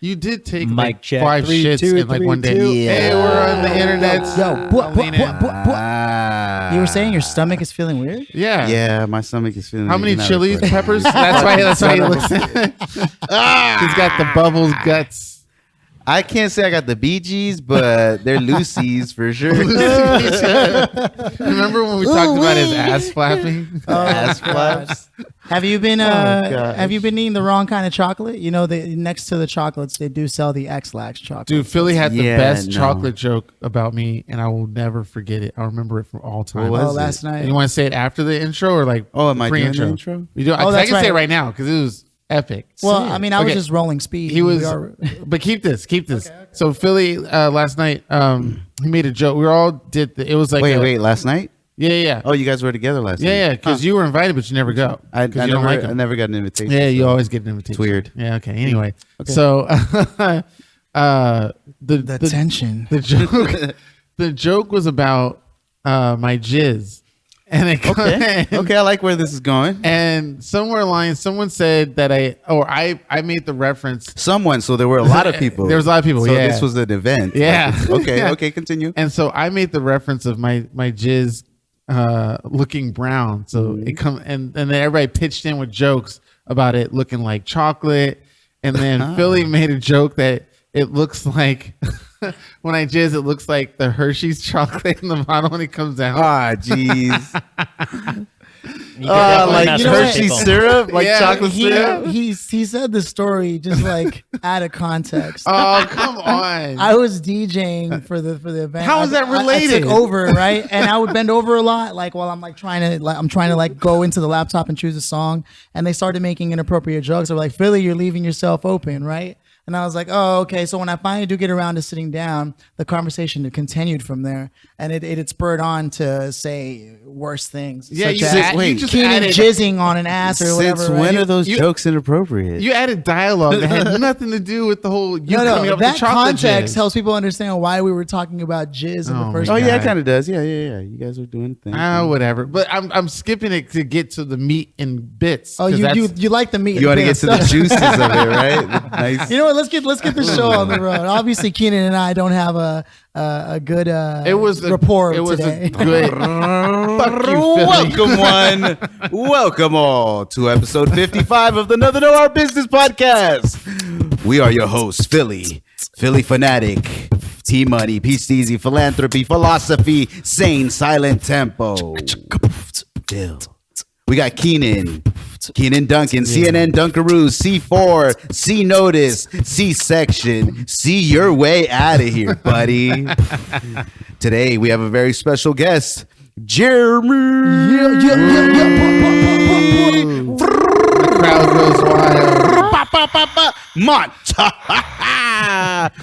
You did take Mic like check. 5 3, shits 2, in like 3, one day. 2. Hey, we're on the internet. You were saying your stomach is feeling weird? Yeah. Yeah, my stomach is feeling. How many not chilies, recording. peppers? That's why he looks. He's got the bubbles guts. I can't say I got the Bee Gees, but they're Lucy's for sure. Remember when we talked about his ass flapping? Ass flaps. Have you been gosh. have you been eating the wrong kind of chocolate? You know, next to the chocolates, they do sell the X-Lax chocolate. Dude, Philly had the Yeah, best no. chocolate joke about me, and I will never forget it. I remember it from all time. What was last night. You want to say it after the intro or like Oh, am I doing pre-intro? the intro? We do. Oh, I that's can say it right. right now because it was epic. Well, I mean, I was Okay. just rolling speed. He was, We are- but keep this. So Philly last night, he made a joke. We all did. It was like Wait, last night? Yeah. Oh, you guys were together last night? Yeah, because you were invited, but you never go. I Because you don't like I him. never got an invitation. Yeah, you so always get an invitation. It's weird. Yeah. Okay. Anyway, Okay. so the tension. the joke was about my jizz, and it Okay, I like where this is going. and somewhere along someone said that I made the reference. Someone, so there were a lot of people. There was a lot of people. So yeah. this was an event. Yeah. Okay, continue. And so I made the reference of my jizz looking brown. So it come and then everybody pitched in with jokes about it looking like chocolate. And then Philly made a joke that it looks like when I jizz, it looks like the Hershey's chocolate in the bottle when it comes out. Ah, jeez. You could definitely Like mess you know with what? Hershey people. syrup, like Yeah, chocolate syrup. he said the story just like out of context. Oh, come on. I was DJing for the event. How is that I related? took over, right? And I would bend over a lot, like while I'm like trying to go into the laptop and choose a song. And they started making inappropriate jokes. They were like, Philly, you're leaving yourself open, right? And I was like, oh, okay. So when I finally do get around to sitting down, the conversation continued from there, and it spurred on to say worse things. Yeah, such you as just- wait, you just Keenan added- jizzing on an ass or whatever. Since right? when are those You- jokes inappropriate? You added dialogue that had nothing to do with the whole you coming up with that the chocolate context jizz. helps people understand why we were talking about jizz in Oh the first oh my place. yeah, God. it kind of does. Yeah. You guys are doing things. Whatever. But I'm skipping it to get to the meat and bits. Oh, 'cause you like the meat? You want to and get to the bits. juices of it, right? Nice. You know what? Let's get the show on the road. Obviously, Keenan and I don't have a good It was a rapport It was today. a good. Fuck you, Philly. Welcome all to episode 55 of the Another Know Our Business podcast. We are your hosts, Philly Fanatic, T Money, Peace Easy, Philanthropy, Philosophy, Sane, Silent Tempo. Phil. We got Keenan Duncan, CNN Dunkaroos, C4, C Notice, C Section, see your way out of here, buddy. Today we have a very special guest, Jeremy. The crowd goes wild.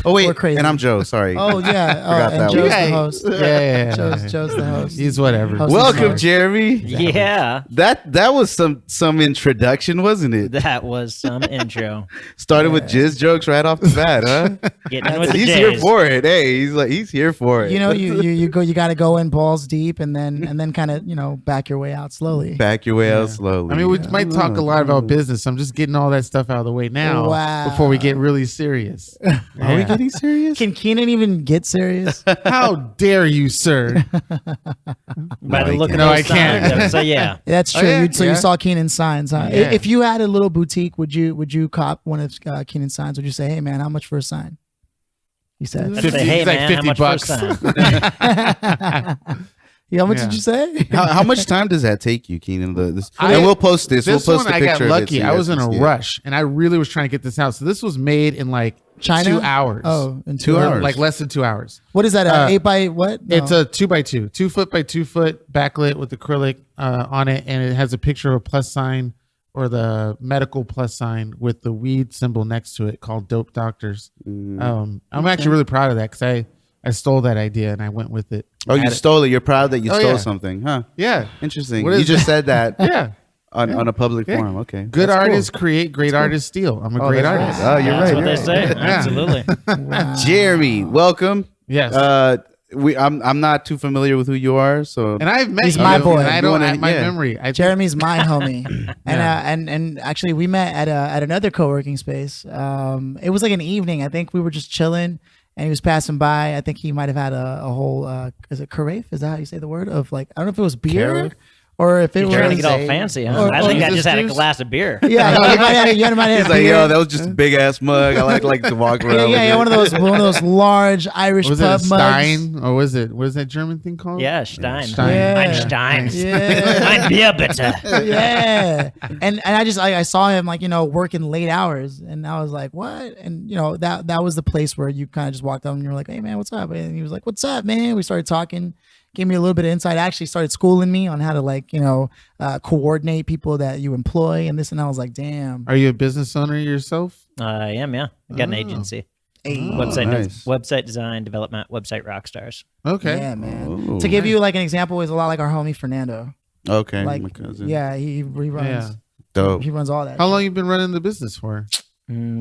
Oh wait, We're crazy. and I'm Joe. Sorry. Oh yeah, Forgot and that Joe's one. the host. Yeah. Joe's the host. He's whatever. Host. Welcome, Sorry. Jeremy. Yeah, That was some introduction, wasn't it? that was some intro. Started with jizz jokes right off the bat, huh? Getting in with the He's here J's. for it. Hey, he's here for it. You know, you got to go in balls deep and then kind of back your way out slowly. back your way out slowly. I mean, we might talk a lot about business. I'm just getting all that stuff out of the way now Wow. before we get really serious. Are we getting serious? Can Keenan even get serious? How dare you, sir? By the I look can't. of No, those I can't. signs, so yeah. That's Oh, true. yeah, So yeah. you saw Keenan's signs, huh? Yeah. If you had a little boutique, would you cop one of Keenan's signs? Would you say, "Hey man, how much for a sign?" He said. I'd 50, say, hey he's like man, 50 how much bucks. for a sign? Yeah, how much Yeah. did you say? how much time does that take you, Keenan? And we'll post this. This we'll post one a I got picture of it lucky. so you I guys was in can a see it. rush, and I really was trying to get this out. So this was made in like China? 2 hours. Oh, in 2 hours. Like less than 2 hours. What is that? Uh, 8 by what? No. It's a 2x2, 2 foot by 2 foot backlit with acrylic on it, and it has a picture of a plus sign or the medical plus sign with the weed symbol next to it called Dope Doctors. I'm actually really proud of that because I stole that idea and I went with it. Oh, you Added- stole it. You're proud that you Oh, stole yeah. something, huh? Yeah. Interesting. What You is just that? said that Yeah. on a public Yeah. forum. Okay. Good That's cool. artists create, great artists steal. I'm a great that's artist. right. Oh, you're That's right. what You're they right. say. Absolutely. Wow. Jeremy, welcome. Yes. I'm not too familiar with who you are, so And I've met He's you. my boy. And I don't You wanna- have my yeah. memory. Jeremy's my homie, and Yeah. and actually we met at another co-working space. It was like an evening. I think we were just chilling, and he was passing by. I think he might have had a whole is it carafe? Is that how you say the word? Of like, I don't know if it was beer Carafe? or if it You're was. trying to get all fancy, huh? Or- I or think I Jesus just had a juice? glass of beer. Yeah, you might have he's like, beer. yo, that was just a big ass mug. I like to walk around. yeah, with one it. of those large Irish Was it a pub mugs. Stein or was it? What is that German thing called? Yeah, Stein. Stein. Yeah. Ein Stein. Yeah. Ein Bier bitte. Yeah, and I saw him like working late hours, and I was like, what? And that was the place where you kind of just walked up and you were like, hey man, what's up? And he was like, what's up, man? We started talking, gave me a little bit of insight. Actually started schooling me on how to coordinate people that you employ and this, and I was like, damn. Are you a business owner yourself? I am, yeah. I got an Oh. agency. Hey. Website design, development, website rock stars. Okay. Yeah, man. Oh, To give you like an example, is a lot like our homie Fernando. okay, Like, my cousin. yeah, he runs. Yeah. Dope. He runs all that. How shit. long you been running the business for?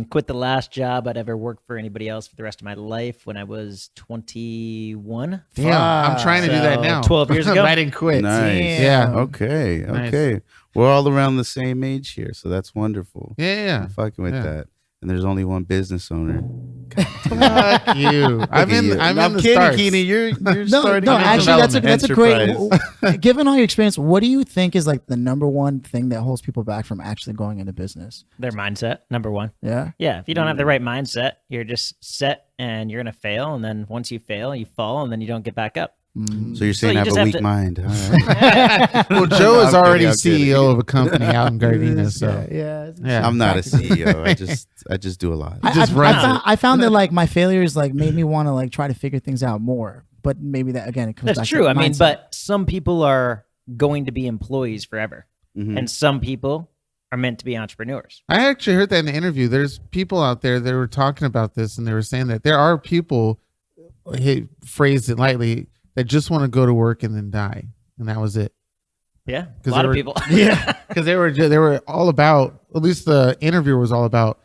Quit the last job I'd ever worked for anybody else for the rest of my life when I was 21. Damn, I'm trying to do that So, now. 12 years ago? I didn't quit. Nice. Yeah. Okay. Nice. Okay. We're all around the same age here, so that's wonderful. Yeah. I'm fucking with Yeah. that. And there's only one business owner. Fuck you. I'm in the kidding, stars. Keeney. You're No, starting. no, an actually, that's a great. enterprise. Given all your experience, what do you think is like the number one thing that holds people back from actually going into business? Their mindset, number one. Yeah, Yeah, if you don't have the right mindset, you're just set and you're going to fail. And then once you fail, you fall and then you don't get back up. So you're saying you I have just a have weak to- mind. All right. Well, Joe is I'm already kidding. CEO of a company out in Gardena, so yeah. yeah. I'm not a CEO. I just do a lot. Just runs I found that like my failures like made me want to like try to figure things out more. But maybe that again, it comes back That's to true. I mean, mindset. but some people are going to be employees forever. Mhm. And some people are meant to be entrepreneurs. I actually heard that in the interview. There's people out there that were talking about this, and they were saying that there are people, phrased it lightly, that just want to go to work and then die, and that was it. Yeah, a 'Cause lot they of were- people. Yeah, because they were all about. At least the interviewer was all about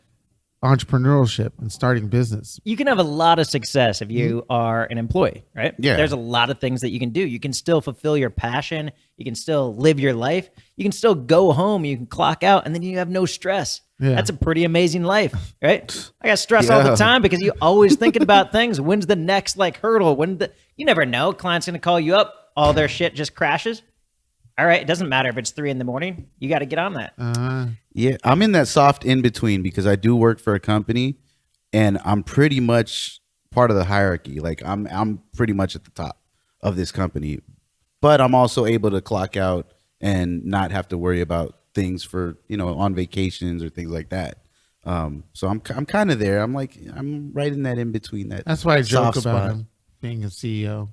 entrepreneurship and starting business. You can have a lot of success if you are an employee, right? Yeah. There's a lot of things that you can do. You can still fulfill your passion. You can still live your life. You can still go home. You can clock out, and then you have no stress. Yeah. That's a pretty amazing life, right? I got stress all Yeah. the time because you always thinking about things. When's the next like hurdle? You never know. Client's gonna call you up. All their shit just crashes. All right, it doesn't matter if it's 3 a.m. You got to get on that. Yeah, I'm in that soft in between because I do work for a company, and I'm pretty much part of the hierarchy. Like I'm pretty much at the top of this company, but I'm also able to clock out and not have to worry about things for on vacations or things like that. So I'm kind of there. I'm right in that in between. That's why I joke soft about spot. him being a CEO.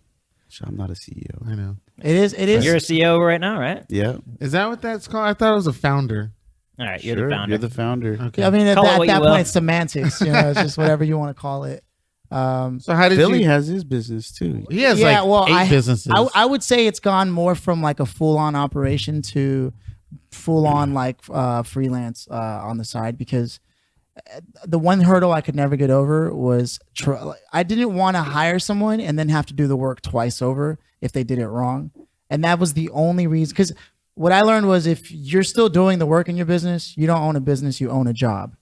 I'm not a CEO. I know. it is. You're a CEO right now, right? Yeah, Is that what that's called? I thought it was a founder. All right, you're sure. the founder. You're the founder. Okay. I mean, at Call it that, what you point, will. it's semantics. It's just whatever you want to call it. So how did Philly you? has his business too. He has Yeah, like well, 8 businesses. I would say it's gone more from like a full-on operation to full-on like freelance on the side, because the one hurdle I could never get over was I didn't want to hire someone and then have to do the work twice over if they did it wrong. And that was the only reason, because what I learned was if you're still doing the work in your business, you don't own a business, you own a job.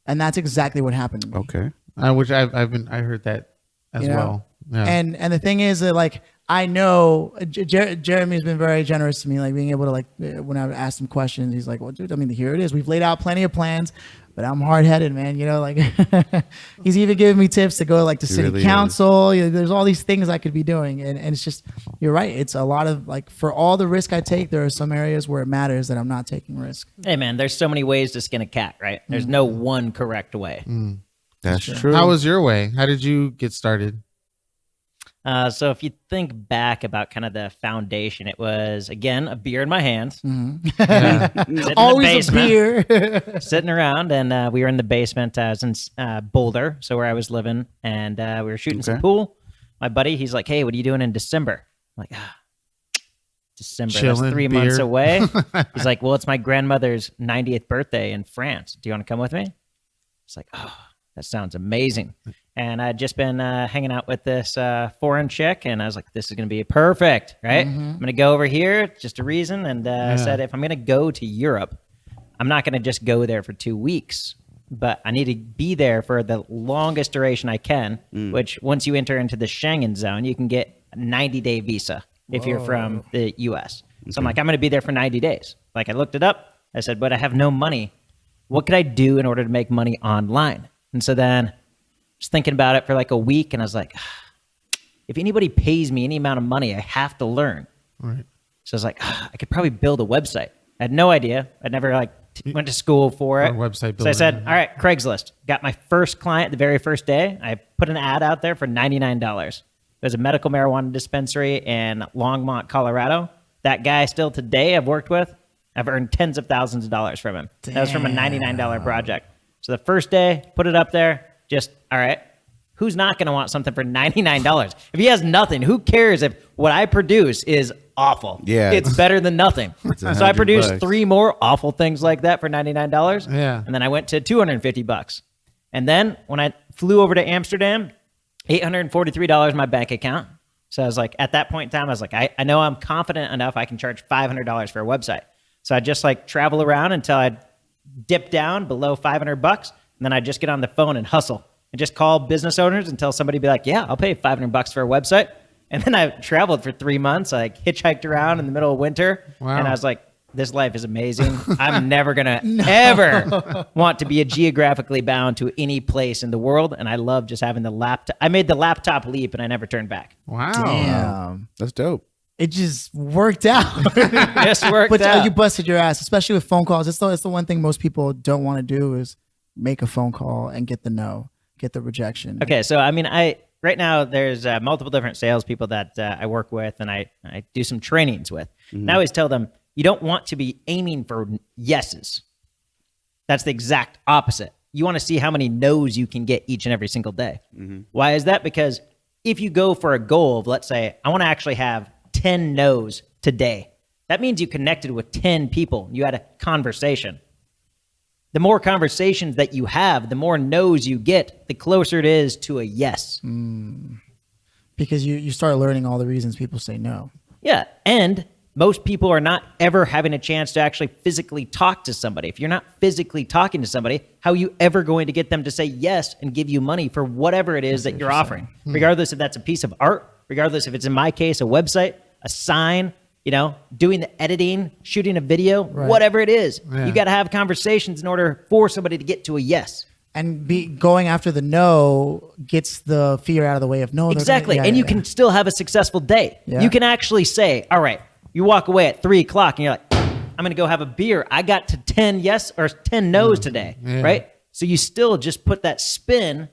And that's exactly what happened to me. Okay. Which I heard that as You know? well. Yeah. And the thing is that like I know Jeremy's been very generous to me, like being able to like when I would ask him questions, he's like, "Well, dude, I mean, here it is. We've laid out plenty of plans, but I'm hard headed, man. Like he's even giving me tips to go like to city really council. There's all these things I could be doing, and it's just you're right. It's a lot of like for all the risk I take, there are some areas where it matters that I'm not taking risk. Hey, man, there's so many ways to skin a cat, right? There's no one correct way. That's true. How was your way? How did you get started? So if you think back about kind of the foundation, it was, again, a beer in my hands. Yeah. Sitting in the Always a basement, beer. sitting around, and we were in the basement. I was in Boulder, so where I was living, and we were shooting some Okay. pool. My buddy, he's like, "Hey, what are you doing in December?" I'm like, December, that's Chilling, 3 months beer. away. He's like, "Well, it's my grandmother's 90th birthday in France. Do you want to come with me?" It's like, "Oh, that sounds amazing. And I'd just been hanging out with this foreign chick, and I was like, this is going to be perfect, right? I'm going to go over here, just a reason. And I said, if I'm going to go to Europe, I'm not going to just go there for 2 weeks, but I need to be there for the longest duration I can, which once you enter into the Schengen zone, you can get a 90-day visa if you're from the U.S. So I'm like, I'm going to be there for 90 days. Like, I looked it up. I said, but I have no money. What could I do in order to make money online? And so then I was thinking about it for like a week, and I was like, if anybody pays me any amount of money, I have to learn. Right. So I was like, I could probably build a website. I had no idea. I'd never like went to school for it. Or website so I said, building. all right, Craigslist. Got my first client the very first day. I put an ad out there for $99. It was a medical marijuana dispensary in Longmont, Colorado. That guy still today I've worked with, I've earned tens of thousands of dollars from him. That was from a $99 project. So the first day, put it up there, just, all right, who's not going to want something for $99? If he has nothing, who cares if what I produce is awful? Yeah. It's better than nothing. So I produced $100. 3 more awful things like that for $99. Yeah. And then I went to $250. And then when I flew over to Amsterdam, $843 in my bank account. So I was like, at that point in time, I was like, I know I'm confident enough I can charge $500 for a website. So I just like travel around until I'd dip down below $500, and then I'd just get on the phone and hustle and just call business owners until somebody be like, yeah, I'll pay $500 for a website. And then I traveled for 3 months. I like hitchhiked around in the middle of winter. Wow. And I was like, this life is amazing. I'm never going to ever want to be geographically bound to any place in the world. And I love just having the laptop. I made the laptop leap and I never turned back. Wow. Damn. That's dope. It just worked out. Just worked But out. you busted your ass, especially with phone calls. It's the one thing most people don't want to do is make a phone call and get the no, get the rejection. Okay, so I mean, right now there's multiple different salespeople that I work with, and I do some trainings with. And I always tell them, you don't want to be aiming for yeses. That's the exact opposite. You want to see how many no's you can get each and every single day. Why is that? Because if you go for a goal of, let's say, I want to actually have 10 no's today, that means you connected with 10 people. You had a conversation. The more conversations that you have, the more no's you get, the closer it is to a yes. Because you start learning all the reasons people say no. Yeah, and most people are not ever having a chance to actually physically talk to somebody. If you're not physically talking to somebody, how are you ever going to get them to say yes and give you money for whatever it is that you're offering? Regardless if that's a piece of art, regardless if it's, in my case, a website, a sign, doing the editing, shooting a video, whatever it is. Yeah. You got to have conversations in order for somebody to get to a yes. And going after the no gets the fear out of the way of no. Exactly. And you can still have a successful day. Yeah. You can actually say, all right, you walk away at 3:00 and you're like, I'm going to go have a beer. I got to 10 yes or 10 no's today. Yeah. Right. So you still just put that spin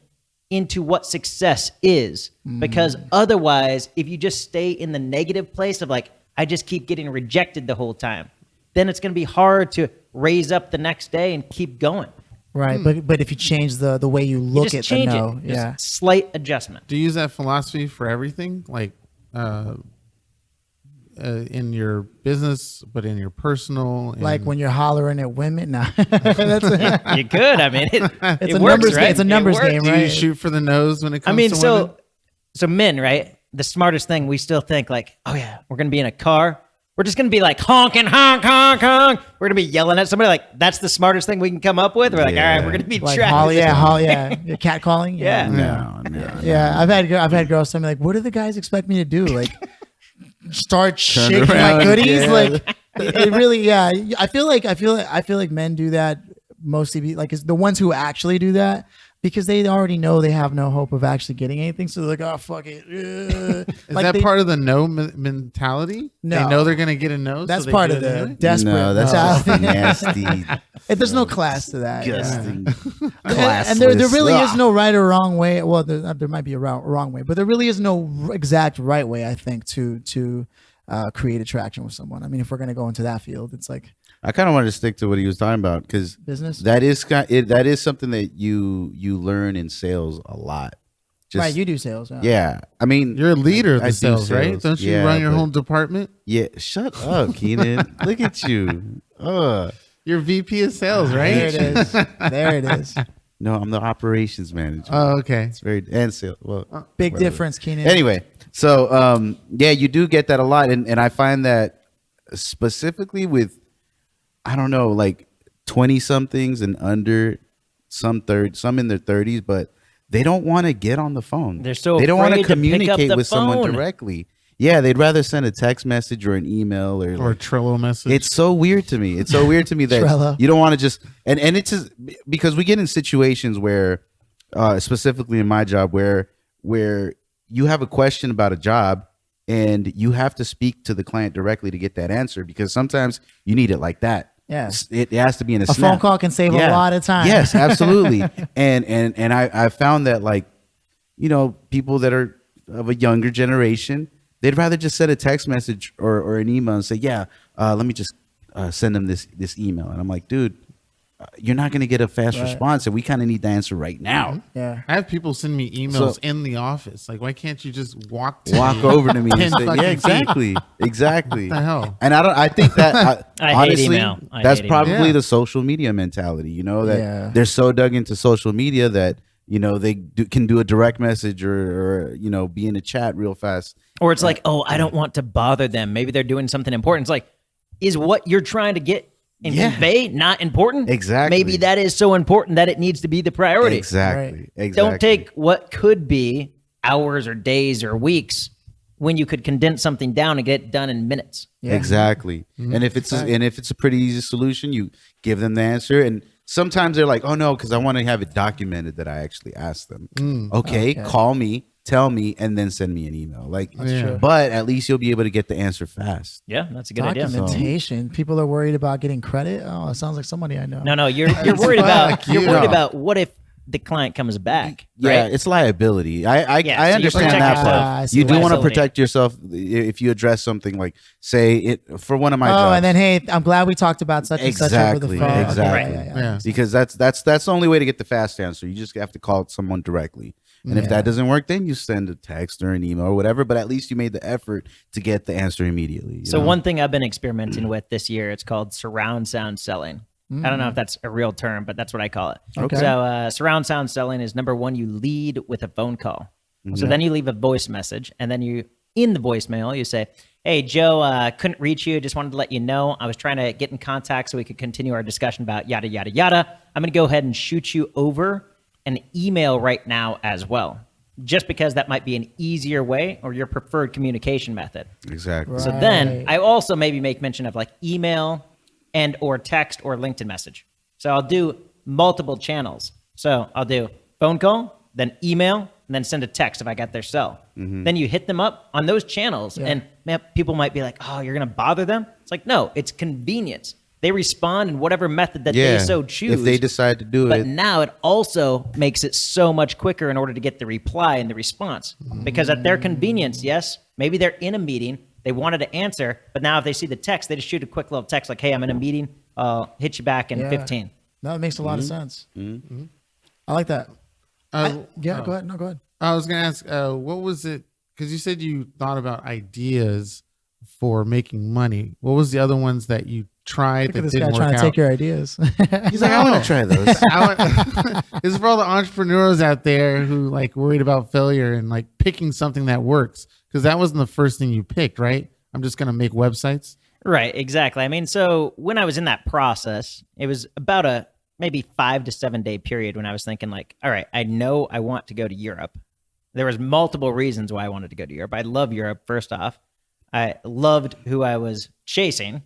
into what success is, because otherwise, if you just stay in the negative place of like, I just keep getting rejected the whole time, then it's going to be hard to raise up the next day and keep going. Right. But if you change the way you You look just at the change no, it. Just yeah. slight adjustment. Do you use that philosophy for everything? Like in your business, but in your personal? Like when you're hollering at women. Nah. That's You could. I mean, it a works, numbers right? game. It's a numbers It works. game, do you right? shoot for the nose when it comes I mean, to so women? so men, right? The smartest thing, we still think like, oh yeah, we're gonna be in a car. We're just gonna be like honking, honk, honk, honk. We're gonna be yelling at somebody. Like that's the smartest thing we can come up with. We're like, all right, we're gonna be Like traffic. yeah, cat calling. Yeah. No. Yeah, I've had girls tell me like, "What do the guys expect me to do? Like, start shaking around, my goodies? yeah. Like, it really, yeah. I feel like men do that mostly, like, it's the ones who actually do that because they already know they have no hope of actually getting anything. So they're like, oh fuck it. Is Like that part of the no mentality? No. They know they're going to get a no. That's so they part do of it the anyway? desperate. No, that's just mentality. nasty. There's no class to that. Yeah. Disgusting. And there really is Ugh. no right or wrong way. Well, there might be a wrong way, but there really is no exact right way, I think, to create attraction with someone. I mean, if we're going to go into that field, it's like I kind of wanted to stick to what he was talking about because business. that is something that you learn in sales a lot. Just, Right, you do sales. yeah. I mean, You're a leader of I the do sales, right? sales. Don't you Yeah, run your but- whole department? Yeah. Shut up, Keenan. Look at you. You're VP of sales, right? There it is. There it is. No, I'm the operations manager. Oh, okay. It's very and sales. Well, Big whatever. difference, Keenan. Anyway, so yeah, you do get that a lot, and I find that specifically I don't know, like 20 somethings and under, some in their 30s, but they don't want to get on the phone. They're so they don't want afraid to to pick up communicate the with someone phone. directly. Yeah, they'd rather send a text message or an email or Or a Trello message. it's so weird to me. It's so weird to me that Trello. you don't want to just and it's just because we get in situations where, specifically in my job, where you have a question about a job and you have to speak to the client directly to get that answer because sometimes you need it like that. Yeah. It has to be in a A phone call can save a lot of time. Yes, absolutely. and I found that, like, you know, people that are of a younger generation, they'd rather just send a text message or an email and say, yeah, let me just send them this email. And I'm like, dude, you're not going to get a fast response. And we kind of need the answer right now. Yeah. I have people send me emails in the office. Like, why can't you just walk Over to me and 10 say, fucking yeah, feet. exactly. What the hell? And I think that I hate honestly, email. I that's hate probably email. the social media mentality, you know, that Yeah. they're so dug into social media that, you know, they can do a direct message or, you know, be in a chat real fast. Or it's like, oh, I don't want to bother them. Maybe they're doing something important. It's like, is what you're trying to get and convey not important? Exactly. Maybe that is so important that it needs to be the priority. Exactly. Don't take what could be hours or days or weeks when you could condense something down and get it done in minutes. Yeah. Exactly. And if it's a pretty easy solution, you give them the answer. And sometimes they're like, oh no, because I want to have it documented that I actually asked them. Okay, call me, tell me, and then send me an email. Like, true. but at least you'll be able to get the answer fast. Yeah, that's a good idea. Documentation. People are worried about getting credit. Oh, it sounds like somebody I know. No, you're worried about you. what if the client comes back, Yeah, right? it's liability. I Yeah, so you understand protect that yourself. part. I You do want to Liability. protect yourself if you address something like, say, it for one of my Oh, jobs. and then hey, I'm glad we talked about such and such over the Exactly, phone. Okay, exactly. yeah. Yeah. Because that's the only way to get the fast answer. You just have to call someone directly. And if that doesn't work, then you send a text or an email or whatever. But at least you made the effort to get the answer immediately. you So know? one thing I've been experimenting with this year, it's called surround sound selling. I don't know if that's a real term, but that's what I call it. Okay. So surround sound selling is number one, you lead with a phone call. So then you leave a voice message, and then you, in the voicemail, you say, hey, Joe, couldn't reach you. Just wanted to let you know I was trying to get in contact so we could continue our discussion about yada, yada, yada. I'm going to go ahead and shoot you over an email right now as well, just because that might be an easier way or your preferred communication method. Exactly. So then I also maybe make mention of like email and or text or LinkedIn message. So I'll do multiple channels. So I'll do phone call, then email, and then send a text if I got their cell. Then you hit them up on those channels, and people might be like, oh, you're going to bother them? It's like, no, it's convenience. They respond in whatever method that they so choose. If they decide to do But it. now it also makes it so much quicker in order to get the reply and the response. Because at their convenience, yes, maybe they're in a meeting, they wanted to answer, but now if they see the text, they just shoot a quick little text like, hey, I'm in a meeting, I'll hit you back in 15. No, it makes a lot of sense. I like that. Go ahead. No, go ahead. I was going to ask, what was it? Because you said you thought about ideas for making money. What was the other ones that you tried Look that at this didn't guy work trying out? to take your ideas. He's like, I want to try those. This is for all the entrepreneurs out there who like worried about failure and like picking something that works, because that wasn't the first thing you picked, right? I'm just going to make websites. Right, exactly. I mean, so when I was in that process, it was about a maybe 5 to 7 day period when I was thinking like, all right, I know I want to go to Europe. There was multiple reasons why I wanted to go to Europe. I love Europe, first off. I loved who I was chasing.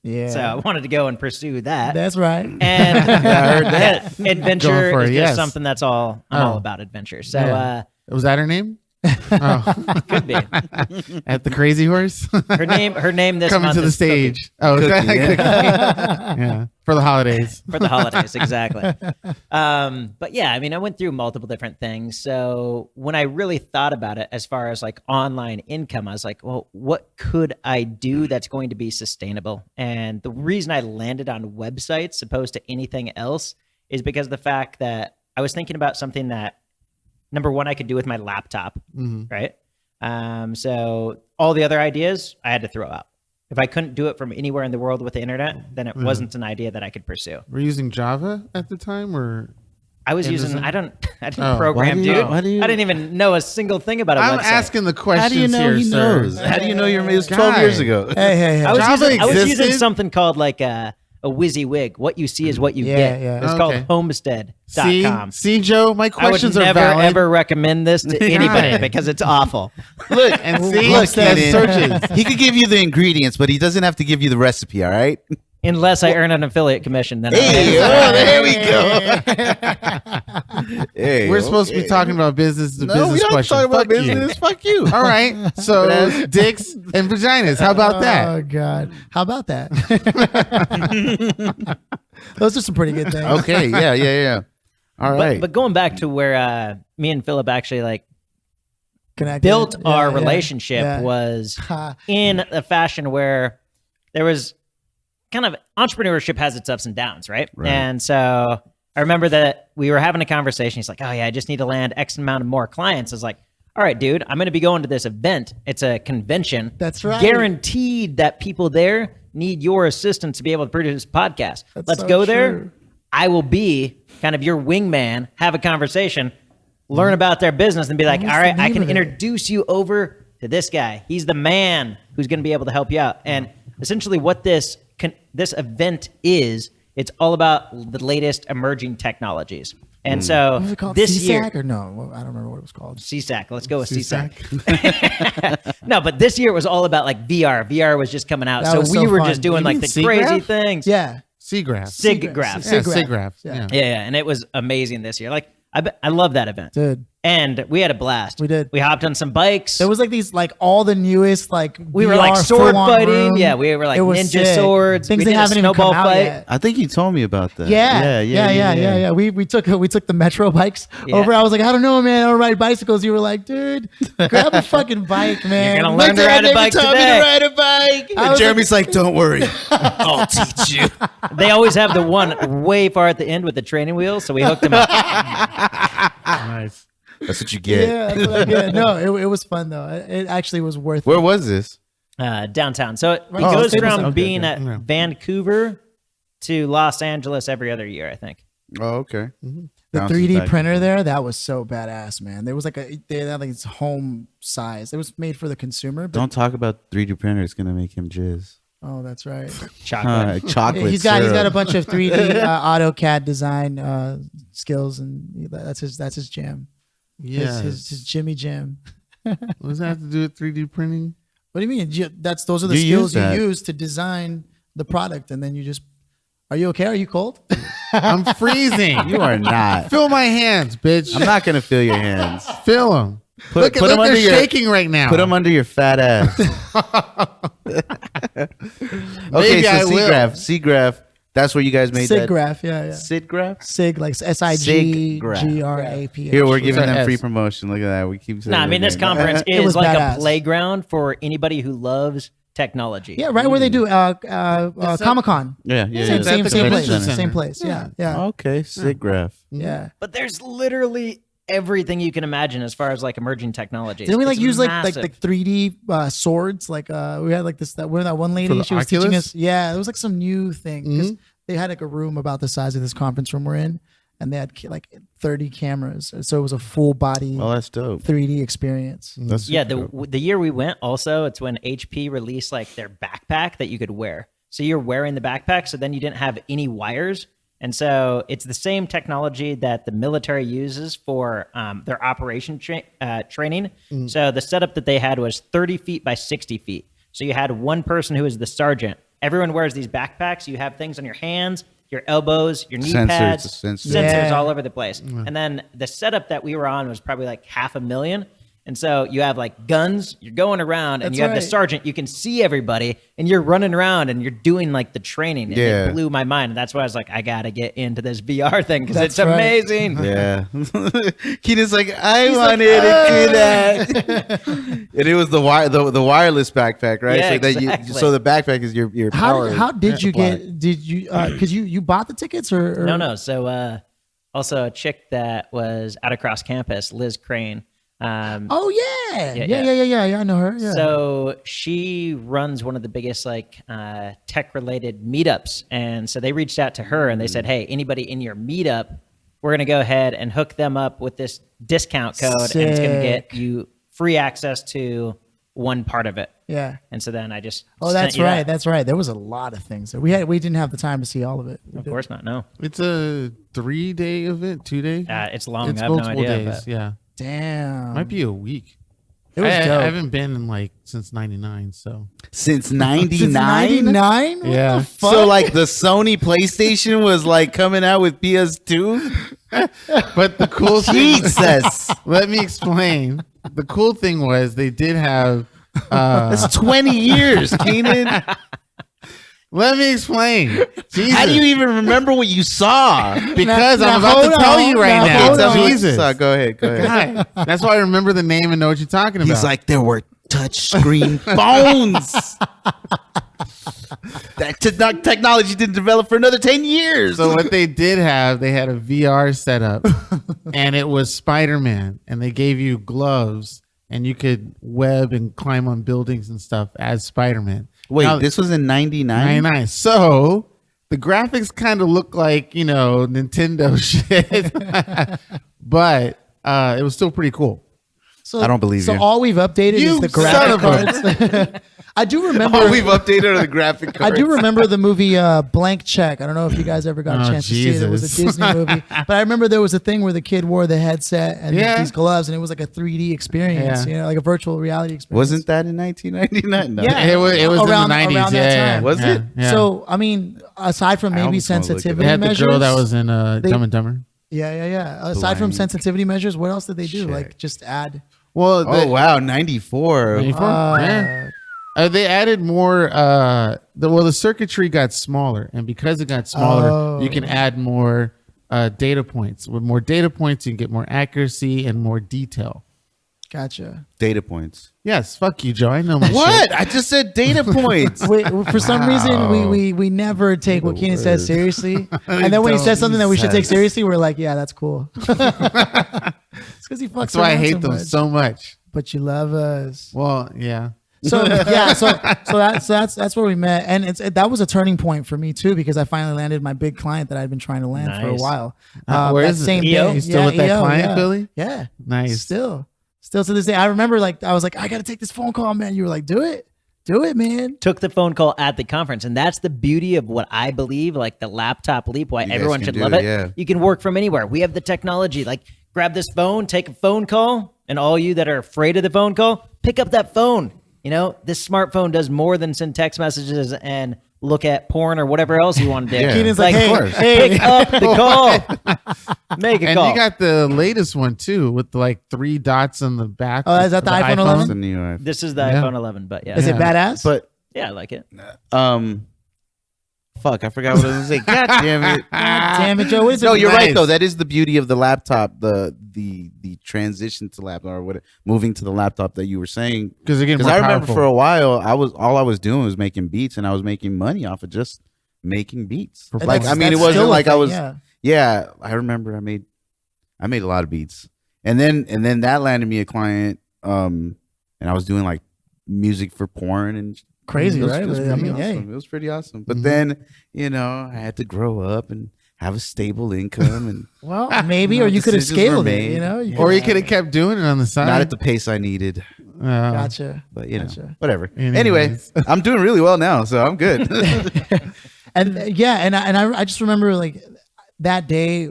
Yeah. So I wanted to go and pursue that. That's right. And I heard that. yeah, adventure Going for is it, just yes. something that's all I'm all about adventure. So Yeah. Was that her name? Oh, could be. at the Crazy Horse. Her name this Coming month to the is Cookie. stage. Oh, is that Cookie, yeah. Cookie? Yeah, for the holidays. For the holidays, exactly. But yeah, I mean, I went through multiple different things. So when I really thought about it, as far as like online income, I was like, well, what could I do that's going to be sustainable? And the reason I landed on websites opposed to anything else is because of the fact that I was thinking about something that, number one, I could do with my laptop, right? So all the other ideas I had to throw out. If I couldn't do it from anywhere in the world with the internet, then it wasn't an idea that I could pursue. We're using Java at the time, or I was using. doesn't- I didn't Oh, program, why do you- dude. why do you- I didn't even know a single thing about a I'm website. asking the questions How do you know here, he sir. knows? How do you know it was 12 years ago? Hey. I was Java using existed? something called like a WYSIWYG. What you see is what you Yeah, get. yeah. It's Okay. called homestead.com. See, Joe, my I would questions never are valid. ever recommend this to anybody Right. because it's awful. Look and see, Look, that's Kenan, searches. he could give you the ingredients, but he doesn't have to give you the recipe, all right? Unless I earn an affiliate commission, then Hey, I there we go. Hey, We're supposed to be okay. talking about business to No, business we don't questions. talk about Fuck you. business. Fuck you. All right. So dicks and vaginas. How about that? Oh God, how about that? Those are some pretty good things. Okay, yeah. All right. But going back to where me and Philip actually like Connected. built Yeah, our yeah, relationship yeah. was Ha. in a fashion where there was kind of entrepreneurship has its ups and downs, right? And so I remember that we were having a conversation. He's like, "Oh yeah, I just need to land X amount of more clients." I was like, "All right, dude, I'm going to be going to this event. It's a convention. That's right. Guaranteed that people there need your assistance to be able to produce a podcast. That's Let's so go there. true. I will be kind of your wingman, have a conversation, learn about their business, and be like, What's all the right, I name can of it? introduce you over to this guy. He's the man who's going to be able to help you out." And essentially what this event is, it's all about the latest emerging technologies. And so What was it called? this CSAC year, or no? Well, I don't remember what it was called. CSAC, let's go with CSAC. No, but this year it was all about like VR. VR was just coming out. That So was we so were fun. just doing You like mean the SIGGRAPH? crazy things. Yeah. SIGGRAPH. SIGGRAPH. Yeah, SIGGRAPH. SIGGRAPH. Yeah. Yeah, and it was amazing this year. Like I love that event. Dude. And we had a blast. We did. We hopped on some bikes. There was like these, like all the newest, like We were, like, VR sword full-on fighting. room. Yeah, we were, like, It was ninja sick. swords. Things We that did a haven't even snowball come out fight. yet. I think you told me about that. Yeah. We took the metro bikes Yeah. over. I was like, I don't know, man. I don't ride bicycles. You were like, dude, grab a fucking bike, man. You're gonna learn to ride a bike today. a bike. I And was Jeremy's like, don't worry. I'll teach you. They always have the one way far at the end with the training wheels, so we hooked them up. Nice. That's what you get. Yeah, that's what I get. No, it was fun though. It actually was worth Where it. was this? Downtown. So it Oh, goes Staples from Center. being Okay. at Vancouver to Los Angeles every other year, I think. Oh, okay. The Bounces 3D back. printer there, that was so badass, man. There was like they had like it's home size. It was made for the consumer. But, Don't talk about 3D printer. It's going to make him jizz. oh, that's right. Chocolate. Chocolate He's got syrup. a bunch of 3D AutoCAD design skills, and that's his jam. Yeah. His Jimmy jam. What does that have to do with 3D printing? What do you mean? Those are the You use skills you that. use to design the product, and then you just. Are you okay? Are you cold? I'm freezing. You are not. Feel my hands, bitch. I'm not going to feel your hands. Feel them. Put Look, them under they're your- shaking right now. Put them under your fat ass. Okay, Maybe I so will. SIGGRAPH. That's where you guys made that. SIGGRAPH, yeah. SIGGRAPH? SIG, like SIGGRAPH. Here, we're giving What's that them free S? promotion. Look at that. We keep saying No, I mean, their this name. conference It was is like badass. a playground for anybody who loves technology. Yeah, right where they do Comic Con. Yeah. Same Is that the place. convention center? Same place. Yeah. Okay, SIGGRAPH. Yeah. But there's literally everything you can imagine as far as like emerging technologies. Didn't we like It's use like massive. 3D swords? Like we had like that one lady, For the she was teaching Oculus? us. Yeah, it was like some new thing because they had like a room about the size of this conference room we're in, and they had like 30 cameras, so it was a full body Oh, that's dope. 3D experience. That's Yeah, super dope. the year we went also, it's when HP released like their backpack that you could wear. So you're wearing the backpack, so then you didn't have any wires. And so it's the same technology that the military uses for their operation training. So the setup that they had was 30 feet by 60 feet. So you had one person who was the sergeant. Everyone wears these backpacks. You have things on your hands, your elbows, your knee Sensors, pads, sensors. sensors Yeah. all over the place. And then the setup that we were on was probably like $500,000. And so you have like guns, you're going around, and That's you have the right. sergeant. You can see everybody, and you're running around, and you're doing like the training. And Yeah. it blew my mind. And that's why I was like, I gotta get into this VR thing because That's it's right. amazing. Yeah. Keenan's like, I wanted to do that. And it was the wireless backpack, right? Yeah, so that exactly. so the backpack is your power. How did you supply. did you because you bought the tickets or No. So also a chick that was out across campus, Liz Crane. Oh yeah. Yeah, Yeah. I know her. Yeah. So she runs one of the biggest like tech related meetups. And so they reached out to her and they said, hey, anybody in your meetup we're going to go ahead and hook them up with this discount code, and it's going to get you free access to one part of it. Yeah. And so then I just that's sent you right. that. That's right. There was a lot of things that we didn't have the time to see all of it. Of course not. No, It's a 3-day event, 2-day. it's long. It's I have no multiple idea. days. But Yeah, Damn. might be a week. It was I dope. haven't been in like since but Since Since 99? 99? What Yeah. the fuck? So like the Sony PlayStation was like coming out with PS2? But the cool thing, Jesus. let me explain. The cool thing was they did have. That's 20 years, Keenan. Let me explain. Jesus. How do you even remember what you saw? Because Now, I'm about to hold tell on. you right Now, now. hold on. Tell me what you Jesus. saw. Go ahead. God, that's why I remember the name and know what you're talking about. He's like, there were touch screen phones. That technology didn't develop for another 10 years. so what they did have, they had a VR setup, and it was Spider-Man, and they gave you gloves, and you could web and climb on buildings and stuff as Spider-Man. Wait, Now, this was in 99? 99. So the graphics kind of look like, Nintendo shit, but it was still pretty cool. So, I don't believe so you. all we've updated You is the son graphic of a- cards. I do remember. Oh, we've updated the graphic I cards. do remember the movie Blank Check. I don't know if you guys ever got a Oh, chance to see it. It was a Jesus. Disney movie. But I remember there was a thing where the kid wore the headset and Yeah. these gloves, and it was like a 3D experience, Yeah. like a virtual reality experience. Wasn't that in 1999? No. Yeah. It was Around- in the 90s. around that Yeah, time. Was yeah, it? Yeah. So, I mean, aside from I maybe almost wanna look it up. sensitivity they had the measures. girl that was in Dumb and Dumber. Yeah. Aside from Blank sensitivity measures, what else did they do? check. Like just add. Well, Oh, wow. 94. 94? Yeah. They added more. The circuitry got smaller, and because it got smaller, you can add more data points. With more data points, you can get more accuracy and more detail. Gotcha. Data points. Yes, fuck you, Joe. I know my What? shit. I just said data points. Wait, for some reason, we never take what Keenan says seriously, and then when he says something that we should take seriously, we're like, yeah, that's cool. It's because he fucks. That's why I around hate them much. so much. But you love us. Well, yeah. So yeah, so that's where we met, and that was a turning point for me too, because I finally landed my big client that I'd been trying to land for a Nice. while. Where that is it? same EO? day, You still with that EO, client, yeah. Billy? Yeah, Nice. Still to this day, I remember I was like, I got to take this phone call, man. You were like, do it, man. took the phone call at the conference, and that's the beauty of what I believe, like the laptop leap, why You guys everyone can should do love it, it. yeah. You can work from anywhere. We have the technology. Like, grab this phone, take a phone call, and all you that are afraid of the phone call, pick up that phone. This smartphone does more than send text messages and look at porn or whatever else you want to do. Yeah. Keenan's like, hey, of course. Pick up the call. Make a And call. you got the latest one too, with the, like 3 dots on the back. Oh, is that the iPhone 11? That's the new iPhone. This is the Yeah. iPhone 11, but yeah. Is it badass? But Yeah, I like it. fuck, I forgot what I was going to say. God damn it. God damn it, Joe. What is it? No, you're right Nice. though. That is the beauty of the laptop, the transition to laptop, or what, moving to the laptop that you were saying. because they're getting Because more I remember powerful. for a while, all I was doing was making beats, and I was making money off of just making beats. For Like, fun. I mean, it That's wasn't still a like I thing, was. yeah. Yeah, I remember I made a lot of beats, and then that landed me a client, and I was doing like music for porn and Crazy, it was, right? It was I pretty mean, awesome. hey. It was pretty awesome. But then I had to grow up and have a stable income, and Well, maybe, or you could have decisions were scaled it. made. Or you could have kept doing it on the side. not at the pace I needed. Gotcha. But Gotcha. whatever. Anyways. Anyway, I'm doing really well now, so I'm good. And yeah, and I just remember like that day,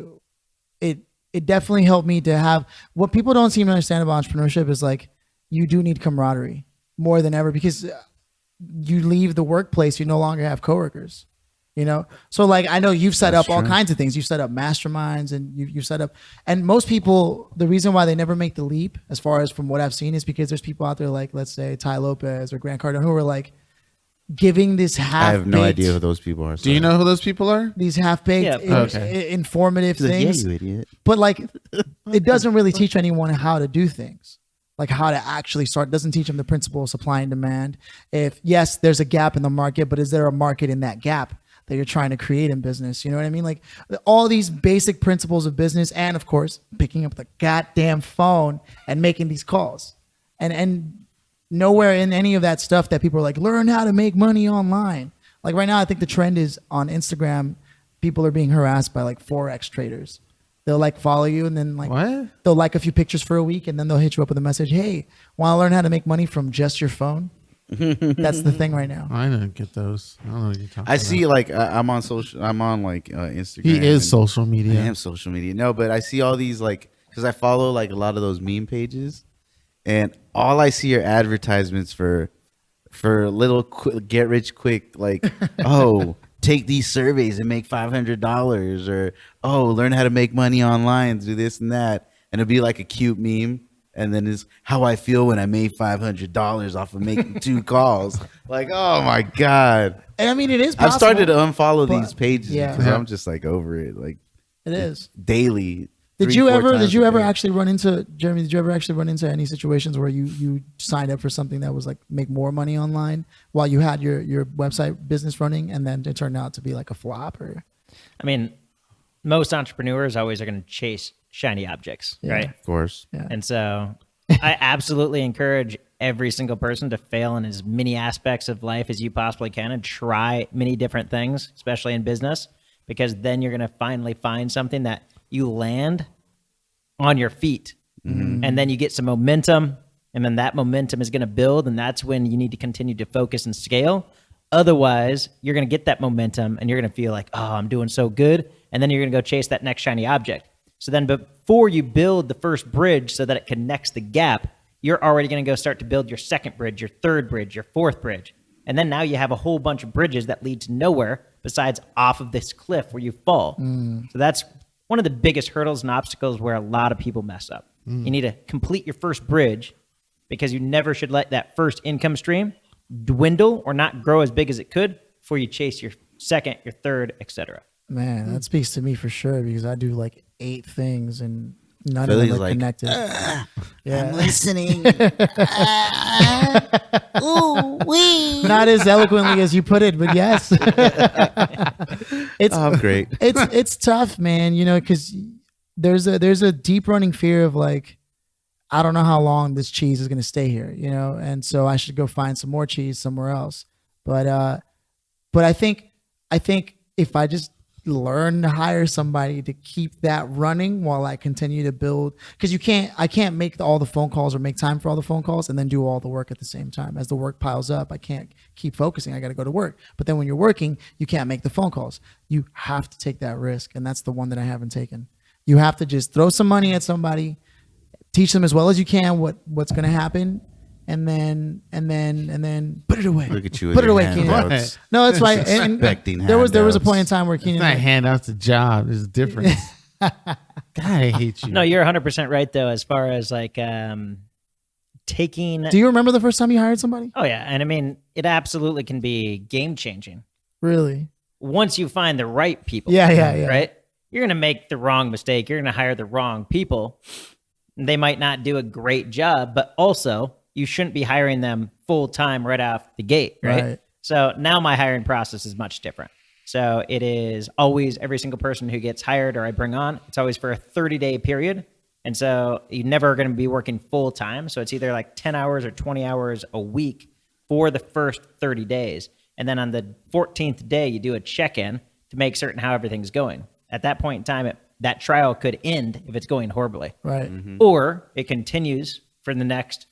it definitely helped me to have what people don't seem to understand about entrepreneurship is like you do need camaraderie more than ever, because you leave the workplace, you no longer have coworkers. So like I know you've set That's up all true. kinds of things. You've set up masterminds, and you've set up, and most people, the reason why they never make the leap, as far as from what I've seen, is because there's people out there like, let's say Ty Lopez or Grant Cardone, who are like giving this half. I have no idea who those people are. Do you know who those people are? These half-baked, Yeah, okay. informative He's like, yeah, things, you idiot. but like it doesn't really teach anyone how to do things, like how to actually start. It doesn't teach them the principle of supply and demand. If yes, there's a gap in the market, but is there a market in that gap that you're trying to create in business? You know what I mean? Like all these basic principles of business, and of course, picking up the goddamn phone and making these calls, and nowhere in any of that stuff that people are like, learn how to make money online. Like right now, I think the trend is on Instagram, people are being harassed by like Forex traders. They'll like follow you and then like What? they'll like a few pictures for a week and then they'll hit you up with a message. Hey, want to learn how to make money from just your phone? That's the thing right now. I didn't get those. I don't know what you're talking I about. see like I'm on like Instagram. He is and social I media. am social media. No, but I see all these like because I follow like a lot of those meme pages, and all I see are advertisements for little get rich quick like oh. Take these surveys and make $500, or learn how to make money online, do this and that, and it'll be like a cute meme, and then it's how I feel when I made $500 off of making 2 calls. Like, oh my god! And I mean, it is possible. I've started to unfollow but- these pages yeah. because I'm just like over it, like It is. daily. Did you 3-4 ever times a day. actually run into Jeremy? Did you ever actually run into any situations where you signed up for something that was like make more money online while you had your website business running, and then it turned out to be like a flop? Or I mean, most entrepreneurs always are going to chase shiny objects, Yeah. right? Of course. yeah, And so I absolutely encourage every single person to fail in as many aspects of life as you possibly can and try many different things, especially in business, because then you're going to finally find something that you land on your feet. And then you get some momentum, and then that momentum is going to build, and that's when you need to continue to focus and scale. Otherwise, you're going to get that momentum and you're going to feel like, oh, I'm doing so good. And then you're going to go chase that next shiny object. So then before you build the first bridge so that it connects the gap, you're already going to go start to build your second bridge, your third bridge, your fourth bridge. And then now you have a whole bunch of bridges that lead to nowhere besides off of this cliff where you fall. So that's one of the biggest hurdles and obstacles where a lot of people mess up. You need to complete your first bridge because you never should let that first income stream dwindle or not grow as big as it could before you chase your second, your third, etc. man, that speaks to me for sure because I do like 8 things and none Philly's of them are like, connected. Yeah, I'm listening. ooh wee. Not as eloquently as you put it, but yes, it's Oh, great. it's tough, man. You know, because there's a deep running fear of like, I don't know how long this cheese is going to stay here, you know, and so I should go find some more cheese somewhere else. But I think if I just learn to hire somebody to keep that running while I continue to build, because I can't make all the phone calls or make time for all the phone calls and then do all the work at the same time. As the work piles up, I can't keep focusing. I got to go to work. But then when you're working, you can't make the phone calls. You have to take that risk, and that's the one that I haven't taken. You have to just throw some money at somebody, teach them as well as you can what's going to happen, and then put it away. Look at you. with Put it your away, handouts. Keenan. No, it's right. And Expecting there was a handouts. point in time where It's Keenan not handouts a job. There's a difference. God, I hate you. No, you're 100% right, though, as far as like taking. Do you remember the first time you hired somebody? Oh, yeah. And I mean, it absolutely can be game changing. Really? Once you find the right people. Yeah. Right? You're going to make the wrong mistake. You're going to hire the wrong people. They might not do a great job, but also you shouldn't be hiring them full time right off the gate, right? So now my hiring process is much different. So it is always every single person who gets hired or I bring on, it's always for a 30-day period. And so you're never going to be working full time. So it's either like 10 hours or 20 hours a week for the first 30 days. And then on the 14th day, you do a check-in to make certain how everything's going. At that point in time, that trial could end if it's going horribly. Right. Or it continues for the next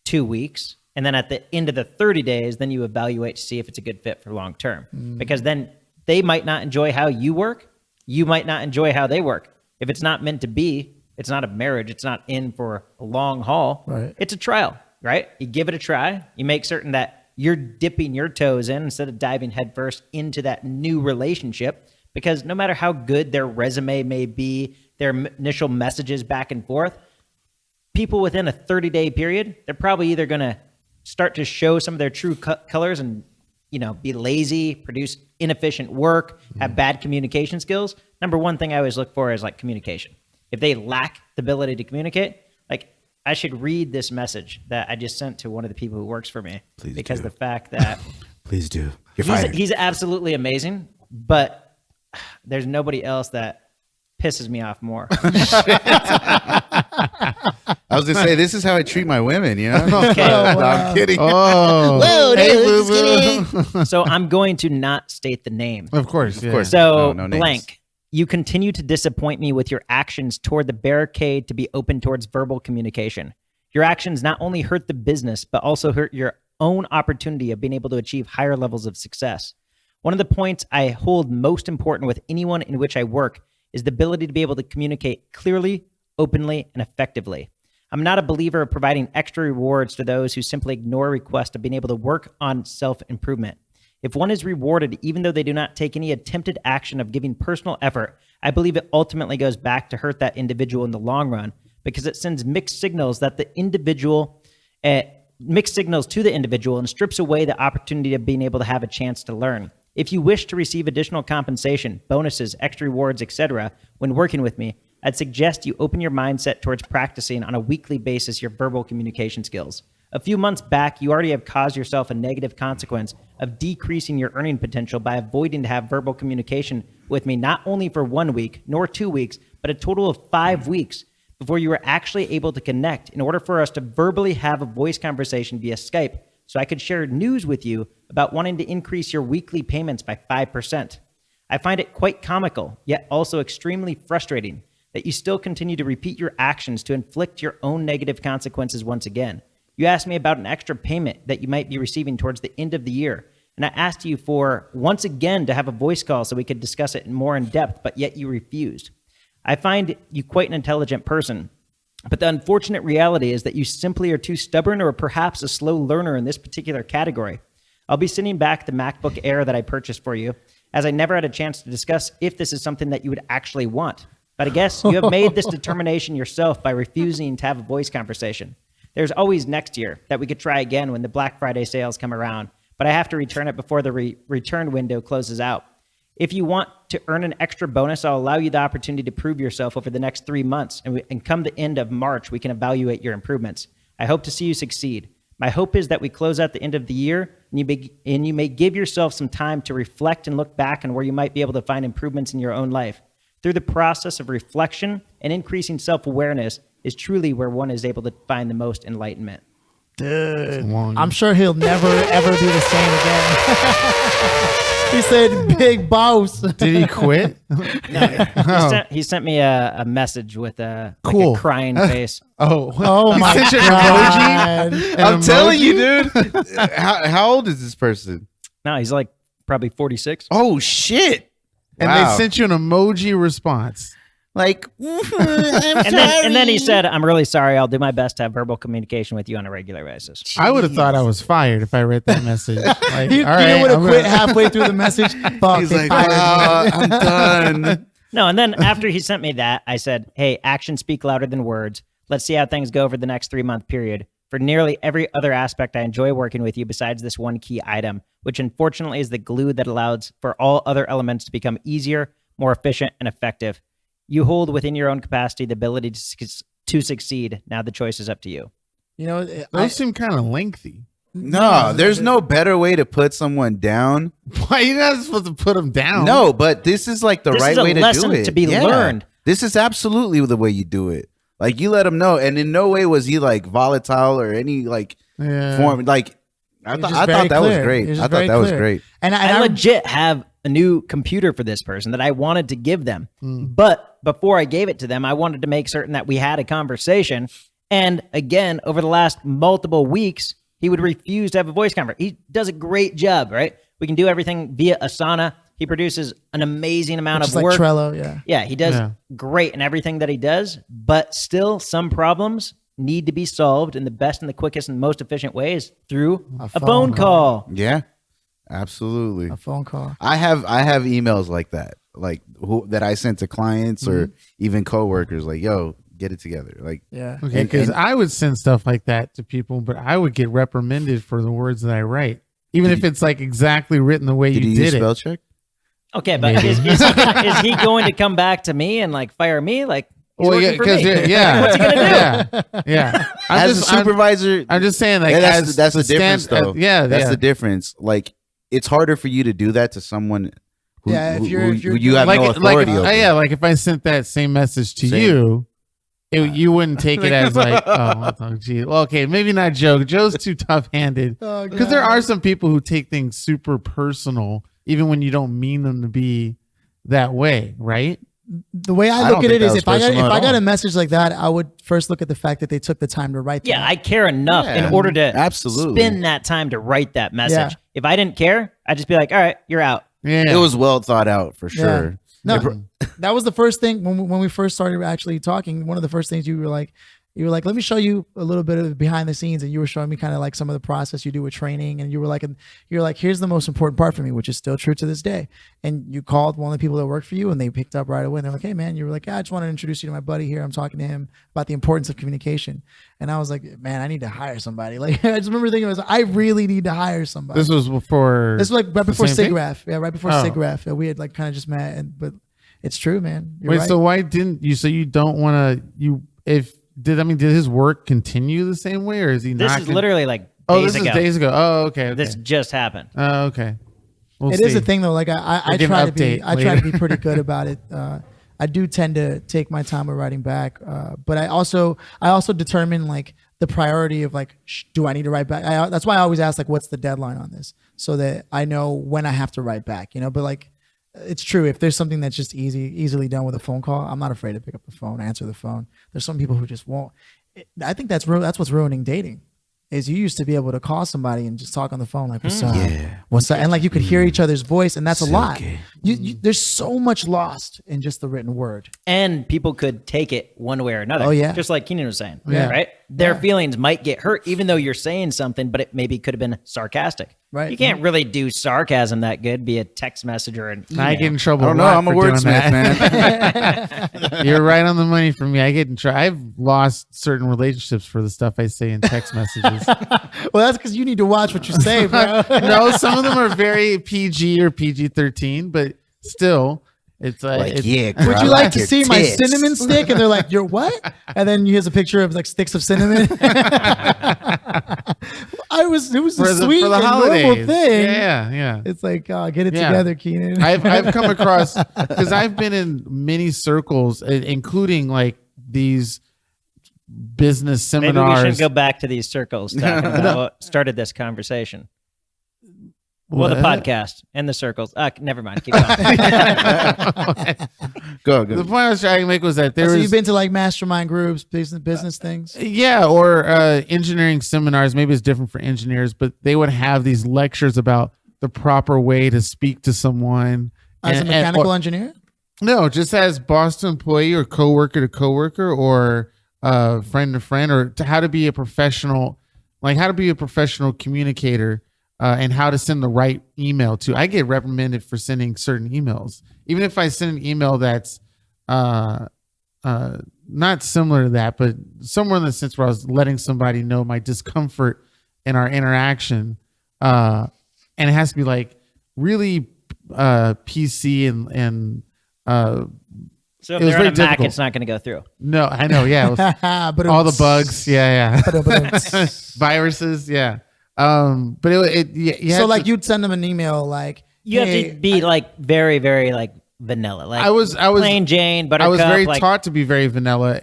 2 weeks. And then at the end of the 30 days, then you evaluate to see if it's a good fit for long term. Because then they might not enjoy how you work. You might not enjoy how they work. If it's not meant to be, it's not a marriage. It's not in for a long haul. Right. It's a trial, right? You give it a try. You make certain that you're dipping your toes in instead of diving headfirst into that new relationship. Because no matter how good their resume may be, their initial messages back and forth, people within a 30-day period, they're probably either going to start to show some of their true colors and, you know, be lazy, produce inefficient work, have bad communication skills. Number one thing I always look for is like communication. If they lack the ability to communicate, like I should read this message that I just sent to one of the people who works for me. Please because do. the fact that Please do. You're fired. he's absolutely amazing, but there's nobody else that pisses me off more. I was gonna say this is how I treat my women. You know? Okay. No, I'm kidding. Oh, Whoa, hey, dude, boo just boo. So I'm going to not state the name. Of course, Of course. So No names. blank, you continue to disappoint me with your actions toward the barricade to be open towards verbal communication. Your actions not only hurt the business, but also hurt your own opportunity of being able to achieve higher levels of success. One of the points I hold most important with anyone in which I work is the ability to be able to communicate clearly, openly, and effectively. I'm not a believer of providing extra rewards to those who simply ignore requests of being able to work on self-improvement. If one is rewarded even though they do not take any attempted action of giving personal effort, I believe it ultimately goes back to hurt that individual in the long run because it sends mixed signals to the individual and strips away the opportunity of being able to have a chance to learn. If you wish to receive additional compensation, bonuses, extra rewards, etc., when working with me, I'd suggest you open your mindset towards practicing on a weekly basis your verbal communication skills. A few months back, you already have caused yourself a negative consequence of decreasing your earning potential by avoiding to have verbal communication with me not only for 1 week, nor 2 weeks, but a total of 5 weeks before you were actually able to connect in order for us to verbally have a voice conversation via Skype so I could share news with you about wanting to increase your weekly payments by 5%. I find it quite comical, yet also extremely frustrating that you still continue to repeat your actions to inflict your own negative consequences once again. You asked me about an extra payment that you might be receiving towards the end of the year, and I asked you for, once again, to have a voice call so we could discuss it more in depth, but yet you refused. I find you quite an intelligent person, but the unfortunate reality is that you simply are too stubborn or perhaps a slow learner in this particular category. I'll be sending back the MacBook Air that I purchased for you, as I never had a chance to discuss if this is something that you would actually want. But I guess you have made this determination yourself by refusing to have a voice conversation. There's always next year that we could try again when the Black Friday sales come around, but I have to return it before the return window closes out. If you want to earn an extra bonus, I'll allow you the opportunity to prove yourself over the next 3 months, and come the end of March, we can evaluate your improvements. I hope to see you succeed. My hope is that we close out the end of the year, and you may give yourself some time to reflect and look back on where you might be able to find improvements in your own life. Through the process of reflection and increasing self-awareness is truly where one is able to find the most enlightenment. Dude, I'm sure he'll never, ever be the same again. He said, big boss. Did he quit? He sent me a message with a crying face. Oh my God. I'm telling you, dude. How old is this person? No, he's like probably 46. Oh, shit. And Wow. they sent you an emoji response. Like, I'm sorry. And then he said, I'm really sorry. I'll do my best to have verbal communication with you on a regular basis. I would have thought I was fired if I read that message. Like, You, all right, you would have I'm quit gonna- halfway through the message. Fuck, He's they like, fired me. wow, I'm done. No, and then after he sent me that, I said, hey, actions speak louder than words. Let's see how things go over the next 3-month period. For nearly every other aspect, I enjoy working with you besides this one key item, which unfortunately is the glue that allows for all other elements to become easier, more efficient, and effective. You hold within your own capacity the ability to succeed. Now the choice is up to you. You know, Those seem kind of lengthy. No, there's no better way to put someone down. Why you're not supposed to put them down? No, but this is like the This right is a way to do lesson it. to be learned. This is absolutely the way you do it. Like you let him know, and in no way was he like volatile or any like form. Like I thought that was great. I thought that was great. And I legit have a new computer for this person that I wanted to give them. But before I gave it to them, I wanted to make certain that we had a conversation. And again, over the last multiple weeks, he would refuse to have a voice conversation. He does a great job, right? We can do everything via Asana. He produces an amazing amount of like work. Trello, yeah. Yeah, he does great in everything that he does, but still some problems need to be solved in the best and the quickest and most efficient ways through a phone call. Yeah, absolutely. A phone call. I have emails like that, like that I sent to clients or even coworkers. Like, yo, get it together. Like, Yeah. Okay, because I would send stuff like that to people, but I would get reprimanded for the words that I write, even if it's like exactly written the way did you you did use it. spell check? Okay, but is he going to come back to me and like fire me? Like, he's Well, yeah, working for me. yeah, What's he gonna do? yeah. As a supervisor, I'm just saying, like, that's the difference, stand- though. yeah, that's yeah. the difference. Like, it's harder for you to do that to someone who, Yeah, if who you're you have no authority if, over. yeah, like if I sent that same message to Same. you, you wouldn't take it as like, oh, gee, well, okay, maybe not Joe. Joe's too tough-handed Oh, because there are some people who take things super personal, even when you don't mean them to be that way, right? The way I I look don't at think it that is was if I personal at got all. a message like that, I would first look at the fact that they took the time to write Yeah, that. I care enough Yeah, in order to absolutely. spend that time to write that message. Yeah. If I didn't care, I'd just be like, all right, you're out. Yeah. It was well thought out for sure. No, that was the first thing when we first started actually talking. One of the first things you were like, let me show you a little bit of behind the scenes, and you were showing me kind of like some of the process you do with training, and you're like, here's the most important part for me, which is still true to this day. And you called one of the people that worked for you, and they picked up right away. And they're like, hey man, you were like, yeah, I just want to introduce you to my buddy here. I'm talking to him about the importance of communication. And I was like, man, I need to hire somebody. Like I just remember thinking, I really need to hire somebody. This was before. This was like right before the same thing? SIGGRAPH. Yeah, right before Oh. SIGGRAPH. We had like kind of just met, but it's true, man. You're Wait, right. so why didn't you? So you don't want to? Did his work continue the same way, or is he This not? is literally like Oh, days this ago. is days ago. Oh, okay. This just happened. Oh, okay. We'll It see. is a thing though. Like I We'll give try an to be, update I try to later. be pretty good about it. I do tend to take my time with writing back, but I also determine like the priority of like, do I need to write back? That's why I always ask like, what's the deadline on this, so that I know when I have to write back. But like, it's true. If there's something that's just easily done with a phone call, I'm not afraid to pick up the phone, answer the phone. There's some people who just won't. I think that's what's ruining dating. Is you used to be able to call somebody and just talk on the phone like, what's up? Yeah. What's up? And like you could hear each other's voice, and that's a lot. Silky. There's so much lost in just the written word. And people could take it one way or another. Oh, yeah. Just like Keenan was saying. Yeah. Right? Their Yeah. feelings might get hurt even though you're saying something, but it maybe could have been sarcastic. Right. You can't really do sarcasm that good, be a text message or an email. I get in trouble. I don't know. lot I'm a for doing wordsmith, that. man. You're right on the money for me. I get in trouble. I've lost certain relationships for the stuff I say in text messages. Well, that's because you need to watch what you say, bro. No, some of them are very PG or PG-13, but still, it's Like, it's, yeah, girl, Would I you like to your see my tits. cinnamon stick? And they're like, "You're what?" And then here's a picture of like sticks of cinnamon. It was a sweet for the and holidays. normal thing. Yeah. It's like, oh, get it Yeah. together, Keenan. I've come across, because I've been in many circles, including like these business Maybe we seminars. should go back to these circles talking about what started this conversation. Well, the What? podcast and the circles. Never mind. Keep going. Go. The point I was trying to make was that there So was you've been to like mastermind groups, business things. yeah, or engineering seminars. Maybe it's different for engineers, but they would have these lectures about the proper way to speak to someone. As a And- mechanical or- engineer. No, just as boss to employee or coworker to coworker or friend to friend, or to how to be a professional, like how to be a professional communicator, and how to send the right email to. I get reprimanded for sending certain emails, even if I send an email that's not similar to that, but somewhere in the sense where I was letting somebody know my discomfort in our interaction, and it has to be like really PC and So if It was they're on very a Mac, difficult. it's not going to go through. no, I know, yeah, it was But all the bugs, yeah, But viruses, yeah. But you so had like to- you'd send them an email like, You hey, have to be like very, very like vanilla. Like I was plain Jane, Buttercup. I was very like, taught to be very vanilla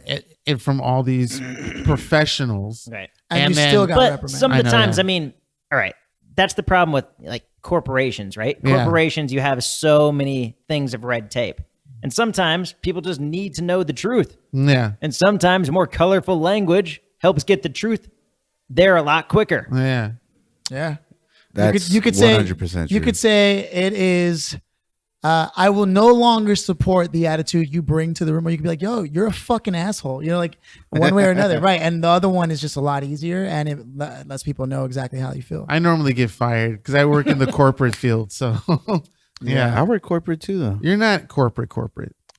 from all these professionals. Right. and you and then- still got But reprimanded. some of I the know, times, yeah. I mean, all right, that's the problem with like corporations, right? Yeah. Corporations, you have so many things of red tape. And sometimes people just need to know the truth. Yeah, And sometimes more colorful language helps get the truth there a lot quicker. yeah. Yeah. That's you could say 100% you true. could say it is I will no longer support the attitude you bring to the room, or you could be like, yo, you're a fucking asshole. Like one way or another. Right. And the other one is just a lot easier, and it lets people know exactly how you feel. I normally get fired because I work in the corporate field. So I work corporate too, though. you're not corporate.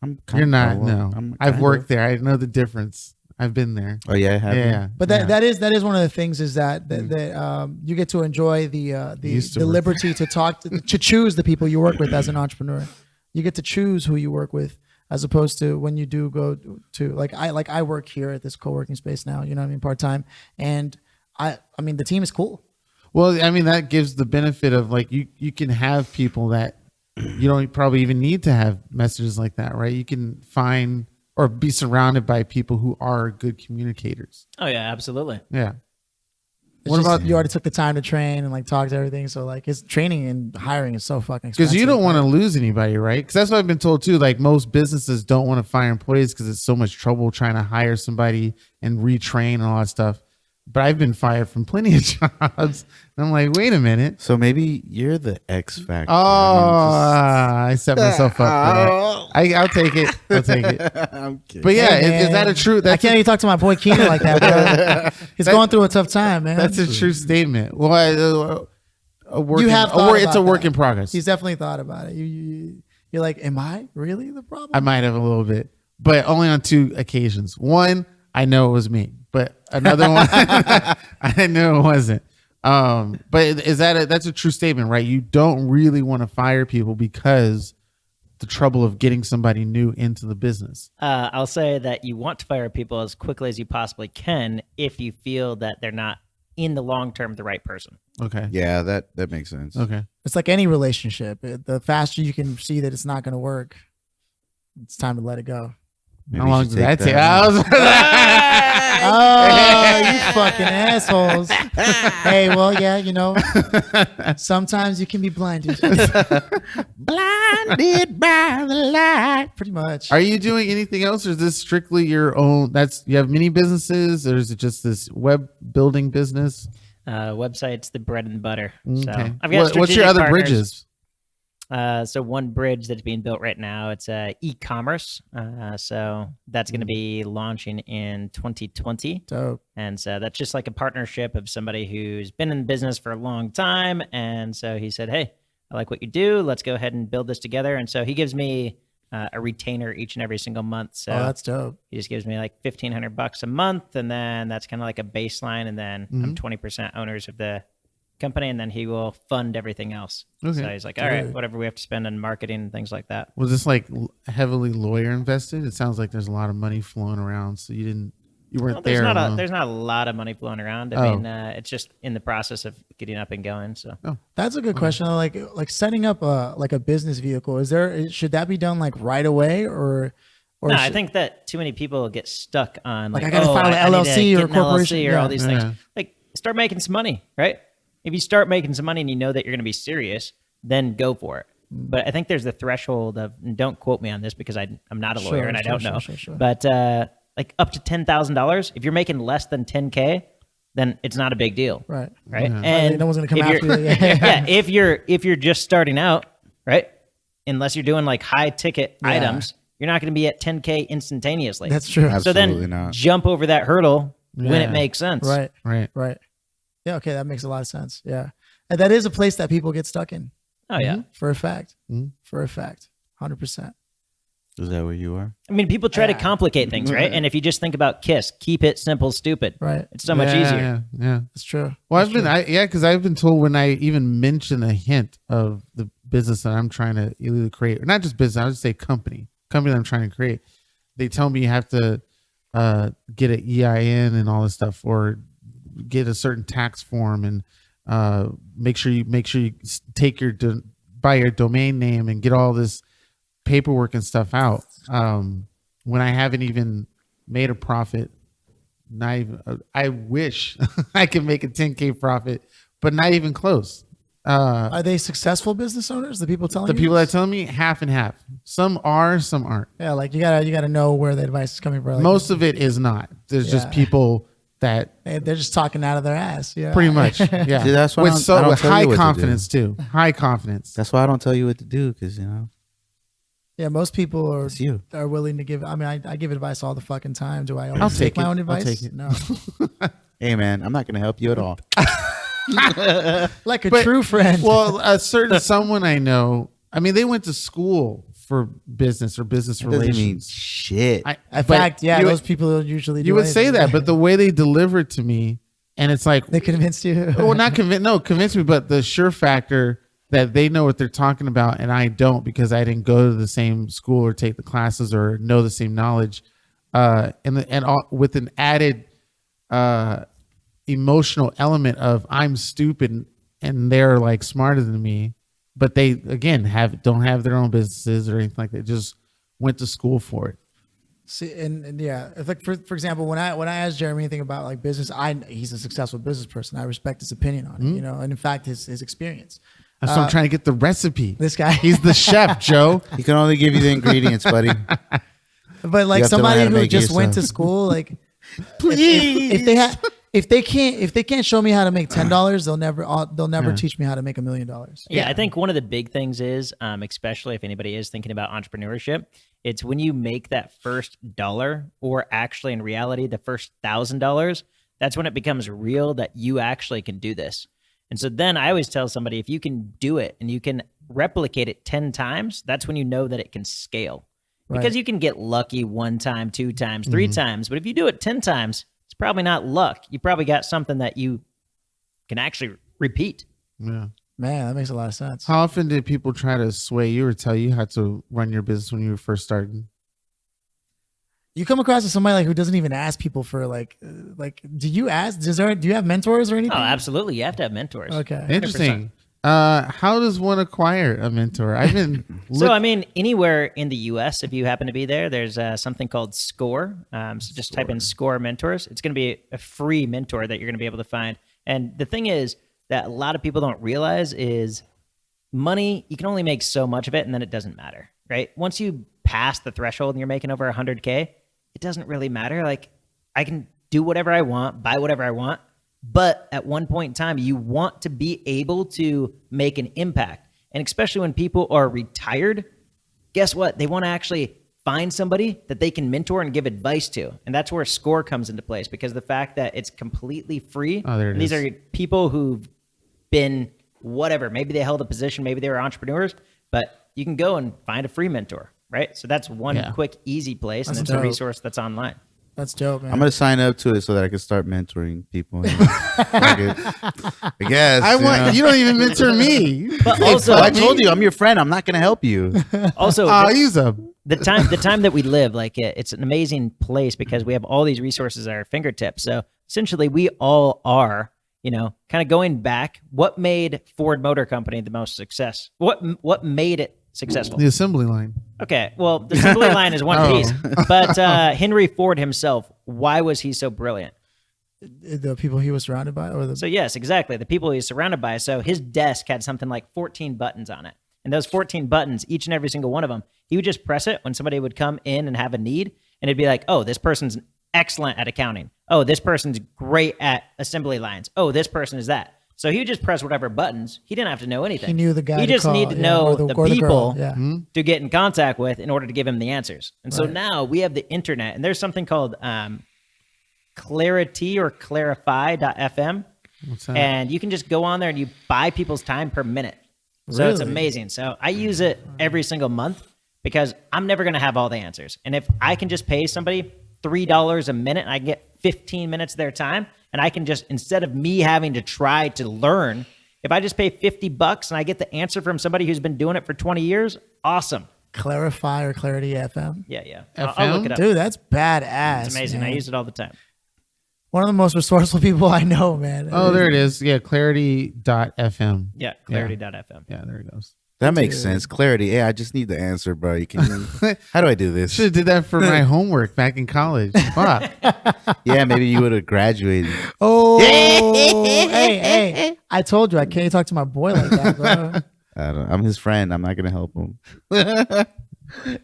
I'm You're not. well, No, I'm I've kind worked of. there. I know the difference. I've been there. Oh yeah, I have. Yeah, But that is one of the things is that you get to enjoy the Used to work liberty to talk to choose the people you work with as an entrepreneur. You get to choose who you work with, as opposed to when you do go to like I work here at this co-working space now. You know what I mean, part time, and I mean the team is cool. Well, I mean that gives the benefit of like you can have people that you don't probably even need to have messages like that, right? You can find or be surrounded by people who are good communicators. Oh, yeah, absolutely. Yeah. What about you already took the time to train and like talk to everything? So like his training and hiring is so fucking expensive. Because you don't want to lose anybody, right? Because that's what I've been told too. Like most businesses don't want to fire employees because it's so much trouble trying to hire somebody and retrain and all that stuff. But I've been fired from plenty of jobs. And I'm like, wait a minute. So maybe you're the X factor. Oh, I set myself up for that. I'll take it. I'll take it. I'm kidding. But yeah, is that a true? I can't even talk to my boy Keenan like that, bro. He's going through a tough time, man. That's a true statement. Well, it's a work in progress. He's definitely thought about it. You're like, am I really the problem? I might have a little bit, but only on 2 occasions. One, I know it was me, but another one, I knew it wasn't. But that's a true statement, right? You don't really want to fire people because the trouble of getting somebody new into the business. I'll say that you want to fire people as quickly as you possibly can if you feel that they're not in the long term the right person. Okay. Yeah, that makes sense. Okay. It's like any relationship. The faster you can see that it's not going to work, it's time to let it go. Maybe How long you did should that take take? Oh, you fucking assholes. Hey, well, yeah, you know, sometimes you can be blinded. Blinded by the light. Pretty much. Are you doing anything else, or is this strictly your own? You have many businesses, or is it just this web building business? Website's the bread and butter. Okay. So I've got What's your other partners. bridges? So one bridge that's being built right now, it's e-commerce. So that's going to be launching in 2020. Dope. And so that's just like a partnership of somebody who's been in business for a long time. And so he said, hey, I like what you do. Let's go ahead and build this together. And so he gives me a retainer each and every single month. So that's dope. he just gives me like $1,500 a month. And then that's kind of like a baseline. And then I'm 20% owners of the company, and then he will fund everything else. Okay. So he's like, all right, whatever we have to spend on marketing and things like that. Was this like heavily lawyer invested? It sounds like there's a lot of money flowing around. So you weren't there. There's not a lot of money flowing around. I mean, it's just in the process of getting up and going. So That's a good question. Like setting up a business vehicle. Should that be done like right away or? No, I think that too many people get stuck on like I got to file an LLC or a corporation or all these things. Like start making some money, right? If you start making some money and you know that you're going to be serious, then go for it. But I think there's the threshold of, and don't quote me on this because I'm not a lawyer and I don't know. Sure. But like up to $10,000, if you're making less than 10K, then it's not a big deal. Right. Yeah. And no one's going to come after you. Yeah. If you're just starting out, right? Unless you're doing like high ticket items, you're not going to be at 10K instantaneously. That's true. Absolutely so then not. jump over that hurdle when it makes sense. Right. Yeah, okay, that makes a lot of sense. Yeah. And that is a place that people get stuck in. Oh, yeah. For a fact. For a fact. 100%. Is that where you are? I mean, people try to complicate things, right? And if you just think about KISS, keep it simple, stupid. Right. It's so much easier. Yeah. That's true. Well, because I've been told when I even mention a hint of the business that I'm trying to either create, or not just business, I would say company that I'm trying to create, they tell me you have to get an EIN and all this stuff, or get a certain tax form, and make sure you take buy your domain name and get all this paperwork and stuff out. When I haven't even made a profit, I wish I could make a 10K profit, but not even close. Are they successful business owners? The people telling the you? people that tell me, half and half. Some are, some aren't. Yeah, like you gotta know where the advice is coming from. Like, most of it is not. There's just people that they're just talking out of their ass. Yeah, pretty much. Yeah, See, that's why with high confidence too. High confidence. That's why I don't tell you what to do, because yeah, most people are willing to give. I mean, I give advice all the fucking time. Do I always take my own advice? I'll take it. No. Hey man, I'm not gonna help you at all. Like a true friend. Well, a certain someone I know, I mean, they went to school for business or business relations. Doesn't mean shit. In fact, those people usually do. You would say that, but the way they deliver it to me, and it's like they convinced you. Well, not convince. No, convince me, but the sure factor that they know what they're talking about, and I don't, because I didn't go to the same school or take the classes or know the same knowledge, with an added emotional element of I'm stupid and they're like smarter than me, but they again don't have their own businesses or anything like that. Just went to school for it. See, and yeah, it's like for example, when I asked Jeremy anything about like business, he's a successful business person. I respect his opinion on it, and in fact, his experience. That's why I'm trying to get the recipe. This guy, he's the chef, Joe. He can only give you the ingredients, buddy. But like somebody who just went to school, like, please, if they can't show me how to make $10, they'll never teach me how to make $1 million. Yeah, I think one of the big things is, especially if anybody is thinking about entrepreneurship, it's when you make that first dollar, or actually in reality, the first $1,000, that's when it becomes real that you actually can do this. And so then I always tell somebody, if you can do it and you can replicate it 10 times, that's when you know that it can scale. Right. Because you can get lucky 1 time, 2 times, 3 times, but if you do it 10 times, it's probably not luck. You probably got something that you can actually repeat. Yeah. Man, that makes a lot of sense. How often did people try to sway you or tell you how to run your business when you were first starting? You come across as somebody like who doesn't even ask people for like do you ask? Do you have mentors or anything? Oh, absolutely. You have to have mentors. Okay. Interesting. 100%. How does one acquire a mentor? I've been So, I mean, anywhere in the U.S., if you happen to be there, there's something called SCORE. So just type in SCORE mentors. It's going to be a free mentor that you're going to be able to find. And the thing is that a lot of people don't realize is money, you can only make so much of it, and then it doesn't matter, right? Once you pass the threshold and you're making over 100K, it doesn't really matter. Like, I can do whatever I want, buy whatever I want. But at one point in time, you want to be able to make an impact. And especially when people are retired, guess what? They want to actually find somebody that they can mentor and give advice to. And that's where SCORE comes into place, because the fact that it's completely free. And these are people who've been whatever. Maybe they held a position, maybe they were entrepreneurs, but you can go and find a free mentor, right? So that's one quick, easy place. And it's a resource that's online. That's dope, man. I'm gonna sign up to it so that I can start mentoring people. I guess. You don't even mentor me. But also, I told you I'm your friend. I'm not gonna help you. Also, the time that we live, like it's an amazing place because we have all these resources at our fingertips. So essentially, we all are, kind of going back. What made Ford Motor Company the most success? What made it successful? The assembly line. Okay, well, the assembly line is one piece, but Henry Ford himself, why was he so brilliant? The people he was surrounded by, So yes, exactly, the people he's surrounded by. So his desk had something like 14 buttons on it, and those 14 buttons, each and every single one of them, he would just press it when somebody would come in and have a need, and it'd be like, oh, this person's excellent at accounting. Oh, this person's great at assembly lines. Oh, this person is that. So he would just press whatever buttons. He didn't have to know anything. He knew the guy. He just needed to know the people to to get in contact with in order to give him the answers. And so now we have the internet, and there's something called Clarity or Clarify.fm. What's that? And you can just go on there and you buy people's time per minute. So it's amazing. So I use it every single month because I'm never going to have all the answers. And if I can just pay somebody $3 a minute and I can get 15 minutes of their time, and I can just, instead of me having to try to learn, if I just pay $50 and I get the answer from somebody who's been doing it for 20 years, awesome. Clarify or Clarity FM. Yeah. FM? I'll look it up. Dude, that's badass. It's amazing. Man. I use it all the time. One of the most resourceful people I know, man. Oh, there it is. Yeah, clarity.fm. Yeah, clarity.fm. Yeah, there it goes. That makes sense. Clarity. Hey, I just need the answer, bro. How do I do this? Should have did that for my homework back in college. Fuck. Yeah, maybe you would have graduated. Oh, hey. I told you I can't talk to my boy like that, bro. I'm his friend. I'm not going to help him.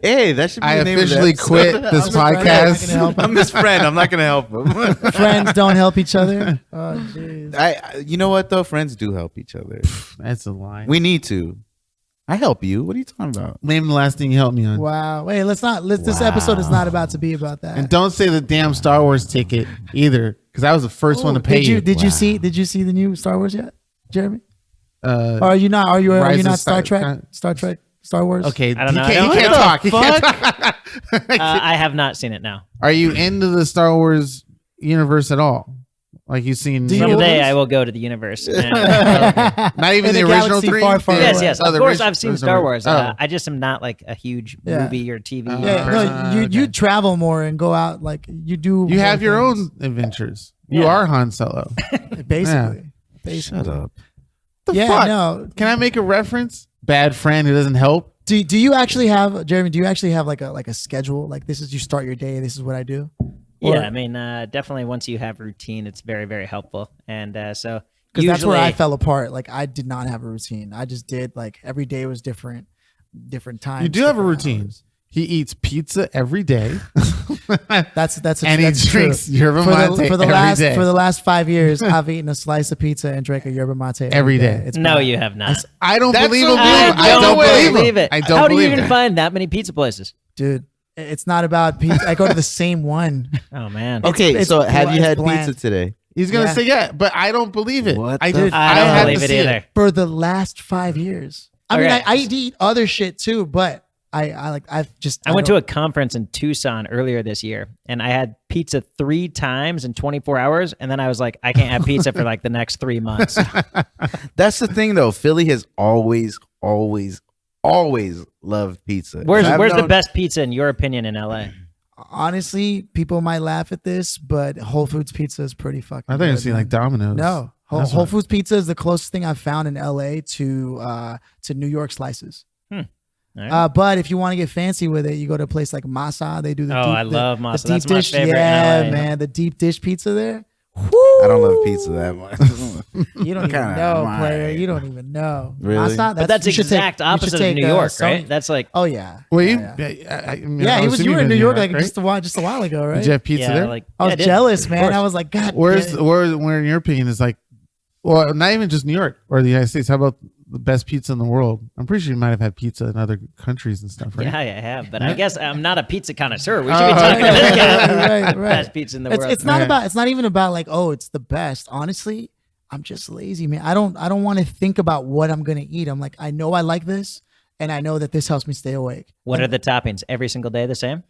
Hey, that should be the name of the officially episode. quit this podcast. I'm his friend. I'm not going to help him. Friends don't help each other. Oh, jeez. You know what, though? Friends do help each other. That's a lie. We need to. I help you. What are you talking about? Name the last thing you helped me on. Wow. Wait, this episode is not about to be about that. And don't say the damn Star Wars ticket either, because I was the first one to pay you. Did you see the new Star Wars yet, Jeremy? Or are you not? Are you not Star Trek? Star Wars? Okay, I don't know. He can't talk. He can't talk. I have not seen it now. Are you into the Star Wars universe at all? Like you've seen Someday I will go to the universe. not even the original three. Yes. Of course, I've seen Star Wars. Oh. I just am not like a huge movie or TV. You travel more and go out like you do. You have your own adventures. You are Han Solo. Basically. Shut up. The fuck? No. Can I make a reference? Bad friend who doesn't help. Do you actually have, Jeremy? Do you actually have like a schedule? Like this is you start your day. This is what I do. Or, Yeah, I mean, definitely once you have routine, it's very, very helpful. And so because that's where usually- I fell apart. Like I did not have a routine. I just did like every day was different times. You do have a different routine. hours. He eats pizza every day. That's And he that's drinks true. yerba mate for the every last day. for the last 5 years. I've eaten a slice of pizza and drank a yerba mate Every day. It's No, bad. you have not. I don't That's believe so him. weird. I don't believe him. it. I don't How do you believe even it. find that many pizza places? Dude. It's not about pizza. I go to the same one. Oh man. Okay, it's so have you it's had bland. pizza today? He's gonna Yeah. say yeah, but I don't believe it. What I the did. I had don't to believe it see either. For the last 5 years. I mean, Okay. I eat other shit too, but I went to a conference in Tucson earlier this year, and I had pizza 3 times in 24 hours, and then I was like, I can't have pizza for like the next 3 months. That's the thing, though. Philly has always loved pizza. Where's I've the known- best pizza in your opinion in LA? Honestly, people might laugh at this, but Whole Foods pizza is pretty fucking I thought you were good, saying man. like Domino's. No. That's Whole what- Foods pizza is the closest thing I've found in LA to New York slices. All right. But if you want to get fancy with it, you go to a place like Masa. They do the Oh, deep, I love the Masa. deep That's my dish. favorite in Yeah, LA. man, the deep dish pizza there. I don't love pizza that much. You don't even Kinda know, mine. player. You don't even know. Really? Masa, But that's you should exact take- you should opposite of take, New York, Sony- right? That's like Oh yeah. Well, yeah, you, yeah. I mean, Yeah, I he was was. assuming You were in been New York right? like just a while ago, right? Did you have pizza yeah, there? like I was did. jealous, Of man. course. I was like, God. Where's damn it. where in your opinion is like, well, not even just New York or the United States. How about the best pizza in the world? I'm pretty sure you might have had pizza in other countries and stuff, right? Yeah, I have, but I guess I'm not a pizza connoisseur. We should be talking to this guy. Right. Best pizza in the world. It's not Yeah. about. It's not even about like, oh, it's the best. Honestly, I'm just lazy, man. I don't want to think about what I'm gonna eat. I'm like, I know I like this, and I know that this helps me stay awake. What are the toppings? Every single day the same?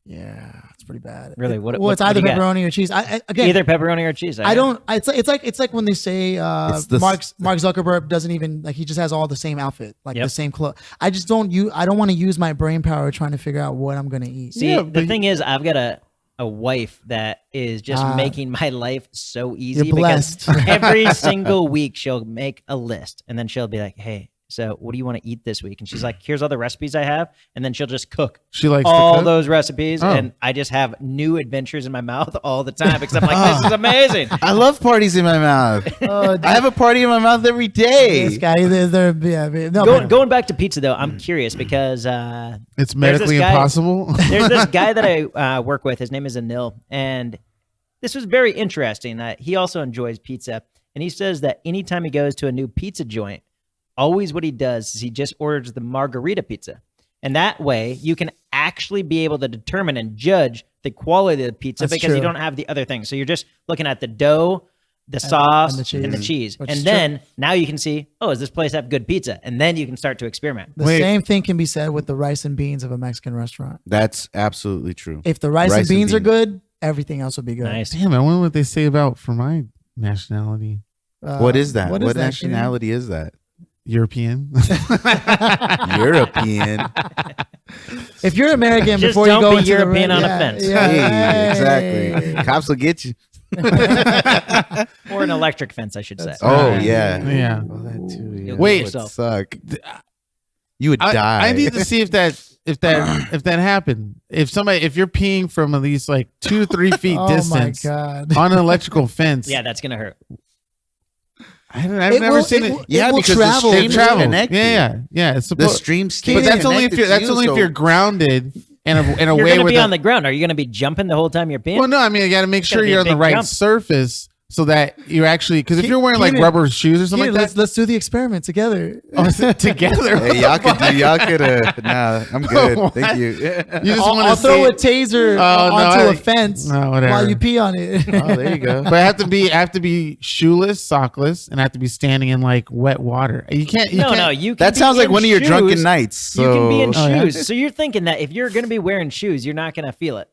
Yeah, it's pretty bad. Really? Well, What it's do either you got? pepperoni or cheese. Again, Either pepperoni or cheese. I don't. It's like when they say It's the- Mark Zuckerberg doesn't even like he just has all the same outfit, like Yep. the same clothes. I just don't I don't want to use my brain power trying to figure out what I'm gonna eat. See, Yeah, the but thing is, I've got a wife that is just making my life so easy You're blessed. because every single week she'll make a list and then she'll be like, hey, so what do you want to eat this week? And she's like, here's all the recipes I have. And then she'll just cook She likes all to cook? those recipes. Oh. And I just have new adventures in my mouth all the time because I'm like, this is amazing. I love parties in my mouth. Oh, I have a party in my mouth every day. this guy, no, Going back to pizza though, I'm curious because It's medically guy- impossible. there's this guy that I work with. His name is Anil, and this was very interesting. He also enjoys pizza, and he says that anytime he goes to a new pizza joint, always what he does is he just orders the margarita pizza, and that way you can actually be able to determine and judge the quality of the pizza That's because true. you don't have the other things. So you're just looking at the dough, the sauce, and the cheese, Which and is then now you can see, oh, does this place have good pizza? And then you can start to experiment. The Wait. same thing can be said with the rice and beans of a Mexican restaurant. That's absolutely true. If the rice and beans are good, everything else will be good. Nice. Damn, I wonder what they say about for my nationality. What is that? What that, nationality is that? European. European. If you're American, Just before you don't go be into European the, on a yeah, fence. yeah, Hey, hey. exactly. Cops will get you. Or an electric fence, I should say. Oh right. yeah. Yeah. Oh, that too. Yeah. Wait. That would suck. You would die. I need to see if that happened. If you're peeing from at least like 2-3 feet Oh distance my god! on an electrical fence. Yeah, that's gonna hurt. I've It never will- seen it it. will- Yeah, it will because travel. the It stream is travels. connected. Yeah. It's The supposed, stream stays but that's only if connected you're to you, only if so- you're grounded in a You're way gonna with be on the ground. Are you gonna be jumping the whole time you're peeing? Well, no, I mean, you got to make It's gotta sure be you're a on the big right jump. surface so that you're actually because if you're wearing like Keenan, rubber shoes or something Keenan, like that, let's do the experiment together. oh, is it together. Hey, y'all could. Nah, I'm good. What? Thank you. You just I'll want to throw a taser onto a fence No, whatever. while you pee on it. Oh, there you go. But I have to be shoeless, sockless, and I have to be standing in like wet water. You can't. You no, can't, no. You can That be sounds like in one of your shoes. drunken nights. You can be in Oh, yeah? shoes. So you're thinking that if you're gonna be wearing shoes, you're not gonna feel it.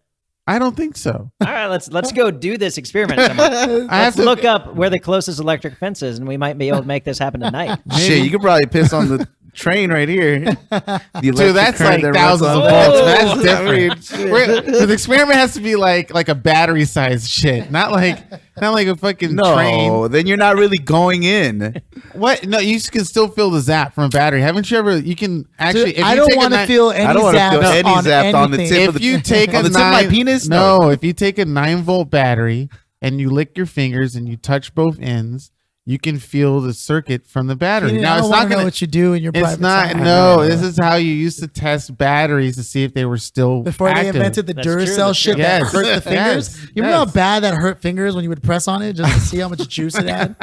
I don't think so. All right, let's go do this experiment somewhere. I Let's have to look up where the closest electric fence is, and we might be able to make this happen tonight. Shit, you could probably piss on the train right here. The Dude, electric that's current like that runs thousands of on- volts. Whoa. That's different. The experiment has to be like a battery size shit, not like a fucking No, train. then you're not really going in. What? No, you can still feel the zap from a battery. Haven't you ever? You can actually. Dude, I don't want to feel any I don't wanna feel zaps any on zapped on the anything. tip of If the- you take a on the tip of my 9 penis? no, if you take a 9-volt battery and you lick your fingers and you touch both ends, you can feel the circuit from the battery. Keenan, Now I it's don't not want to know gonna. what you do in your It's private not. time. No, this is how you used to test batteries to see if they were still Before active. they invented the That's true, Duracell that's shit true. that Yes. hurt the fingers. Yes. You remember Yes. how bad that hurt fingers when you would press on it just to see how much juice it had?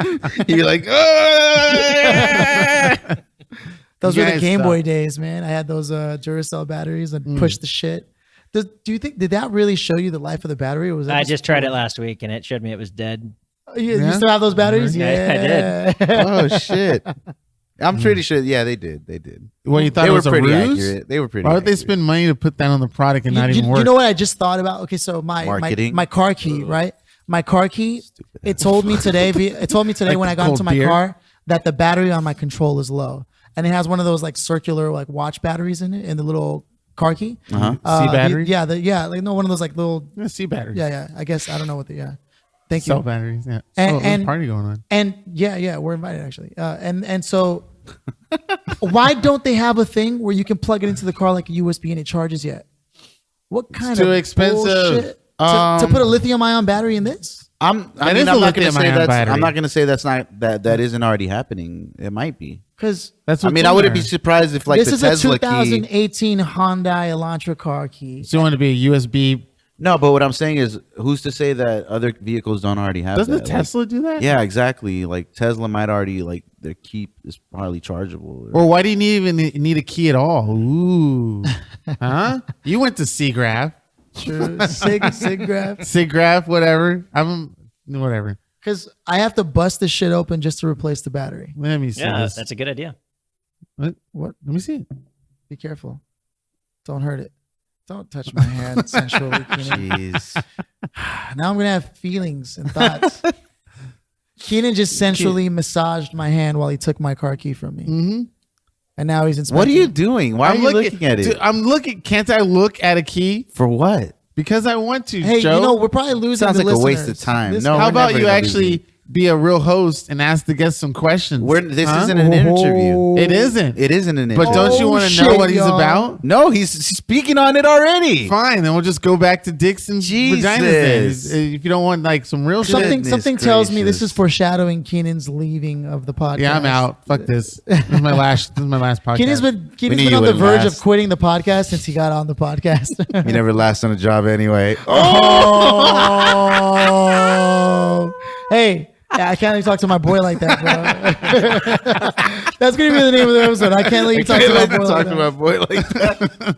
You're like, Those You were the guys Game suck. Boy days, man. I had those Duracell batteries and push the shit. Do you think, did that really show you the life of the battery? Or was that I just tried it last week and it showed me it was dead. You Yeah? still have those batteries? Yeah, I Yeah, did. oh shit. I'm pretty sure. Yeah, they did. They did. Well, you thought They it were was a pretty ruse? accurate. They were pretty. Why would they accurate. spend money to put that on the product and not even work? You know what I just thought about? Okay, so my Marketing. my car key, right? My car key. It told me today. It told me today Like when the I got cold into my beer? car that the battery on my control is low, and it has one of those like circular like watch batteries in it in the little car key. Uh-huh. C battery? Like no one of those like little. Yeah, C batteries. Yeah. I guess I don't know what the Thank Cell you. batteries. Yeah. And- There's a and- party going on. And yeah, we're invited actually. And so, why don't they have a thing where you can plug it into the car like a USB and it charges yet? What kind too of expensive. bullshit to put a lithium-ion battery in this? I That mean, is I'm a not going to lithium-ion say that's. battery. I'm not going to say that's not that isn't already happening. It might be. Because That's I what's mean, in I wouldn't there. be surprised if like this the is a Tesla key. 2018 Hyundai Elantra car key. So you want to be a USB? No, but what I'm saying is, who's to say that other vehicles don't already have Doesn't that? the Tesla do that? Yeah, exactly. Like Tesla might already like their key is probably chargeable. Or why do you even need a key at all? Ooh, huh? You went to SIGGRAPH, True. SIGGRAPH. SIGGRAPH, whatever. Whatever. Because I have to bust this shit open just to replace the battery. Let me see Yeah, this. that's a good idea. What? What? Let me see it. Be careful. Don't hurt it. Don't touch my hand sensually. Keenan. Jeez. Now I'm gonna have feelings and thoughts. Keenan just sensually massaged my hand while he took my car key from me, Mm-hmm. and now he's inspecting. What are you doing? Why are you looking at it? Dude, I'm looking. Can't I look at a key? For what? Because I want to. Hey, Joe. you know we're probably losing. Sounds the like a waste listeners. of time. This- No, How we're about never you gonna actually be a real host and ask the guest some questions? This Huh? isn't an interview. It isn't. It isn't an But interview. don't you Oh, want to know shit, what he's y'all. about? No, he's speaking on it already. Fine, then we'll just go back to dicks and Jesus. vaginas. Then. If you don't want like some real shit. Something Goodness tells me this gracious. is foreshadowing Keenan's leaving of the podcast. Yeah, I'm out. Fuck this. This is my last podcast. Keenan's been knew on you the wouldn't verge last. of quitting the podcast since he got on the podcast. You never last on a job anyway. Oh, hey. Yeah, I can't let you talk to my boy like that, bro. That's gonna be the name of the episode. I can't let you talk to my boy. Talk Like to that. my boy like that.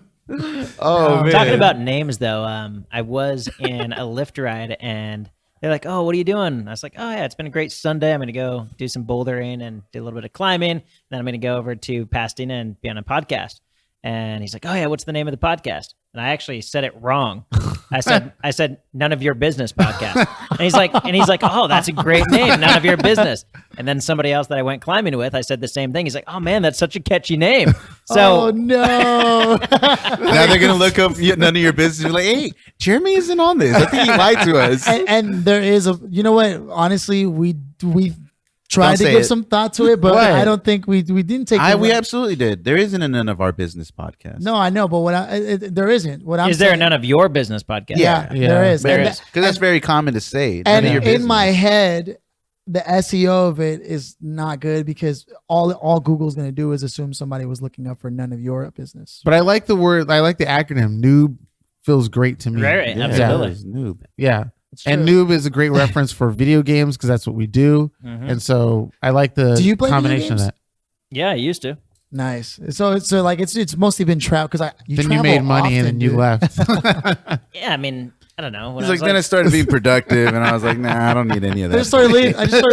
Oh man. Talking about names, though, I was in a Lyft ride and they're like, "Oh, what are you doing?" I was like, "Oh yeah, it's been a great Sunday. I'm going to go do some bouldering and do a little bit of climbing. Then I'm going to go over to Pasadena and be on a podcast." And he's like, "Oh yeah, what's the name of the podcast?" And I actually said it wrong. I said None of Your Business podcast. And he's like, "Oh, that's a great name, None of Your Business." And then somebody else that I went climbing with, I said the same thing. He's like, "Oh man, that's such a catchy name." So Oh no! Now they're gonna look up none of your business. And be like, hey, Jeremy isn't on this. I think he lied to us. and there is a. You know what? Honestly, we tried Don't to say give it. some thought to it, but What? I don't think we didn't take. We absolutely did. There isn't a None of Our Business podcast. No, I know, but there isn't. What I'm is there a saying, None of Your Business podcast? Yeah, Yeah. there is. There And is. because that's very common to say. None And of your in business. my head, the SEO of it is not good because all Google's going to do is assume somebody was looking up for None of Your Business. But I like the word. I like the acronym. Noob feels great to me. Right, Yeah, absolutely. it's noob. Yeah. It's And true. noob is a great reference for video games because that's what we do. And so I like the Do you play video combination of games? that. Yeah, I used to. Nice. So like it's mostly been travel because you Then you travel made money often, and then you dude. left. Yeah, I mean, I don't know. When He's I like, was then I started being productive, and I was like, nah, I don't need any of I that. just started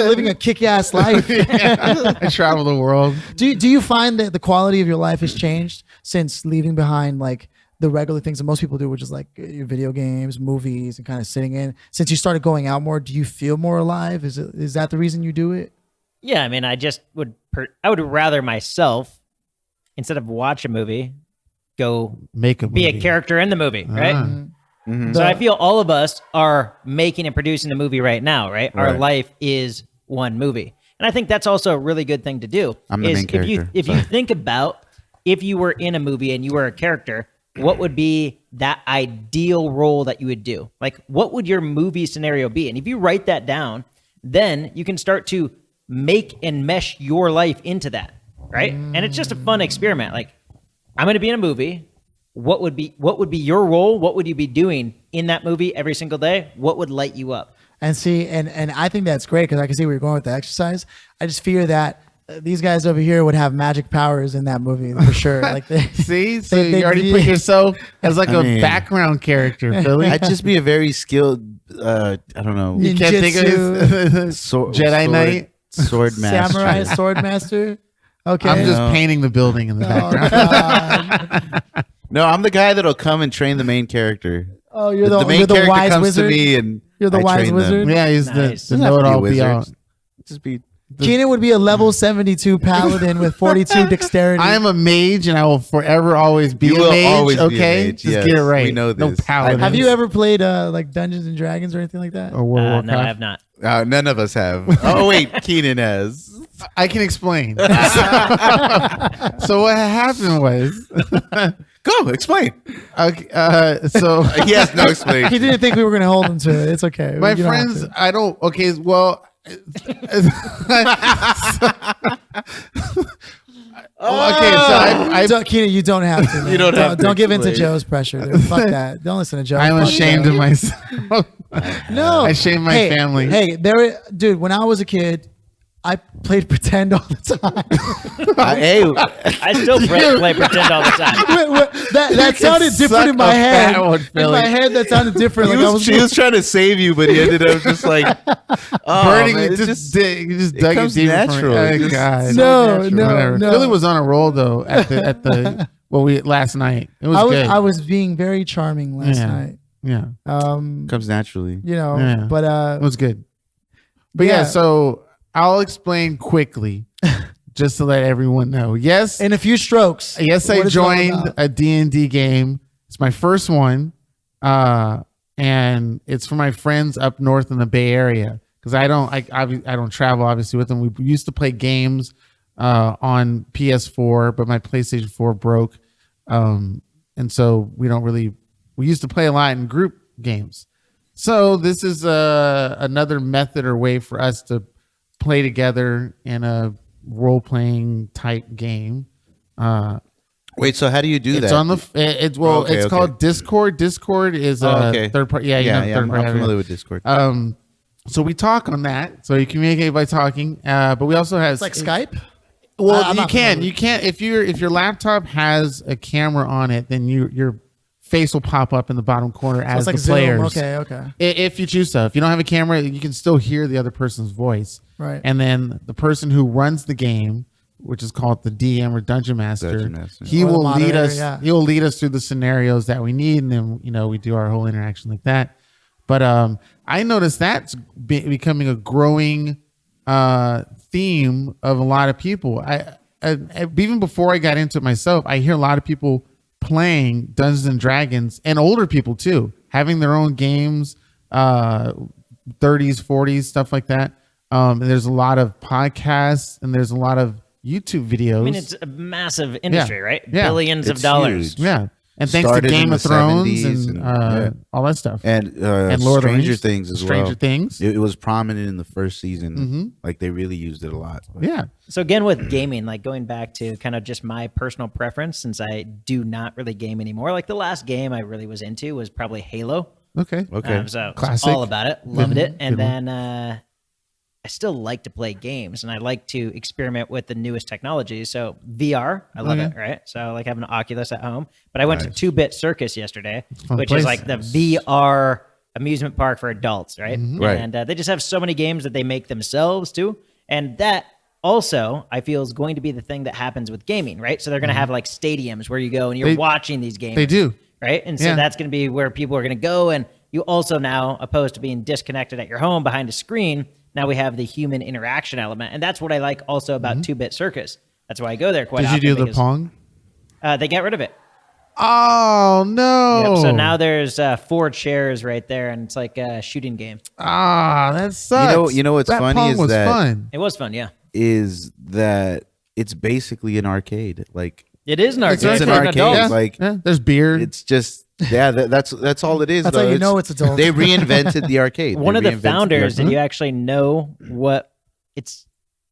living a kick-ass life. I travel the world. Do you find that the quality of your life has changed since leaving behind like the regular things that most people do, which is like your video games, movies, and kind of sitting in? Since you started going out more, do you feel more alive? Is that the reason you do it? Yeah, I mean, I just would. I would rather myself instead of watch a movie, go Make a be a movie. character in the movie, right? Mhm. So I feel all of us are making and producing a movie right now, right? Our Right. life is one movie. And I think that's also a really good thing to do. I'm the main character. If you think about if you were in a movie and you were a character, what would be that ideal role that you would do? Like, what would your movie scenario be? And if you write that down, then you can start to make and mesh your life into that, right? And it's just a fun experiment. Like, I'm going to be in a movie. What would be your role? What would you be doing in that movie every single day? What would light you up? And see, and I think that's great because I can see where you're going with the exercise. I just fear that these guys over here would have magic powers in that movie for sure. Like they, See, so they- you already put yourself as like I a mean, background character, Philly. I'd just be a very skilled, I don't know, You can't think of his Jedi Knight. sword master. samurai sword master. Okay, I'm just No. painting the building in the Oh, background. God. No, I'm the guy that'll come and train the main character. Oh, you're the main you're the character wise comes wizard. to me and You're the I wise train them. wizard? Yeah, he's Nice. the Doesn't have to know-it-all, be a be-all. wizard. Just be. Keenan would be a level 72 paladin with 42 dexterity. I am a mage, and I will forever always be You a will mage. always be a Okay, mage, just yes. get it right. We know No this. paladin. Have you ever played like Dungeons and Dragons or anything like that? Or World of Warcraft? No, I have not. None of us have. Oh wait, Keenan has. I can explain. So what happened was, Go explain. okay, so He has no He explanation. didn't think we were going to hold him to it. It's okay. my You don't have friends, to. I don't. Okay, well. Okay, so I Keenan, you don't have to. Man. You don't have to Don't give in to explain. Joe's pressure. Dude. Fuck that. Don't listen to Joe. I'm Fuck ashamed Joe. of myself. No, I shame my family. Hey, dude. When I was a kid, I played pretend all the time. Hey, I still play pretend all the time. that sounded can different in suck my a head. fat one, In Philly. my head, that sounded different. he Like was trying to save you, but he ended up just like Burning man, it, it's just dug it comes deeper. natural. Oh, It just- God. No, Whatever. no. Philly was on a roll though at the last night. It was good. I was being very charming last Yeah. night. Yeah, comes naturally. You know, Yeah. but it was good. But yeah, Yeah. so I'll explain quickly, just to let everyone know. Yes, in a few strokes. yes, what I is it all joined about? a D&D game. It's my first one, and it's for my friends up north in the Bay Area because I don't travel obviously with them. We used to play games on PS4, but my PlayStation 4 broke, and so we used to play a lot in group games. So this is another method or way for us to play together in a role-playing type game. Wait, so how do you do that? It's on the it's Okay, it's okay. called Discord. Discord is a okay. third party. Yeah, you know, yeah, third I'm party. familiar with Discord. So we talk on that. So you communicate by talking. But we also have It's like Skype. Well, I'm you not can. familiar. You can't if your laptop has a camera on it, then your face will pop up in the bottom corner So as it's like the Zoom. players. Okay. If you choose so. If you don't have a camera, you can still hear the other person's voice. Right. And then the person who runs the game, which is called the DM or Dungeon Master, Dungeon Master. he Or the will lead moderator, us. yeah. He will lead us through the scenarios that we need, and then we do our whole interaction like that. But I noticed that's becoming a growing theme of a lot of people. I even before I got into it myself, I hear a lot of people playing Dungeons and Dragons, and older people too, having their own games, 30s, 40s, stuff like that. And there's a lot of podcasts and there's a lot of YouTube videos. I mean, it's a massive industry, right? Yeah. Billions of It's dollars. huge. yeah. And thanks Started to in Game the of Thrones 70s and yeah. all that stuff. and Lord of the Stranger Rings, Things as well. Stranger Things. It was prominent in the first season. Mhm. Like they really used it a lot. Yeah. So again, with gaming, like going back to kind of just my personal preference, since I do not really game anymore. Like the last game I really was into was probably Halo. Okay. Okay. So it's Classic. all about it. Loved it. And Good one. then I still like to play games and I like to experiment with the newest technology. So VR, I love Okay. it, right? So I like having an Oculus at home. But I went to Nice. 2-Bit Circus yesterday, fun which place. is like the VR amusement park for adults, right? Right. And they just have so many games that they make themselves too. And that also, I feel, is going to be the thing that happens with gaming, right? So they're going to have like stadiums where you go and you're They- watching these games. They do. Right. And so Yeah. that's going to be where people are going to go. And you also now, opposed to being disconnected at your home behind a screen, now we have the human interaction element. And that's what I like also about 2-Bit Circus. That's why I go there quite Did you often. do the because Pong? They got rid of it. Oh no! Yep, so now there's 4 chairs right there, and it's like a shooting game. That sucks. You know what's that funny Pong is was that fun. It was fun, yeah. is that it's basically an arcade. Like It is an arcade. it's an for arcade. adults. Yeah. Like Yeah, there's beer. it's just that's all it is. That's though. how you know it's adult. They reinvented the arcade. One They of the reinvented founders, arcade. did you actually know what it's?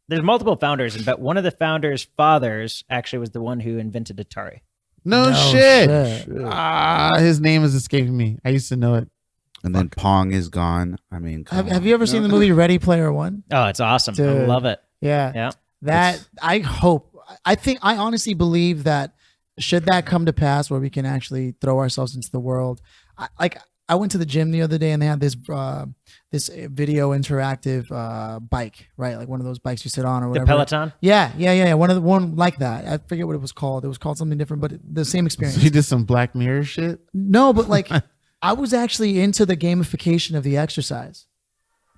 There's multiple founders, but one of the founders' fathers actually was the one who invented Atari. no, No shit. shit. His name is escaping me. I used to know it. And then Pong is gone. I mean, Have you ever seen the movie Ready Player One? Oh, it's awesome. I Dude. love it. Yeah. Yeah. That I honestly believe that should that come to pass where we can actually throw ourselves into the world. I went to the gym the other day and they had this video interactive bike, right? Like one of those bikes you sit on or The whatever. Peloton. Yeah. One like that. I forget what it was called. It was called something different, but the same experience. So he did some Black Mirror shit. No, but like I was actually into the gamification of the exercise.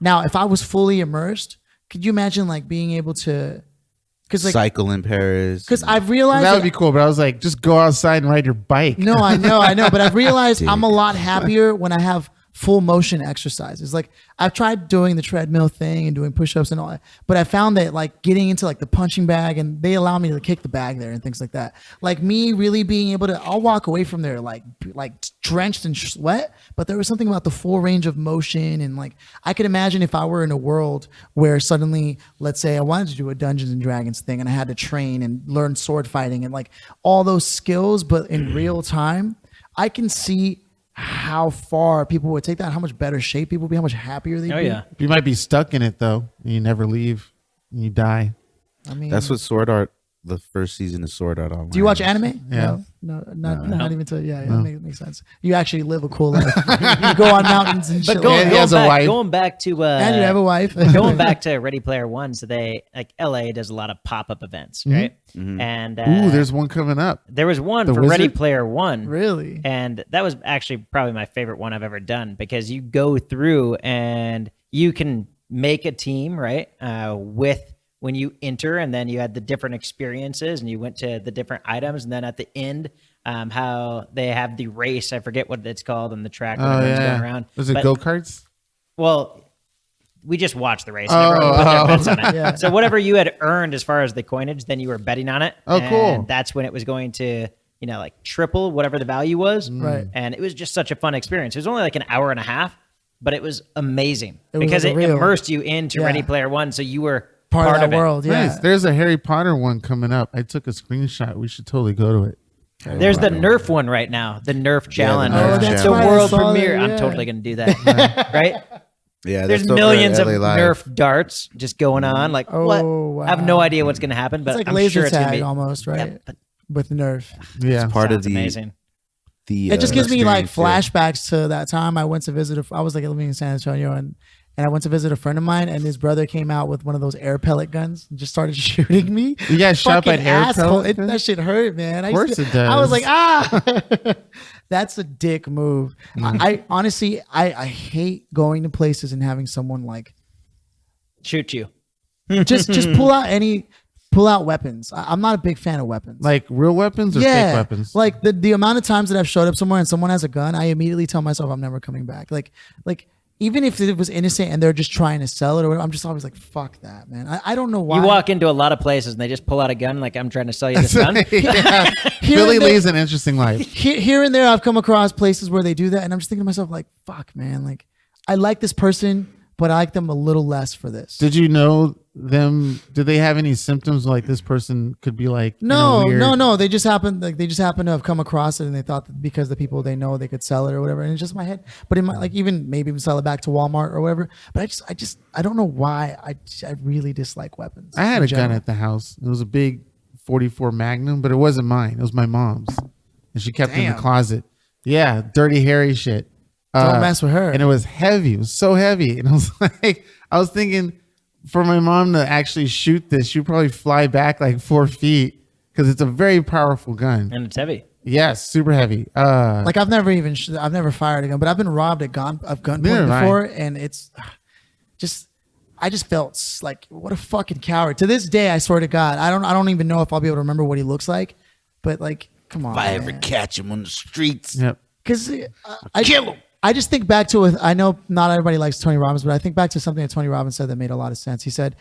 Now, if I was fully immersed, could you imagine like being able to? Because like, cycle in Paris. because I've realized That would be cool, but I was like, just go outside and ride your bike. No, I know, but I've realized I'm a lot happier when I have full motion exercises. Like I've tried doing the treadmill thing and doing push-ups and all that, but I found that like getting into like the punching bag and they allow me to kick the bag there and things like that. Like me really being able to, I'll walk away from there like drenched in sweat, but there was something about the full range of motion and like I could imagine if I were in a world where suddenly, let's say I wanted to do a Dungeons and Dragons thing and I had to train and learn sword fighting and like all those skills, but in real time, I can see how far people would take that, how much better shape people would be, how much happier they'd Oh be. yeah. You might be stuck in it though. And you never leave. And you die. I mean, That's what Sword Art. The first season of Sword Art Online. do you watch anime? Yeah. No, not even to. Yeah, makes sense. You actually live a cool life. You go on mountains and shit. But Yeah, he has a wife. going back to and you have a wife. going back to Ready Player One, so they like LA does a lot of pop-up events, right? And Ooh, there's one coming up. there was one The for Ready Wizard? Player One, Really? and that was actually probably my favorite one I've ever done because you go through and you can make a team, right? With when you enter, and then you had the different experiences, and you went to the different items, and then at the end, how they have the race. I forget what it's called on the track when Oh everyone's going yeah. around. Was it But- go-karts? Well, we just watched the race. And everyone put their bets on it. Yeah. So whatever you had earned as far as the coinage, then you were betting on it. Oh, cool. And that's when it was going to, like triple whatever the value was. Right. And it was just such a fun experience. It was only like an hour and a half, but it was amazing It was because like it a real- immersed you into Yeah. Ready Player One. So you were Part of that it. world. Yeah. Nice. There's a Harry Potter one coming up. I took a screenshot. We should totally go to it. There's the Nerf one right now, the Nerf challenge. Nerf that's the right, I world saw that, premiere. I'm yeah. totally going to do that. Right? Yeah, There's that's over millions at of LA Live. Nerf darts just going on. Like, what? Oh, I have no wow. idea what's going to happen, but It's like I'm laser sure it's going to tag be almost, right? Yeah, but With Nerf. Yeah. Part of sounds the amazing. It just gives me like experience, flashbacks to that time I went to visit. I was like living in San Antonio and I went to visit a friend of mine and his brother came out with one of those air pellet guns and just started shooting me. You guys shot by Fucking an air asshole. pellet gun? That shit hurt, man. Of course it does. I was like, that's a dick move. I honestly, I hate going to places and having someone like Shoot you. just pull out weapons. I'm not a big fan of weapons. Like real weapons or fake weapons? Like the amount of times that I've showed up somewhere and someone has a gun, I immediately tell myself I'm never coming back. Like even if it was innocent and they're just trying to sell it or whatever, I'm just always like, fuck that, man. I don't know why. You walk into a lot of places and they just pull out a gun like I'm trying to sell you this gun. Yeah. Here Philly and there- leads an interesting life. Here and there, I've come across places where they do that, and I'm just thinking to myself, like, fuck, man. Like, I like this person, but I like them a little less for this. Did you know them? Did they have any symptoms like this person could be like? No, weird... no. They just happen to have come across it, and they thought that because the people they know they could sell it or whatever. And it's just my head. But in my like even maybe even sell it back to Walmart or whatever. But I don't know why I really dislike weapons. I had in a gun general. at the house. It was a big 44 Magnum, but it wasn't mine. It was my mom's, and she kept it in Damn. the closet. Yeah, dirty, hairy shit. Don't mess with her. And it was heavy. It was so heavy, and I was thinking, for my mom to actually shoot this, she'd probably fly back like 4 feet because it's a very powerful gun. And it's heavy. Yes, super heavy. Like I've never fired a gun, but I've been robbed at gunpoint Neither have I. before, and it's just I just felt like what a fucking coward. To this day, I swear to God, I don't even know if I'll be able to remember what he looks like, but like Come on, If I ever man. catch him on the streets, Yep. Because kill him. I just think back to I know not everybody likes Tony Robbins, but I think back to something that Tony Robbins said that made a lot of sense. He said,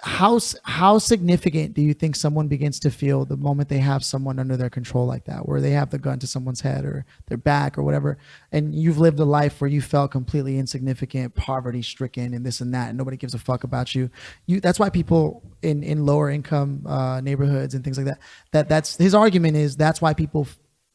how significant do you think someone begins to feel the moment they have someone under their control like that, where they have the gun to someone's head or their back or whatever, and you've lived a life where you felt completely insignificant, poverty stricken, and this and that, and nobody gives a fuck about you. That's why people in lower income neighborhoods and things like that's his argument is that's why people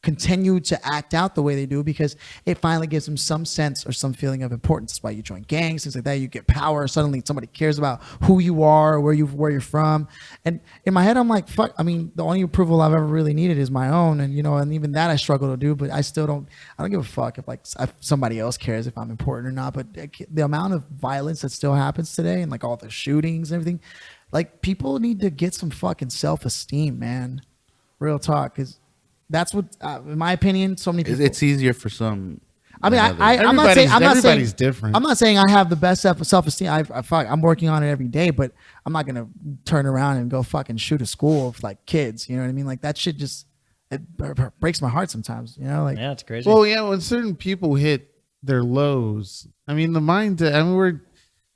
continue to act out the way they do, because it finally gives them some sense or some feeling of importance. That's why you join gangs, things like that. You get power. Suddenly somebody cares about who you are, where you're from. And in my head, I'm like, fuck. I mean, the only approval I've ever really needed is my own. And, and even that I struggle to do, but I don't give a fuck if somebody else cares if I'm important or not. But the amount of violence that still happens today and like all the shootings and everything, like people need to get some fucking self-esteem, man. Real talk. 'Cause that's what, in my opinion, so many people. It's easier for some. I mean, I'm not saying everybody's different. I'm not saying I have the best self-esteem. I'm working on it every day, but I'm not gonna turn around and go fucking shoot a school of like kids. You know what I mean? Like that shit just it breaks my heart sometimes. Like Yeah, it's crazy. Well, yeah, when certain people hit their lows, I mean, we're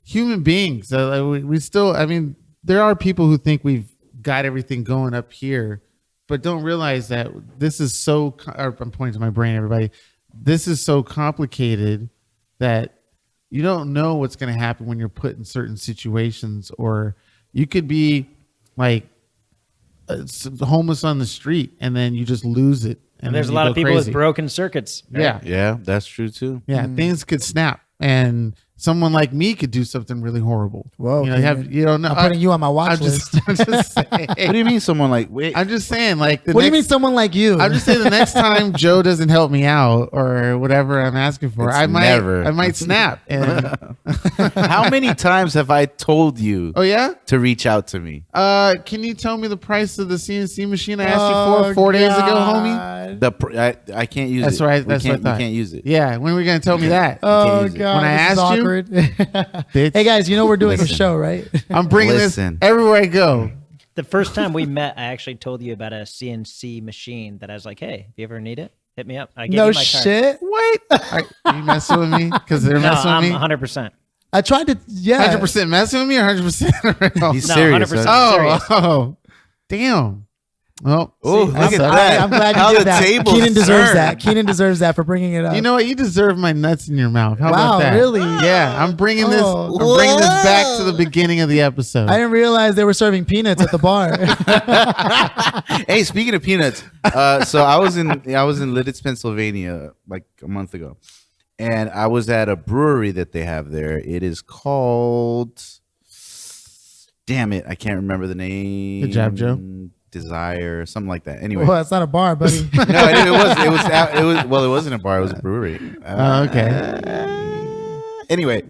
human beings. We still, I mean, there are people who think we've got everything going up here, but don't realize that this is I'm pointing to my brain, everybody. This is so complicated that you don't know what's going to happen when you're put in certain situations, or you could be like homeless on the street and then you just lose it. And there's a lot of people with broken circuits. Right? Yeah. That's true too. Yeah. Things could snap, and someone like me could do something really horrible. Whoa, you don't know. I'm putting you on my watch list. I'm just saying. What do you mean, someone like? Wait, I'm just saying, like, What do you mean, someone like you? I'm just saying, the next time Joe doesn't help me out or whatever I'm asking for, I might snap. And how many times have I told you? Oh yeah, to reach out to me. Can you tell me the price of the CNC machine I asked you for 4 days ago, homie? I can't use That's it. right. That's we what I thought. can't use it. Yeah, when are we gonna tell me that? Oh use it. god, When I this is asked you? awkward. Bitch. Hey guys, we're doing a Listen. show, right? I'm bringing Listen. this everywhere I go. The first time we met, I actually told you about a CNC machine that I was like, hey, if you ever need it, hit me up. I gave No you my card. shit. What? Are you messing with me? Because they're No, messing with I'm me. 100%. I tried to. Yeah. 100% messing with me or 100%? He's No, serious. 100%. Huh? serious. Oh, damn. Well, Oh, see, look at that's- that. I'm glad How you the did that. tables Keenan deserves turned. that. Keenan deserves that for bringing it up. You know what? You deserve my nuts in your mouth. How Wow, about that? really? Yeah, I'm bringing this. Oh. I'm bringing this back to the beginning of the episode. I didn't realize they were serving peanuts at the bar. Hey, speaking of peanuts, so I was in Lidditz, Pennsylvania, like a month ago, and I was at a brewery that they have there. It is called, damn it, I can't remember the name. Good job, Joe. Desire, something like that. Anyway, Well, it's not a bar, buddy. no, it was. Well, it wasn't a bar. It was a brewery. Okay. Anyway,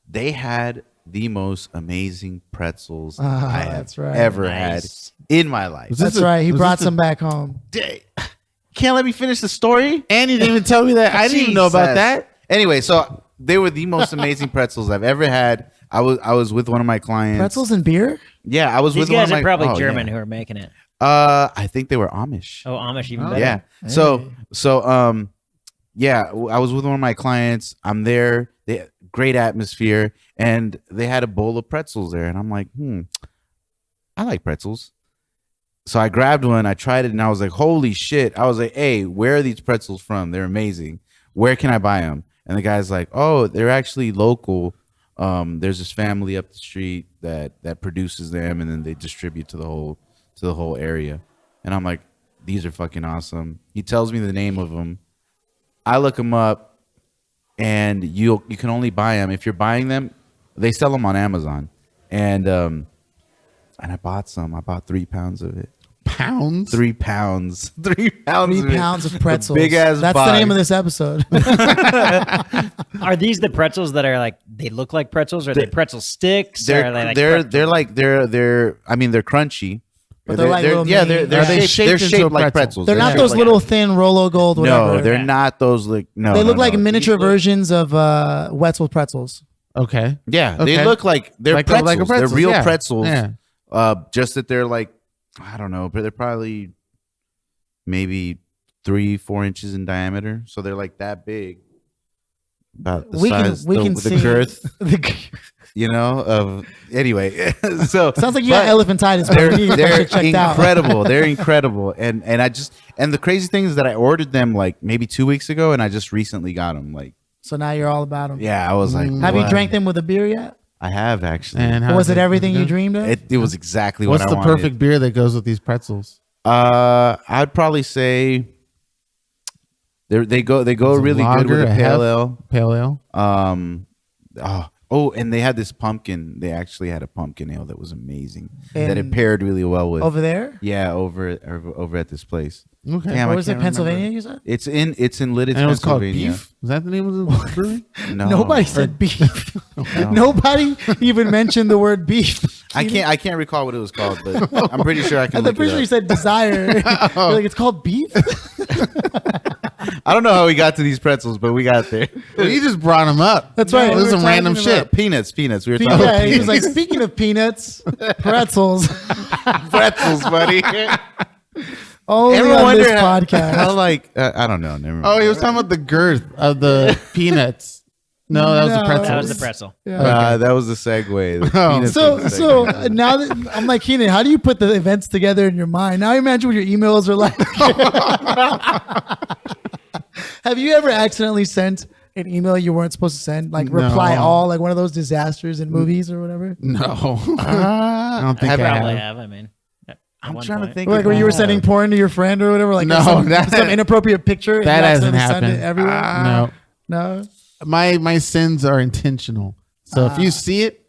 they had the most amazing pretzels I have that's right. ever Nice. had in my life. Was this That's right. He was brought this some back home. Can't let me finish the story? And you didn't even tell me that. I didn't even know about Jesus. that. Anyway, so they were the most amazing pretzels I've ever had. I was with one of my clients. Pretzels and beer? Yeah, I was These with one guys of my. are probably oh, German yeah. who are making it. I think they were Amish. Oh, Amish even Oh. better. Yeah. Yeah, I was with one of my clients. I'm there. They had great atmosphere, and they had a bowl of pretzels there, and I'm like, I like pretzels. So I grabbed one, I tried it, and I was like, holy shit. I was like, hey, where are these pretzels from? They're amazing. Where can I buy them? And the guy's like, oh, they're actually local. There's this family up the street that produces them, and then they distribute to the whole area. And I'm like, these are fucking awesome. He tells me the name of them. I look them up, and you can only buy them if you're buying them. They sell them on Amazon, and I bought some. I bought 3 pounds of it. Pounds? 3 pounds. 3 pounds. 3 pounds of pretzels. Big ass. That's the name of this episode. Are these the pretzels that are like, they look like pretzels, or are they pretzel sticks? Or are they like they're I mean, they're crunchy. But they're like little mini- they're Are they shaped shaped into a like pretzel? pretzels. They're not shaped those like- little thin Rolo Gold, whatever. No, they're Yeah. not those like no. They look no, like no. miniature These look- versions of Wetzel pretzels. Okay. Yeah, Okay. they look like they're Like a pretzels. pretzel, They're real yeah. pretzels. Yeah. Just that they're like, I don't know, but they're probably maybe 3-4 inches in diameter. So they're like that big. About the We size, can the see girth, of anyway. So sounds like you but got elephantitis. But you need to get that they're shit checked out. incredible. They're incredible. And the crazy thing is that I ordered them like maybe 2 weeks ago, and I just recently got them. Like, So now you're all about them. yeah, I was like, Have you what? drank them with a beer yet? I have actually. And Or was it how's everything you dreamed of? It was exactly What's what I the wanted. perfect beer that goes with these pretzels? I'd probably say they go It's a really good with lager, a a pale hef? ale. Pale ale. And they had this pumpkin. They actually had a pumpkin ale that was amazing. That it And paired really well with. over there? Yeah, over at this place. Okay. Damn, Or I was it can't Pennsylvania, remember. you said? It's in Lidditz, And it was called Pennsylvania. Beef. Is that the name of the brewery? No, Nobody said beef. Nobody even mentioned the word beef. I can't recall what it was called, but I'm pretty sure I can. I'm look pretty it sure you up. said desire. You're like, it's called beef? I don't know how we got to these pretzels, but we got there. Well, you just brought them up. That's right. It We was were some random talking shit. Peanuts. We were talking about Yeah, he was peanuts. like, speaking of peanuts, pretzels, pretzels, buddy. only Ever on wonder this how, podcast. how like I don't know. Never mind. Oh, he was talking about the girth of the peanuts. No, that was the No. pretzel. That was the pretzel. Yeah. That was the segue. The Oh. peanuts So, was the so segue. now that I'm like, Keenan, how do you put the events together in your mind? Now imagine what your emails are like. Have you ever accidentally sent an email you weren't supposed to send? Like reply No. all, like one of those disasters in movies or whatever? No. I don't think I Probably have. have. I mean, I'm trying to think. Like if when I you were have. sending porn to your friend or whatever? Like No, some that- inappropriate picture. and That you hasn't accidentally send happened. it everywhere? No. No? My sins are intentional. So if you see it,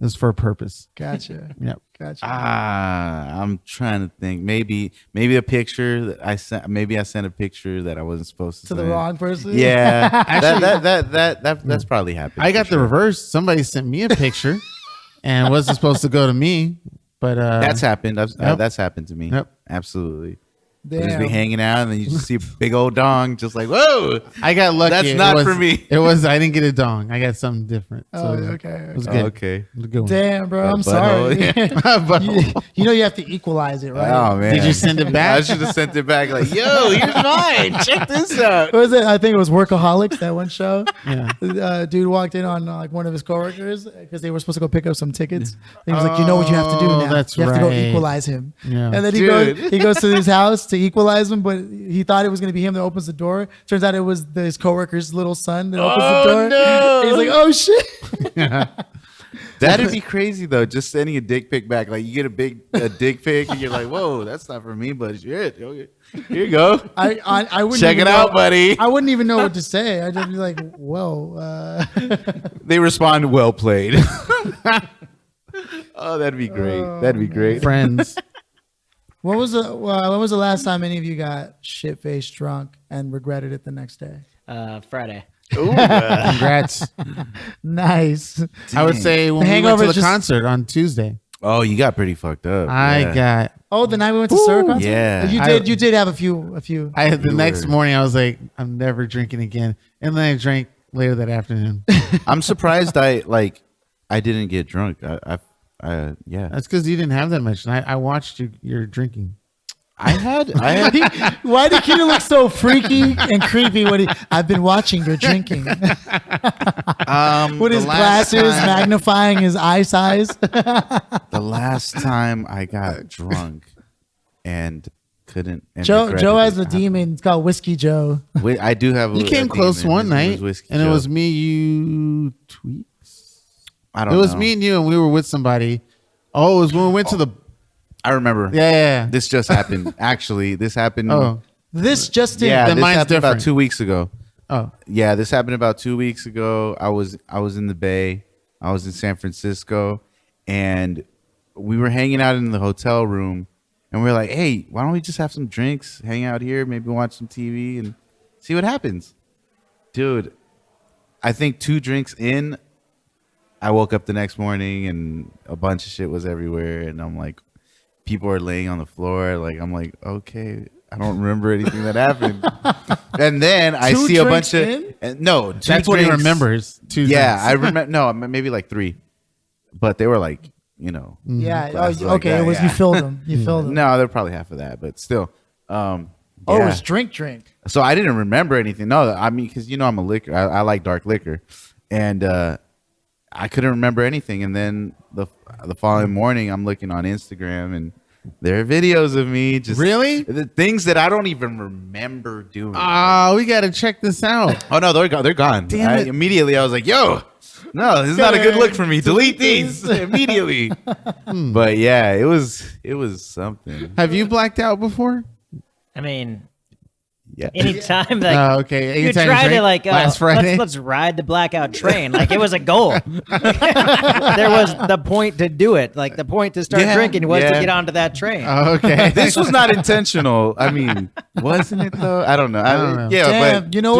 it's for a purpose. Gotcha. Yep. Gotcha. I'm trying to think. Maybe a picture that I sent. Maybe I sent a picture that I wasn't supposed to. To the send. wrong person? Yeah, Actually- that's probably happened. I got for the sure. reverse. Somebody sent me a picture and it wasn't supposed to go to me. But That's happened. Yep. That's happened to me. Yep. Absolutely. We'll just be Damn. hanging out, and then you just see a big old dong, just like, whoa. I got lucky. That's It not was- for me. It was. I didn't get a dong. I got something different. So Oh, okay. It was okay. good. Okay. It was a good one. Damn, bro. I'm Butthole, sorry. yeah. But- you know you have to equalize it, right? Oh man. Did you send it back? I should have sent it back. Like, yo, here's mine. Check this out. What was it? I think it was Workaholics, that one show. Yeah. Dude walked in on like one of his coworkers because they were supposed to go pick up some tickets. And he was like, "You know what you have to do Oh, now? that's you have to go right. equalize him." Yeah. And then Dude. he goes to his house to equalize him, but he thought it was going to be him that opens the door. Turns out it was his coworker's little son that opens the door. no. He's like, "Oh shit!" That'd be crazy though. Just sending a dick pic back. Like you get a dick pic, and you're like, whoa, that's not for me, but shit. Okay. Here you go. I wouldn't Check even it know- out, buddy. I wouldn't even know what to say. I'd just be like, "Whoa." They respond, well played. Oh, that'd be great. That'd be great. Friends. When was the last time any of you got shit faced drunk and regretted it the next day? Friday. Congrats. Nice. I would say when The we went hangover to the just- concert on Tuesday, Oh, you got pretty fucked up. I Yeah. got. Oh, the night we went to Sir concert? yeah. You did have a few. The next morning I was like, I'm never drinking again, and then I drank later that afternoon. I'm surprised I didn't get drunk. Yeah. That's because you didn't have that much. And I watched your drinking. I had Why did Keita look so freaky and creepy when I've been watching your drinking? With his glasses magnifying his eye size. the last time I got drunk and couldn't. And Joe regretted has it. a demon. It's called Whiskey Joe. I do have. You came close one night, and it was me, you, Tweaks. I don't. It was know. me and you, and we were with somebody. Oh, it was when we went to the. I remember. Yeah. This just happened. Actually, this happened. Oh. This just did. yeah. Then This mine's happened about different. 2 weeks ago. Oh. Yeah, this happened about 2 weeks ago. I was in the Bay. I was in San Francisco, and we were hanging out in the hotel room, and we were like, "Hey, why don't we just have some drinks, hang out here, maybe watch some TV, and see what happens?" Dude, I think 2 drinks in, I woke up the next morning, and a bunch of shit was everywhere, and I'm like, people are laying on the floor. Like, I'm like, okay. I don't remember anything that happened. And then I 2 see a drinks bunch in? of no. 2 That's what he drinks. remembers. 2 Yeah, drinks. I remember. No, maybe like 3, but they were like, you know, Yeah. glasses Oh, like okay. that, it was yeah. you filled them. You filled them. no, they're probably half of that, but still. But Oh, it Yeah. was drink. So I didn't remember anything. No, I mean, because I'm a liquor. I like dark liquor, and I couldn't remember anything. And then the following morning, I'm looking on Instagram, and there are videos of me just the things that I don't even remember doing. Oh, we got to check this out. Oh no, they're gone. Damn it. Immediately, I was like, "Yo, no, this is not a good look for me. Delete these immediately." But yeah, it was something. Have you blacked out before? I mean, Yeah. anytime that Okay. you Anytime try to drink? like last Friday. let's ride the blackout train. Like it was a goal. There was the point to do it. Like the point to start Yeah, drinking was yeah. to get onto that train. Okay. This was not intentional. I mean, wasn't it though? I don't know. don't know. Yeah, Damn, but you know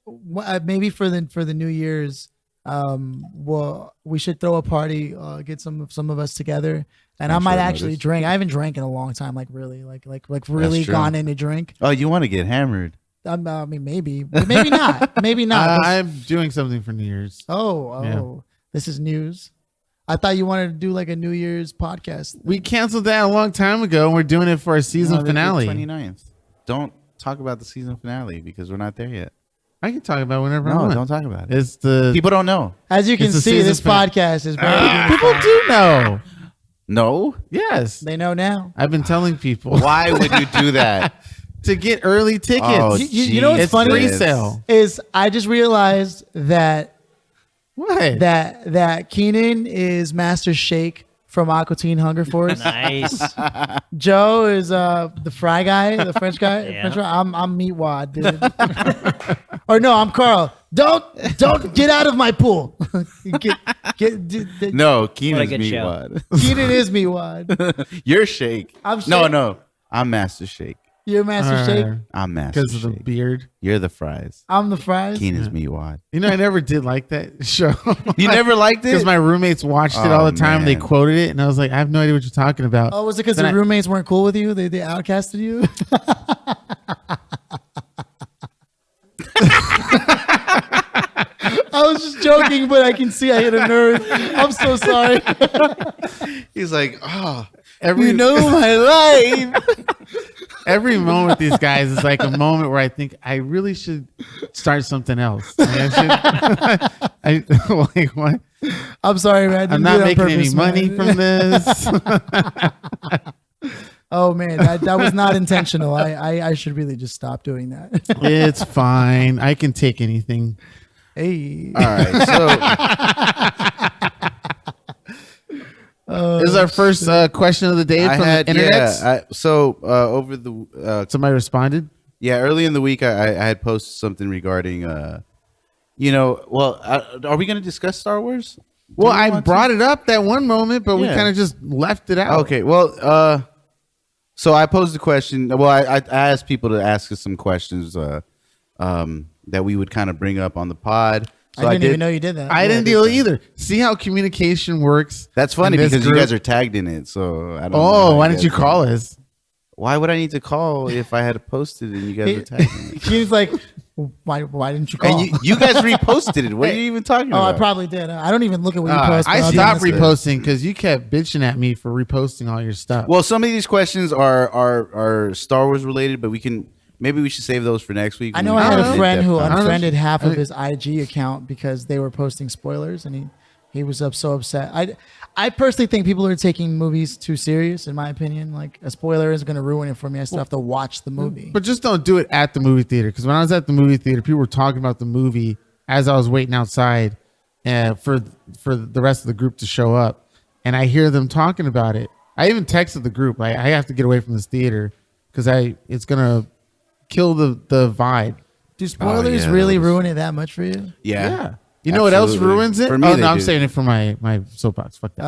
what? Maybe for the New Year's, well, we should throw a party. Get some of us together, and I I'm might sure actually noticed. drink. I haven't drank in a long time. Like really, like really true. gone into drink. oh, you want to get hammered? I mean, maybe, but maybe not. Maybe not. I'm doing something for New Year's. Oh, this is news. I thought you wanted to do like a New Year's podcast. We canceled that a long time ago, and we're doing it for our season finale. 29th. Don't talk about the season finale because we're not there yet. I can talk about it whenever I No, want. don't talk about it. It's the People don't know. As you can It's a see, season this finale. podcast is very. people do know. No. Yes, They know now. I've been telling people Why would you do that? to get early tickets. Oh, You know what's it's funny? free sale. Is I just realized that What? that Keenan is Master Shake from Aqua Teen Hunger Force. Nice. Joe is the fry guy, the French guy. Yeah. French fry. I'm Meat Wad, dude. Or no, I'm Carl. Don't get out of my pool. No, Keenan's good show. Meatwad. Keenan is Meat Wad. You're Shake. I'm No, Shake. no. I'm Master Shake. You're Master Shake. I'm Master Because of the Shake. beard. You're the fries. I'm the fries. Keenan's Meatwad. You know, I never did like that show. You never liked it? Because my roommates watched it Oh, all the time. They man. quoted it, and I was like, I have no idea what you're talking about. Oh, was it because Then the I- roommates weren't cool with you? They outcasted you? I was just joking, but I can see I hit a nerve. I'm so sorry. He's like, oh, Every, you know my life. every moment with these guys is like a moment where I think I really should start something else. Like, I should, like what? I'm sorry, man. I I'm didn't not do it on making any purpose, money man. from this. Oh man, that was not intentional. I should really just stop doing that. It's fine. I can take anything. Hey, All right. So This is our first question of the day I from had, the internet. over the, Somebody responded. early in the week, I had posted something regarding, are we going to discuss Star Wars? Well, Do you I want brought it up that one moment, but we Yeah. kind of just left it out. Okay, well, so I posed a question. Well, I asked people to ask us some questions that we would kind of bring up on the pod. So I didn't even know you did that. I Yeah, didn't did deal that. either. See how communication works. That's funny in this because you group? guys are tagged in it. So I don't know Oh, how why you didn't you guys call know. us? Why would I need to call if I had posted it and you guys were tagged in it? He was like, why didn't you call? And you guys reposted it. What are you even talking Oh, about? I probably did. I don't even look at what you post. I but I'll be stopped honest. reposting because you kept bitching at me for reposting all your stuff. Well, some of these questions are Star Wars related, but maybe we should save those for next week. I when know we I had have a an friend who in-depth conversation. unfriended half of his IG account because they were posting spoilers, and he was so upset. I personally think people are taking movies too serious. In my opinion, like a spoiler is going to ruin it for me. I still have to watch the movie. But just don't do it at the movie theater. Because when I was at the movie theater, people were talking about the movie as I was waiting outside for the rest of the group to show up. And I hear them talking about it. I even texted the group, like, I have to get away from this theater because it's going to kill the vibe. Do spoilers yeah, really that was- ruin it that much for you? Yeah. You know what else Absolutely. ruins it? For me, Oh, they no, I'm do. saying it for my soapbox. Fuck that.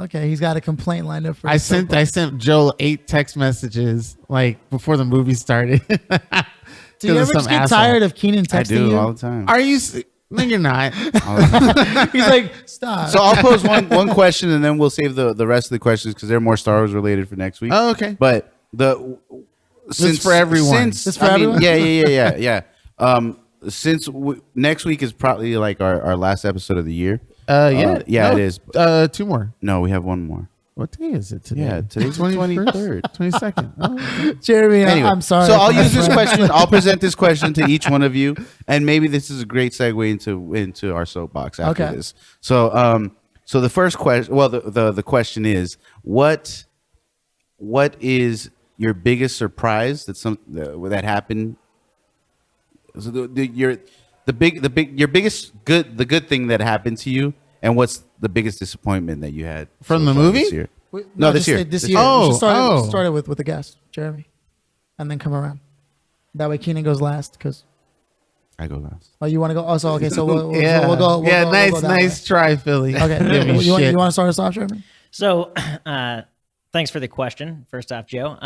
Okay. He's got a complaint lined up for. I his sent soapbox. Joel 8 text messages like before the movie started. Do you ever just get tired of Keenan texting I do you? all the time. Are you? No, you're not. He's like, stop. So I'll pose one question and then we'll save the rest of the questions because they're more Star Wars related for next week. Oh, okay. But for everyone. It's for everyone? Yeah. Next week is probably like our last episode of the year. Yeah, it is. 2 more. No, we have one more. What day is it today? Yeah, today's the 23rd. 22nd. Oh. Jeremy, Anyway, I'm sorry. So I'll use this question. I'll present this question to each one of you, and maybe this is a great segue into our soapbox after Okay. this. So, so the first question. Well, the question is, what is your biggest surprise that happened? So your biggest good thing that happened to you, and what's the biggest disappointment that you had From the far movie? this year? No, this year. This This year. year. Oh, We should oh. start it with the guest, Jeremy, and then come around. That way, Keenan goes last because. I go last. Oh, you want to go? Oh, so okay. So we'll go. Yeah, We'll go yeah, we'll nice, go that nice way. try, Philly. Okay. Give me you want shit. to start us off, Jeremy? So, thanks for the question. First off, Joe.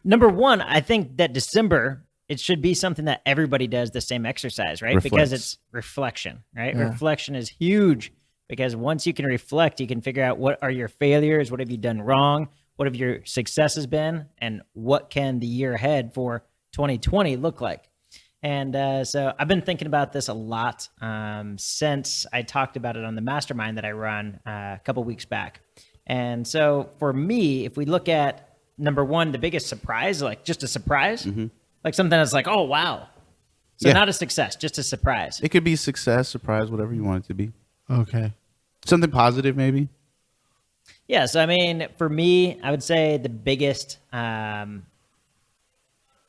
Number one, I think that December, it should be something that everybody does the same exercise, right? Because it's reflection, right? Yeah. Reflection is huge because once you can reflect, you can figure out what are your failures, what have you done wrong, what have your successes been, and what can the year ahead for 2020 look like. And so I've been thinking about this a lot since I talked about it on the mastermind that I run a couple weeks back. And so for me, if we look at number one, the biggest surprise, like just a surprise, like something that's like, oh, wow. So Yeah. not a success, just a surprise. It could be success, surprise, whatever you want it to be. Okay. Something positive, maybe. Yeah. So, I mean, for me, I would say the biggest, I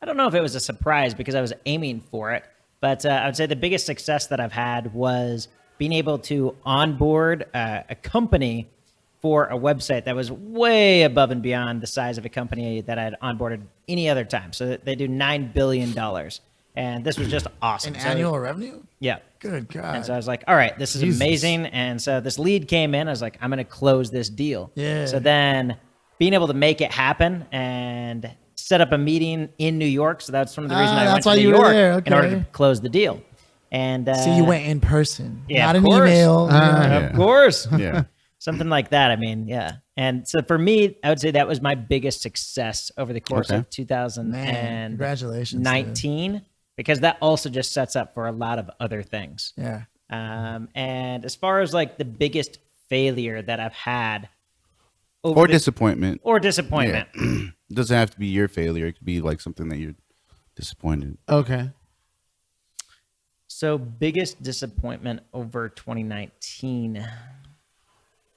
don't know if it was a surprise because I was aiming for it, but I would say the biggest success that I've had was being able to onboard a company for a website that was way above and beyond the size of a company that I had onboarded any other time. So they do $9 billion. And this was just awesome. In So- annual revenue? Yeah. Good God. And so I was like, all right, this is Jesus. amazing. And so this lead came in. I was like, I'm going to close this deal. Yeah. So then being able to make it happen and set up a meeting in New York. So that's one of the reasons I went that's to why New you were York there, in order okay. to close the deal. And So you went in person, Yeah, not of an course. email. Yeah. of course. Yeah. Something like that. I mean, yeah. And so for me, I would say that was my biggest success over the course Okay. of 2019. Man, congratulations, dude. Because that also just sets up for a lot of other things. Yeah. And as far as like the biggest failure that I've had Or disappointment. or disappointment. It doesn't have to be your failure. It could be like something that you're disappointed. Okay. So biggest disappointment over 2019.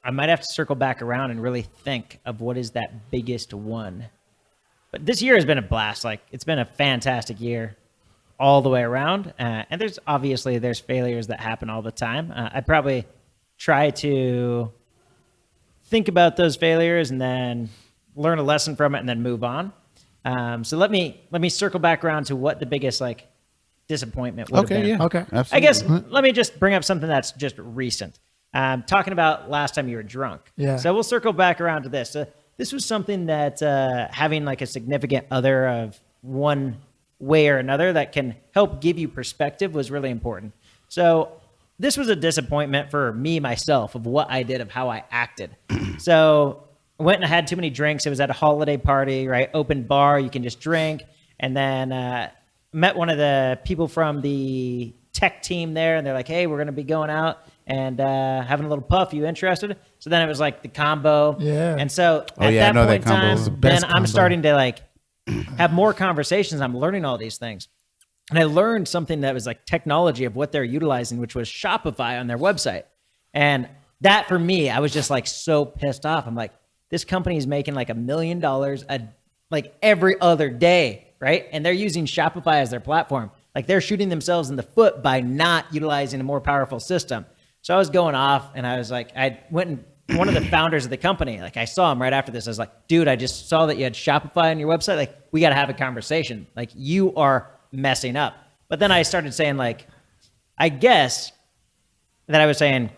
I might have to circle back around and really think of what is that biggest one. But this year has been a blast. Like it's been a fantastic year all the way around. And there's failures that happen all the time. I probably try to think about those failures and then learn a lesson from it and then move on. So let me circle back around to what the biggest like disappointment would have been. Yeah. Okay. Absolutely. I guess let me just bring up something that's just recent. Talking about last time you were drunk. Yeah. So we'll circle back around to this. This was something that having like a significant other of one way or another that can help give you perspective was really important. So this was a disappointment for me, myself, of what I did, of how I acted. So I went and I had too many drinks. It was at a holiday party, right? Open bar, you can just drink. And then met one of the people from the tech team there, and they're like, hey, we're going to be going out and having a little puff. You interested? So then it was like the combo. Yeah. And so Oh, at yeah, I that know point that combo in is the time, best then I'm combo. starting to like have more conversations. I'm learning all these things. And I learned something that was like technology of what they're utilizing, which was Shopify on their website. And that for me, I was just like so pissed off. I'm like, this company is making like $1 million like every other day, right? And they're using Shopify as their platform. Like they're shooting themselves in the foot by not utilizing a more powerful system. So I was going off and I was like, I went and one of the founders of the company, like I saw him right after this. I was like, dude, I just saw that you had Shopify on your website. Like we got to have a conversation. Like you are messing up. But then I started saying like, I guess that I was saying,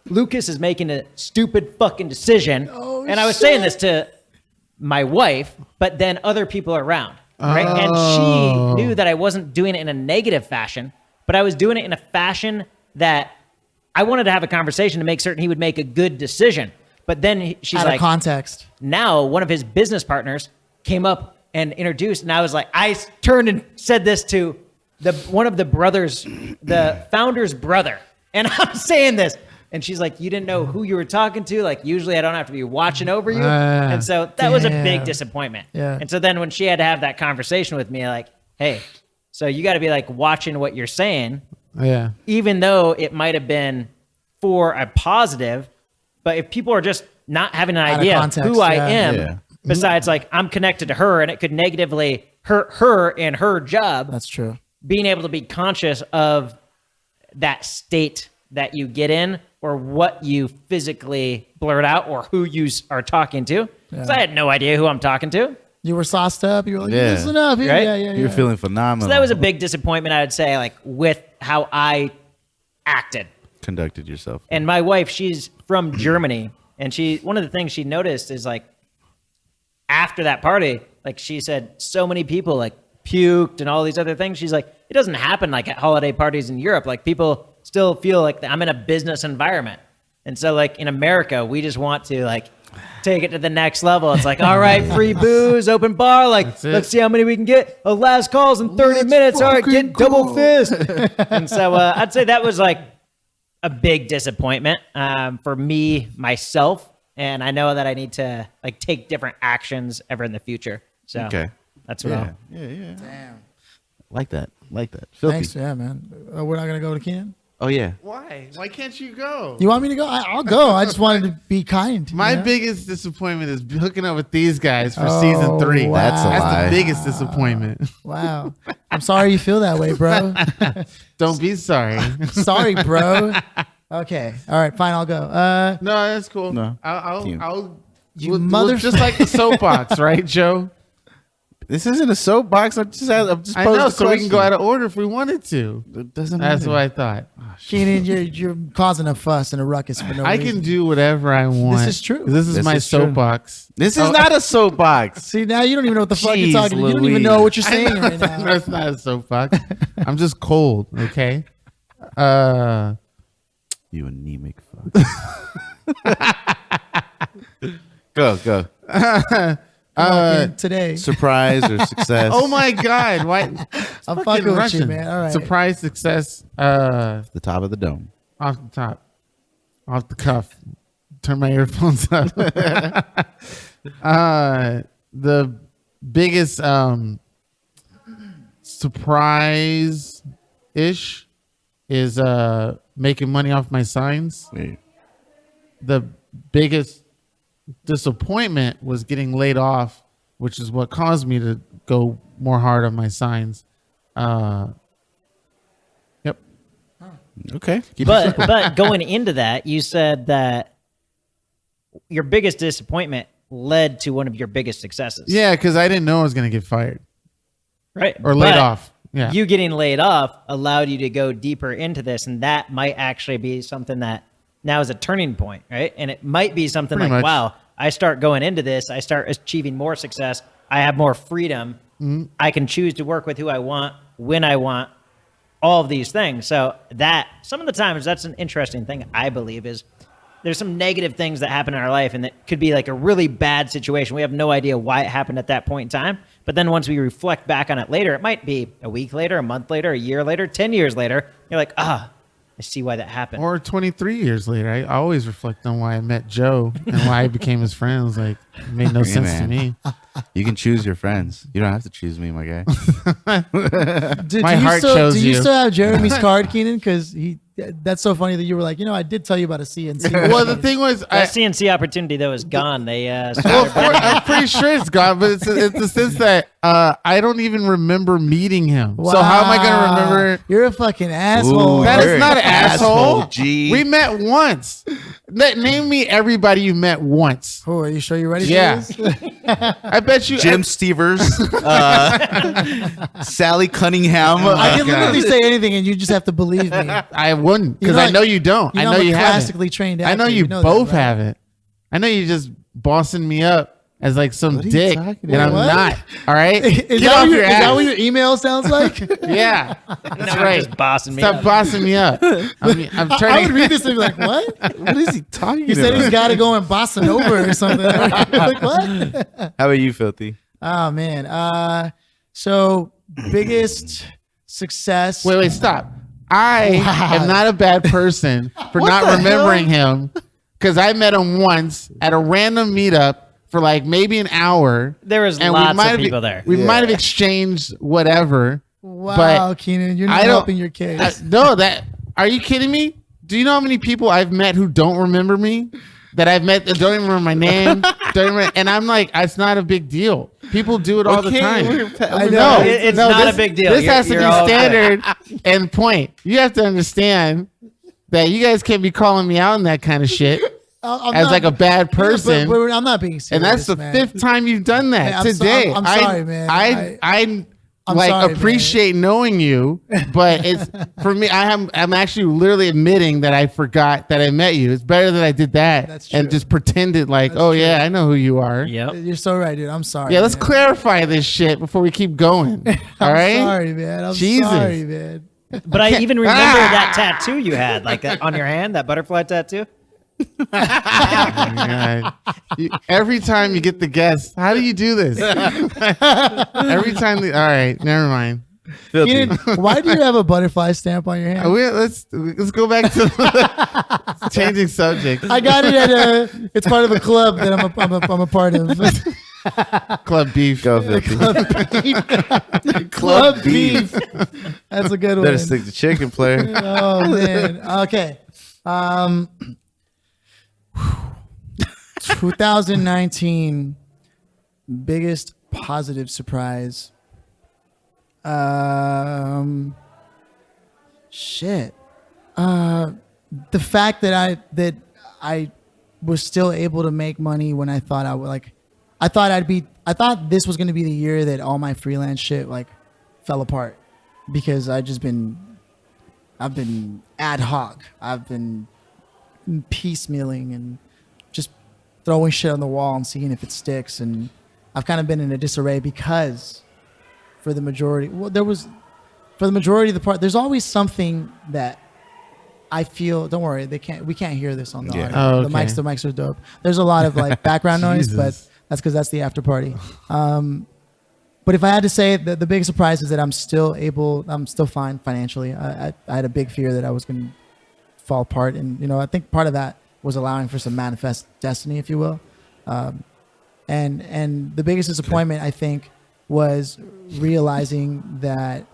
Lucas is making a stupid fucking decision. And I was saying this to my wife, but then other people around, right? And she knew that I wasn't doing it in a negative fashion, but I was doing it in a fashion that I wanted to have a conversation to make certain he would make a good decision. But then she's Out like, of context. now one of his business partners came up and introduced, and I was like, I turned and said this to one of the brothers, the founder's brother. And I'm saying this, And she's like, you didn't know who you were talking to. Like, usually I don't have to be watching over you. And so that was a big disappointment. Yeah. And so then when she had to have that conversation with me, like, hey, so you got to be like watching what you're saying. Yeah. Even though it might have been for a positive, but if people are just not having an idea of who I am, besides like I'm connected to her and it could negatively hurt her and her job. That's true. Being able to be conscious of that state that you get in or what you physically blurt out or who you are talking to. Because I had no idea who I'm talking to. You were sauced up. You were like, listen up. Right? Yeah. You're feeling phenomenal. So that was a big disappointment, I would say, like with how I acted. Conducted yourself. And my wife, she's from Germany. And one of the things she noticed is like after that party, like she said, so many people like puked and all these other things. She's like, it doesn't happen like at holiday parties in Europe. Like people still feel like I'm in a business environment. And so like in America, we just want to like take it to the next level. It's like, all right, free booze, open bar. Like, let's see how many we can get. Last calls in 30 minutes. All right, get double fist. And so I'd say that was like a big disappointment for me, myself. And I know that I need to like take different actions ever in the future. So that's what yeah. Damn. Like that. Filthy. Thanks. Yeah, man. We're not going to go to Keenan? Oh, yeah. Why? Why can't you go? You want me to go? I'll go. I just wanted to be kind. My biggest disappointment is hooking up with these guys for season 3. Wow. That's a lie. That's the biggest disappointment. Wow. I'm sorry you feel that way, bro. Don't be sorry. Sorry, bro. Okay. All right. Fine. I'll go. No, that's cool. No. I'll You we'll just like the soapbox, right, Joe? This isn't a soapbox. I'm just I know, so we can go out of order if we wanted to. It doesn't matter. That's what I thought. Keenan, you're causing a fuss and a ruckus for no I reason. can do whatever I want. This is true. This is my is true. soapbox. This is not a soapbox. See, now you don't even know what the fuck you're Jeez talking about. You don't even Louise. know what you're saying right now. That's not a soapbox. I'm just cold, okay? You anemic fuck. Go. Today. Surprise or success? Oh my God! Why? I'm fucking with you, man. All right. Surprise, success. The top of the dome. Off the top, off the cuff. Turn my earphones up. The biggest surprise ish is making money off my signs. Wait. The biggest disappointment was getting laid off, which is what caused me to go more hard on my signs. Yep. Okay. But going into that, you said that your biggest disappointment led to one of your biggest successes. Yeah, because I didn't know I was going to get fired Right. or laid But off. Yeah. You getting laid off allowed you to go deeper into this, and that might actually be something that now is a turning point, right? And it might be something Pretty like, much. wow, I start going into this, I start achieving more success, I have more freedom, I can choose to work with who I want, when I want, all of these things. So that, some of the times, that's an interesting thing, I believe, is there's some negative things that happen in our life, and that could be like a really bad situation. We have no idea why it happened at that point in time. But then once we reflect back on it later, it might be a week later, a month later, a year later, 10 years later. You're like, I see why that happened. Or 23 years later. I always reflect on why I met Joe and why I became his friend. It was like, it made no sense to me. You can choose your friends. You don't have to choose me, my guy. My heart chose Do you you. still have Jeremy's card, Keenan? Because that's so funny that you were like, I did tell you about a CNC. Well, the thing was, That CNC opportunity, though, is gone. They well, of course, I'm pretty sure it's gone, but it's the sense that I don't even remember meeting him. So how am I going to remember? You're a fucking asshole. Ooh, That you're is not an asshole. G. We met once. Name me everybody you met once. Oh, are you sure you're ready Yeah. for this? I bet you. Jim Stevers, Sally Cunningham. I can God. literally say anything and you just have to believe me. I wouldn't, because You know, I know you don't. I know I'm a you haven't. classically trained actor. I know you know both that, right? haven't. I know you just bossing me up as like some What are you dick, talking and about? I'm What? not. All right, Is get that, off what your your, is ass. that what your email sounds like? Yeah, that's You're right. just bossing me Stop up. bossing me up. I mean, I'm I trying would to read this and be like, what? What is he talking He about? said he's got to go and boss it over or something. Like, what? How about you, Filthy? Oh, man. So, biggest success. Wait, stop. I am not a bad person for not remembering him because I met him once at a random meetup for like maybe an hour. There was and lots of people there. We might have exchanged whatever. Wow, but Keenan, you're not helping your case. Are you kidding me? Do you know how many people I've met who don't remember me? That I've met that don't even remember my name. And I'm like, it's not a big deal. People do it all the time. I know. It's not a big deal. This has to be standard and point. You have to understand that you guys can't be calling me out on that kind of shit as like a bad person. But I'm not being serious, and that's the fifth time you've done that today. I'm sorry, man. I'm appreciate knowing you, but it's for me. I'm actually literally admitting that I forgot that I met you. It's better that I did that and just pretended like, yeah, I know who you are. Yep. You're so right, dude. I'm sorry. Yeah, let's clarify this shit before we keep going. All right. I'm sorry, man. I'm sorry, man. But I even remember that tattoo you had, like on your hand, that butterfly tattoo. Oh my God. Every time you get the guest, how do you do this? Every time. All right, never mind. Keenan, why do you have a butterfly stamp on your hand? Let's go back to changing subject. I got it at it's part of a club that I'm a part of. Club Beef. Go 50. Club Beef. That's a good one. Better stick to chicken, player. Oh man. Okay. 2019 biggest positive surprise. Shit. The fact that I was still able to make money when I thought I would, like, I thought this was going to be the year that all my freelance shit like fell apart because I've been ad hoc. I've been piecemealing and just throwing shit on the wall and seeing if it sticks, and I've kind of been in a disarray because for the majority of the part there's always something that I feel. Don't worry, we can't hear this on the audio. Oh, okay. The mics are dope. There's a lot of like background noise, but that's because that's the after party. But if I had to say the big surprise is that I'm still fine financially. I had a big fear that I was going to fall apart, and I think part of that was allowing for some manifest destiny, if you will. And the biggest disappointment I think was realizing that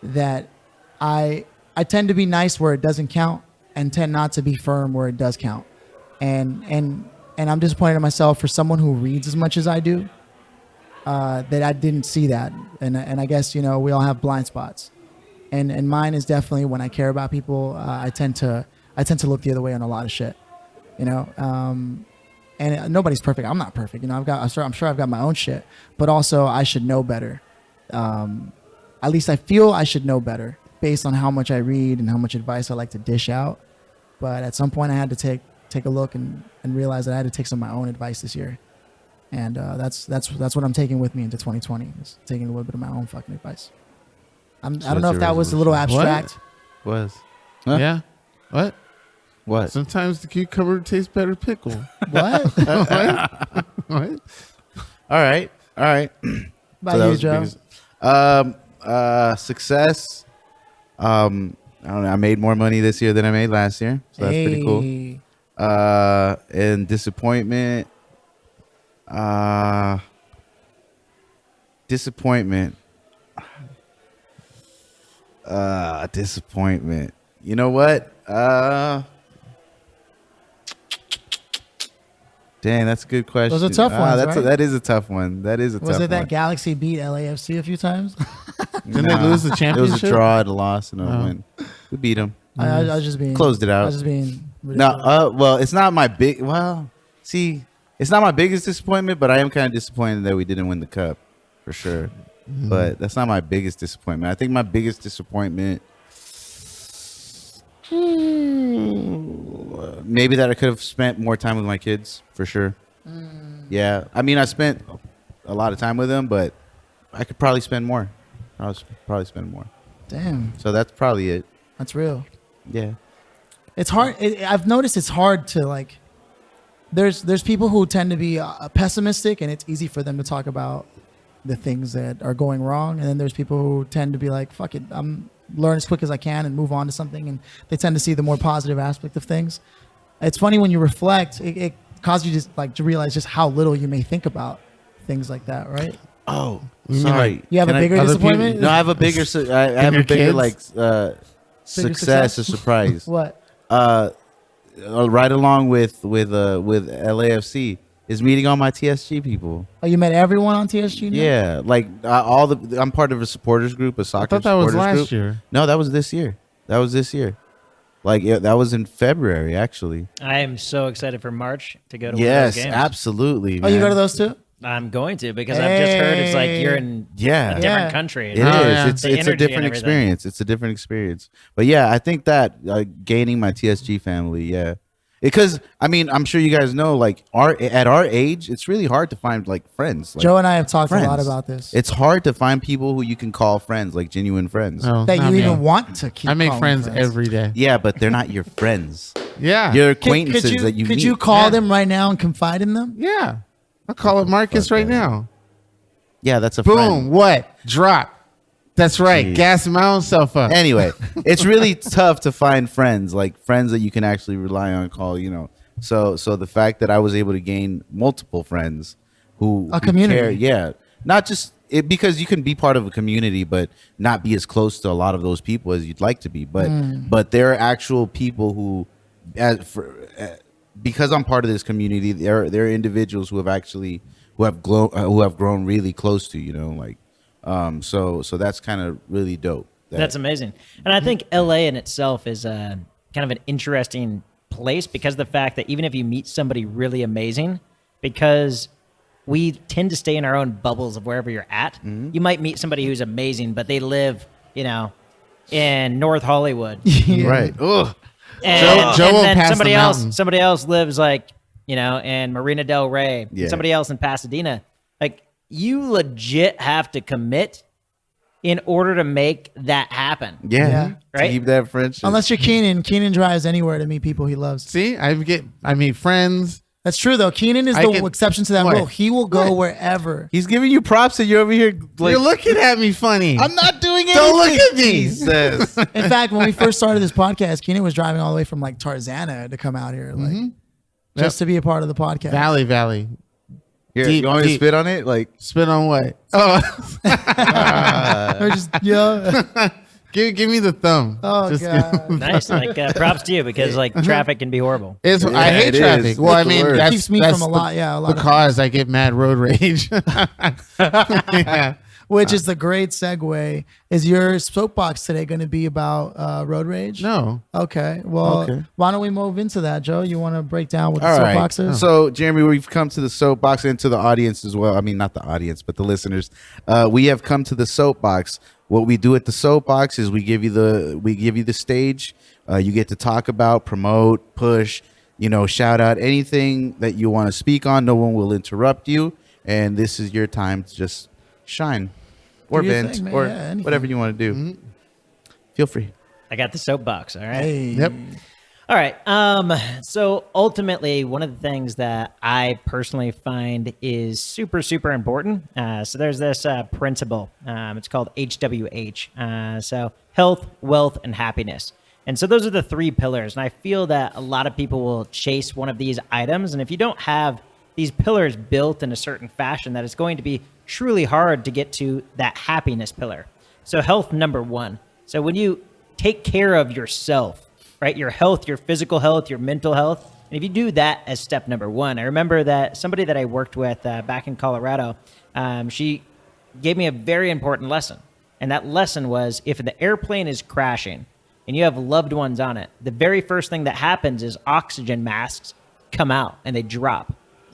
that I tend to be nice where it doesn't count and tend not to be firm where it does count. And I'm disappointed in myself for someone who reads as much as I do, that I didn't see that. And I guess, we all have blind spots. And mine is definitely when I care about people, I tend to look the other way on a lot of shit, and nobody's perfect. I'm not perfect. I'm sure I've got my own shit, but also I should know better. At least I feel I should know better based on how much I read and how much advice I like to dish out. But at some point I had to take a look and realize that I had to take some of my own advice this year. And that's what I'm taking with me into 2020, is taking a little bit of my own fucking advice. I don't know if that was a little abstract. Was. Huh? Yeah. What? What? Sometimes the cucumber tastes better pickled. What? What? All right. By you, Joe. Success. I don't know. I made more money this year than I made last year, so that's pretty cool. And disappointment. Disappointment. You know what? Dang, that's a good question. Those are tough ones, right? That is a tough one. Was it that Galaxy beat LAFC a few times? Didn't they lose the championship? It was a draw, a loss, and a win. We beat them. I was just being closed it out. I was just being No, well, it's not my big. Well, see, it's not my biggest disappointment, but I am kind of disappointed that we didn't win the cup, for sure. But that's not my biggest disappointment. I think my biggest disappointment, maybe that I could have spent more time with my kids, for sure. Yeah, I mean, I spent a lot of time with them, but I could probably spend more. I was probably spend more. Damn. So that's probably it. That's real. Yeah. It's hard. I've noticed it's hard to like. There's people who tend to be pessimistic, and it's easy for them to talk about the things that are going wrong, and then there's people who tend to be like, "Fuck it, I'm learn as quick as I can and move on to something. And they tend to see the more positive aspect of things. It's funny when you reflect, it causes you to realize just how little you may think about things like that, right? Oh, sorry. You have a bigger disappointment? No, I have a bigger. I have a bigger kids? Success or surprise. What? Right along with LAFC is meeting all my TSG people. Oh, you met everyone on TSG now? Yeah, like I'm part of a supporters group, a soccer. I thought that was supporters last group. year. No, that was this year. Like that was in February, actually. I am so excited for March to go to one of Yes, those games. absolutely. Oh, you man. go to those too? I'm going to because I've just heard it's like you're in a different Yeah. country. It is. yeah. It's The a energy different and everything. experience. It's a different experience. But yeah, I think that gaining my TSG family, yeah. Because I mean, I'm sure you guys know, like at our age, it's really hard to find like friends. Like, Joe and I have talked friends. a lot about this. It's hard to find people who you can call friends, like genuine friends. No, that not you me. even want to keep I make calling friends every day. Yeah, but they're not your friends. Yeah. You're Could acquaintances you, that you could meet. you call Yeah. them right now and confide in them? Yeah. I'll call it Marcus right now. Yeah, that's a Boom. friend. What? Drop. That's right. Jeez. Gas my own self up. Anyway, it's really tough to find friends, like friends that you can actually rely on, call, So the fact that I was able to gain multiple friends who community. care, yeah, not just it, because you can be part of a community, but not be as close to a lot of those people as you'd like to be. But there are actual people who, because I'm part of this community, there are individuals who have grown really close to, so that's kind of really dope. That's amazing. And I think LA in itself is kind of an interesting place because of the fact that even if you meet somebody really amazing, because we tend to stay in our own bubbles of wherever you're at, you might meet somebody who's amazing, but they live, in North Hollywood. Right. Ugh. And, Joe will then pass somebody the else, mountain. somebody else lives like, in Marina Del Rey, Yeah. somebody else in Pasadena. Like you legit have to commit in order to make that happen. Yeah. Yeah. To Right? keep that friendship. Unless you're Keenan. Keenan drives anywhere to meet people he loves. See, I meet friends. That's true, though. Keenan is I the can- exception to that What? rule. He will go What? wherever. He's giving you props, and you're over here like, You're looking at me funny. I'm not doing anything. Don't look at me. Jesus. In fact, when we first started this podcast, Keenan was driving all the way from like Tarzana to come out here, like just to be a part of the podcast. Valley. Here, Deep, you want me to deep. spit on it? Like, Spit on what? Oh, Or just give me the thumb. Oh, Just God. Nice. Like props to you because like traffic can be horrible. I Yeah, hate it traffic. is. Well, I It's the mean, worst. that's Keeps me that's from a lot. Yeah, a lot the of cars. I get mad road rage. Yeah. which is the great segue. Is your soapbox today going to be about road rage? No. Okay. Well, Okay. why don't we move into that, Joe? You want to break down what the all right. soapbox is? So, Jeremy, we've come to the soapbox and to the audience as well. I mean, not the audience, but the listeners. We have come to the soapbox. What we do at the soapbox is we give you the stage. You get to talk about, promote, push, shout out anything that you want to speak on. No one will interrupt you, and this is your time to just shine or Do your vent thing, man. or Yeah, anything. whatever you want to do. Feel free. I got the soapbox. All right. Hey. Yep. All right. So ultimately, one of the things that I personally find is super, super important. So there's this principle. It's called HWH. So health, wealth, and happiness. And so those are the three pillars. And I feel that a lot of people will chase one of these items. And if you don't have these pillars built in a certain fashion, that it's going to be truly hard to get to that happiness pillar. So health, number one. So when you take care of yourself, right? Your health, your physical health, your mental health. And if you do that as step number one, I remember that somebody that I worked with back in Colorado, she gave me a very important lesson. And that lesson was if the airplane is crashing and you have loved ones on it, the very first thing that happens is oxygen masks come out and they drop.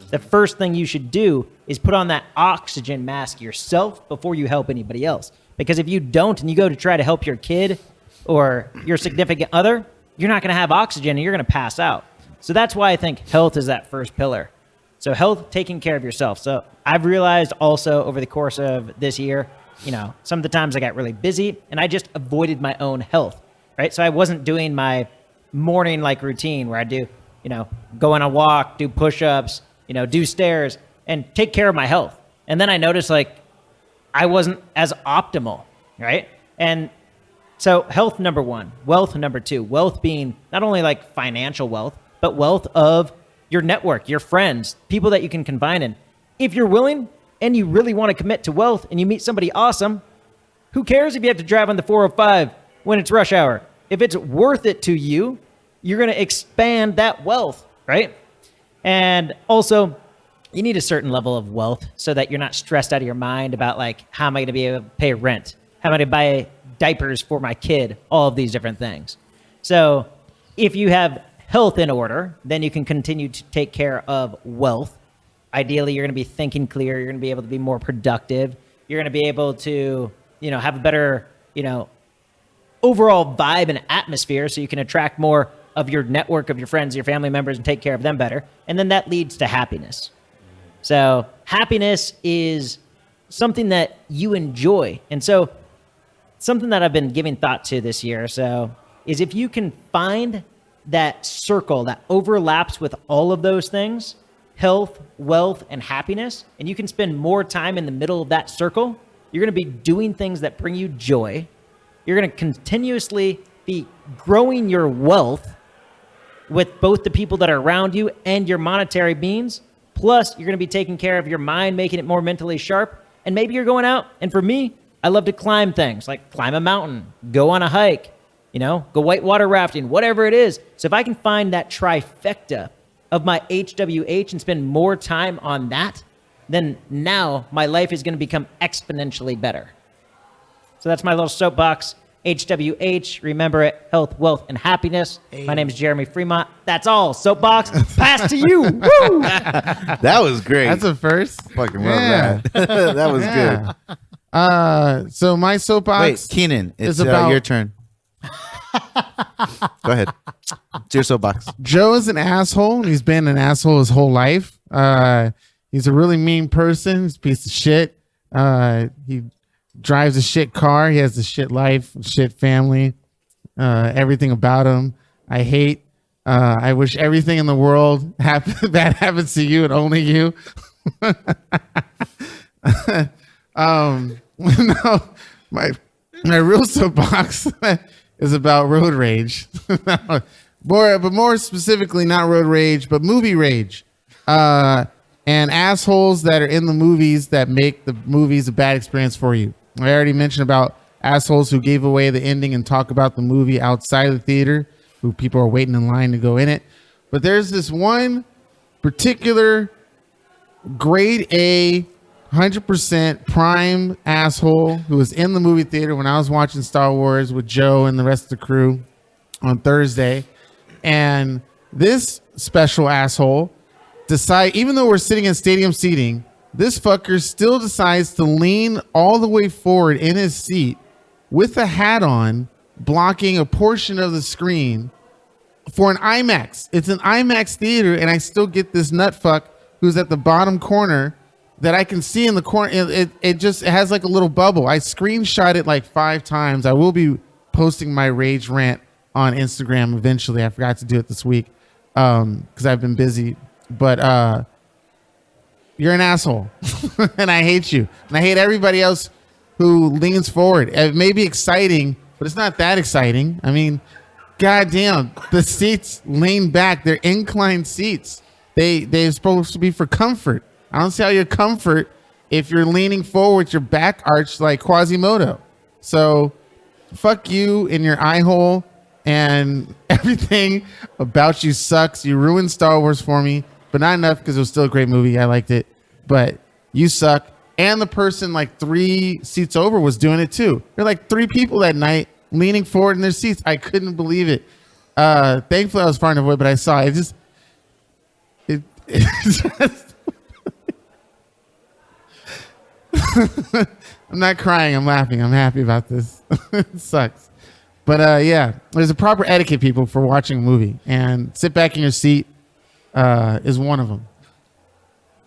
The first thing you should do is put on that oxygen mask yourself before you help anybody else. Because if you don't and you go to try to help your kid or your significant other, you're not going to have oxygen and you're going to pass out. So that's why I think health is that first pillar. So health, taking care of yourself. So I've realized also over the course of this year, some of the times I got really busy and I just avoided my own health, right? So I wasn't doing my morning routine where I do, go on a walk, do push-ups, do stairs and take care of my health. And then I noticed I wasn't as optimal, right? And So health, number one. Wealth, number two. Wealth being not only like financial wealth, but wealth of your network, your friends, people that you can confide in. If you're willing and you really want to commit to wealth and you meet somebody awesome, who cares if you have to drive on the 405 when it's rush hour? If it's worth it to you, you're going to expand that wealth, right? And also, you need a certain level of wealth so that you're not stressed out of your mind about like, how am I going to be able to pay rent? How am I going to buy diapers for my kid? All of these different things. So if you have health in order, then you can continue to take care of wealth. Ideally, you're going to be thinking clear. You're going to be able to be more productive. You're going to be able to, have a better, overall vibe and atmosphere so you can attract more of your network of your friends, your family members, and take care of them better. And then that leads to happiness. So happiness is something that you enjoy. And so something that I've been giving thought to this year or so is if you can find that circle that overlaps with all of those things, health, wealth, and happiness, and you can spend more time in the middle of that circle, you're going to be doing things that bring you joy. You're going to continuously be growing your wealth with both the people that are around you and your monetary means. Plus, you're going to be taking care of your mind, making it more mentally sharp. And maybe you're going out. And for me, I love to climb things, like climb a mountain, go on a hike, go whitewater rafting, whatever it is. So if I can find that trifecta of my HWH and spend more time on that, then now my life is going to become exponentially better. So that's my little soapbox. HWH, remember it, health, wealth, and happiness. Hey. My name is Jeremy Fremont. That's all. Soapbox, pass to you. Woo! That was great. That's a first. Fucking love that. That was good. So my soapbox. Wait, Keenan, it's about your turn. Go ahead. It's your soapbox. Joe is an asshole, and he's been an asshole his whole life. He's a really mean person. He's a piece of shit. He drives a shit car. He has a shit life, shit family, everything about him I hate. I wish everything in the world that happens to you and only you. No, my real soapbox is about road rage. More specifically, not road rage, but movie rage. And assholes that are in the movies that make the movies a bad experience for you. I already mentioned about assholes who gave away the ending and talk about the movie outside of the theater, who people are waiting in line to go in it. But there's this one particular grade A, 100% prime asshole who was in the movie theater when I was watching Star Wars with Joe and the rest of the crew on Thursday. And this special asshole even though we're sitting in stadium seating, this fucker still decides to lean all the way forward in his seat with a hat on, blocking a portion of the screen for an IMAX. It's an IMAX theater, and I still get this nut fuck who's at the bottom corner that I can see in the corner. It has like a little bubble. I screenshot it like 5 times. I will be posting my rage rant on Instagram eventually. I forgot to do it this week because I've been busy. But you're an asshole, and I hate you. And I hate everybody else who leans forward. It may be exciting, but it's not that exciting. I mean, goddamn, the seats lean back. They're inclined seats. They're supposed to be for comfort. I don't see how you're comfort if you're leaning forward with your back arched like Quasimodo. So fuck you in your eye hole, and everything about you sucks. You ruined Star Wars for me. But not enough because it was still a great movie. I liked it. But you suck. And the person like 3 seats over was doing it too. There were like 3 people that night leaning forward in their seats. I couldn't believe it. Thankfully, I was far enough away, but I saw it. I'm not crying. I'm laughing. I'm happy about this. It sucks. But yeah, there's a proper etiquette, people, for watching a movie. And sit back in your seat. Is one of them.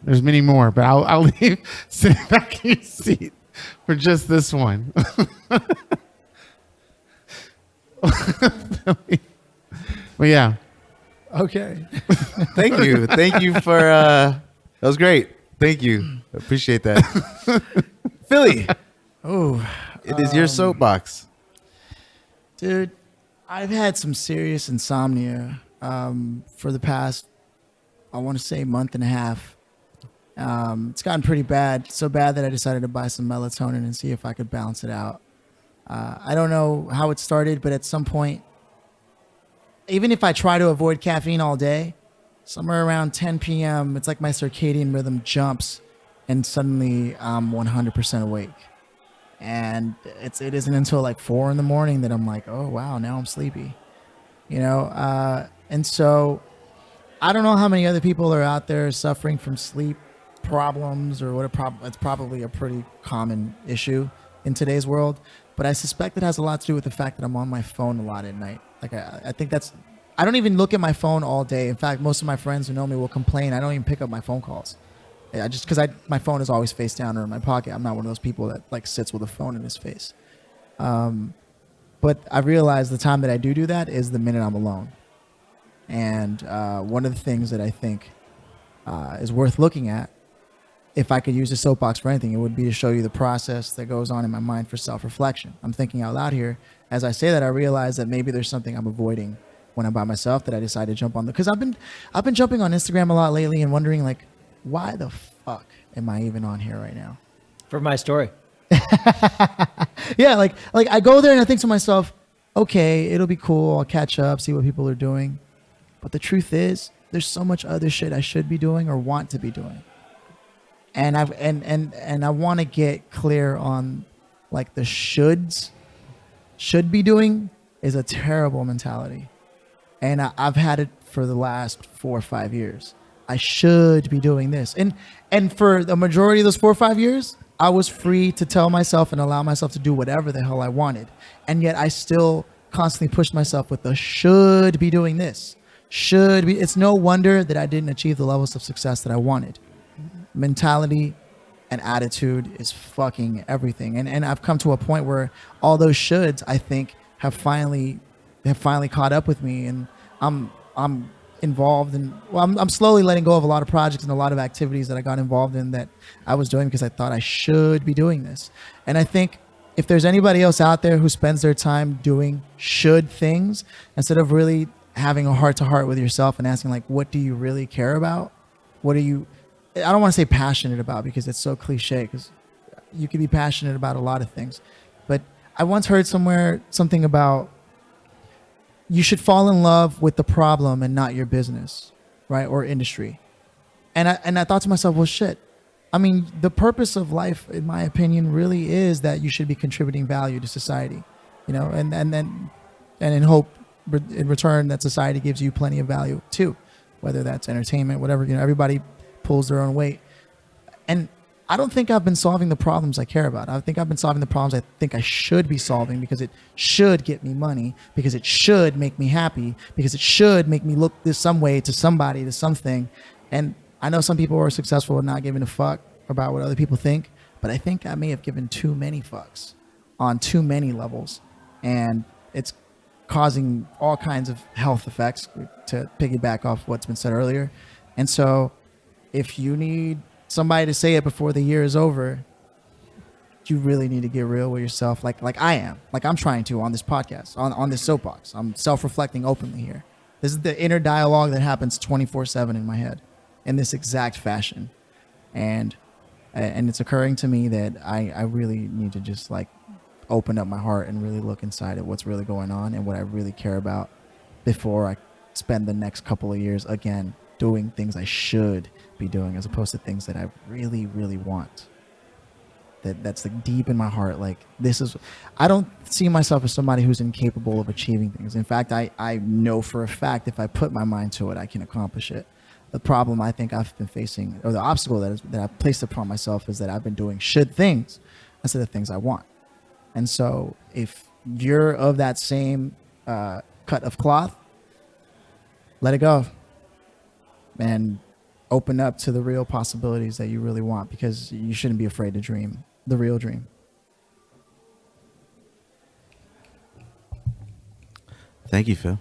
There's many more, but I'll leave sitting back in your seat for just this one. Well, yeah. Okay. Thank you for that was great. Thank you. Appreciate that. Philly. Oh, it is your soapbox. Dude, I've had some serious insomnia for the past, I want to say, month and a half. It's gotten pretty bad, so bad that I decided to buy some melatonin and see if I could balance it out. I don't know how it started, but at some point, even if I try to avoid caffeine all day, somewhere around 10 p.m., it's like my circadian rhythm jumps and suddenly I'm 100% awake. And it isn't until like 4 in the morning that I'm like, oh, wow, now I'm sleepy. You know? And so I don't know how many other people are out there suffering from sleep problems or what it's probably a pretty common issue in today's world. But I suspect it has a lot to do with the fact that I'm on my phone a lot at night. Like I think I don't even look at my phone all day. In fact, most of my friends who know me will complain I don't even pick up my phone calls. Because my phone is always face down or in my pocket. I'm not one of those people that like sits with a phone in his face. But I realize the time that I do that is the minute I'm alone. And one of the things that I think is worth looking at, if I could use a soapbox for anything, it would be to show you the process that goes on in my mind for self-reflection. I'm thinking out loud here. As I say that, I realize that maybe there's something I'm avoiding when I'm by myself that I decide to jump on. Because I've been jumping on Instagram a lot lately and wondering, like, why the fuck am I even on here right now? For my story. Yeah, like I go there and I think to myself, okay, it'll be cool. I'll catch up, see what people are doing. But the truth is, there's so much other shit I should be doing or want to be doing. And I want to get clear on like the should be doing is a terrible mentality. And I've had it for the last 4 or 5 years. I should be doing this. And for the majority of those 4 or 5 years, I was free to tell myself and allow myself to do whatever the hell I wanted. And yet I still constantly pushed myself with the should be doing this. Should be. It's no wonder that I didn't achieve the levels of success that I wanted. Mentality and attitude is fucking everything. And I've come to a point where all those shoulds, I think, have finally caught up with me, and I'm involved in, I'm slowly letting go of a lot of projects and a lot of activities that I got involved in that I was doing because I thought I should be doing this. And I think if there's anybody else out there who spends their time doing should things instead of really having a heart-to-heart with yourself and asking, like, what do you really care about? What are you, I don't want to say passionate about because it's so cliche, because you can be passionate about a lot of things. But I once heard somewhere something about you should fall in love with the problem and not your business, right? Or industry. And I thought to myself, well, shit. I mean, the purpose of life, in my opinion, really is that you should be contributing value to society, you know, and in hope, in return, that society gives you plenty of value too, whether that's entertainment, whatever, you know, everybody pulls their own weight. And I don't think I've been solving the problems I care about. I think I've been solving the problems I think I should be solving because it should get me money, because it should make me happy, because it should make me look this some way to somebody, to something. And I know some people are successful at not giving a fuck about what other people think, but I think I may have given too many fucks on too many levels. And it's causing all kinds of health effects, to piggyback off what's been said earlier. And so if you need somebody to say it before the year is over, you really need to get real with yourself, like I am, like I'm trying to on this podcast, on this soapbox. I'm self-reflecting openly here. This is the inner dialogue that happens 24/7 in my head in this exact fashion. And it's occurring to me that I really need to just like open up my heart and really look inside at what's really going on and what I really care about before I spend the next couple of years again doing things I should be doing as opposed to things that I really, really want. That's like deep in my heart. Like I don't see myself as somebody who's incapable of achieving things. In fact, I know for a fact if I put my mind to it, I can accomplish it. The problem I think I've been facing, or the obstacle that I've placed upon myself, is that I've been doing should things instead of things I want. And so if you're of that same cut of cloth, let it go and open up to the real possibilities that you really want, because you shouldn't be afraid to dream the real dream. Thank you, Phil.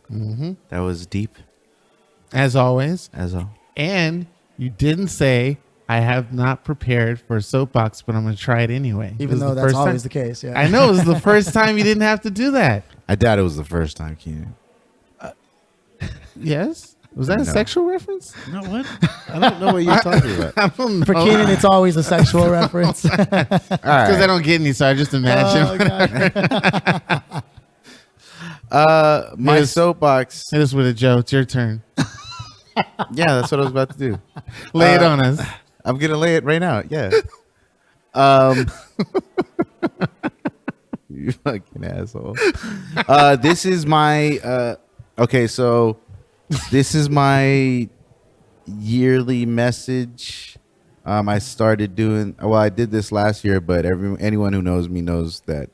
Mm-hmm. That was deep. As always. As all. And you didn't say I have not prepared for a soapbox, but I'm going to try it anyway. Even though that's always the case. Yeah. I know. It was the first time you didn't have to do that. I doubt it was the first time, Keenan. Yes? Was that a sexual reference? No, what? I don't know what you're talking about. I don't know. For Keenan, it's always a sexual reference. All right. Because I don't get any, so I just imagine. My soapbox. Hit us with a joke. It's your turn. Yeah, that's what I was about to do. Lay it on us. I'm gonna lay it right now. Yeah. You fucking asshole. This is my okay, so this is my yearly message. I started doing I did this last year, but anyone who knows me knows that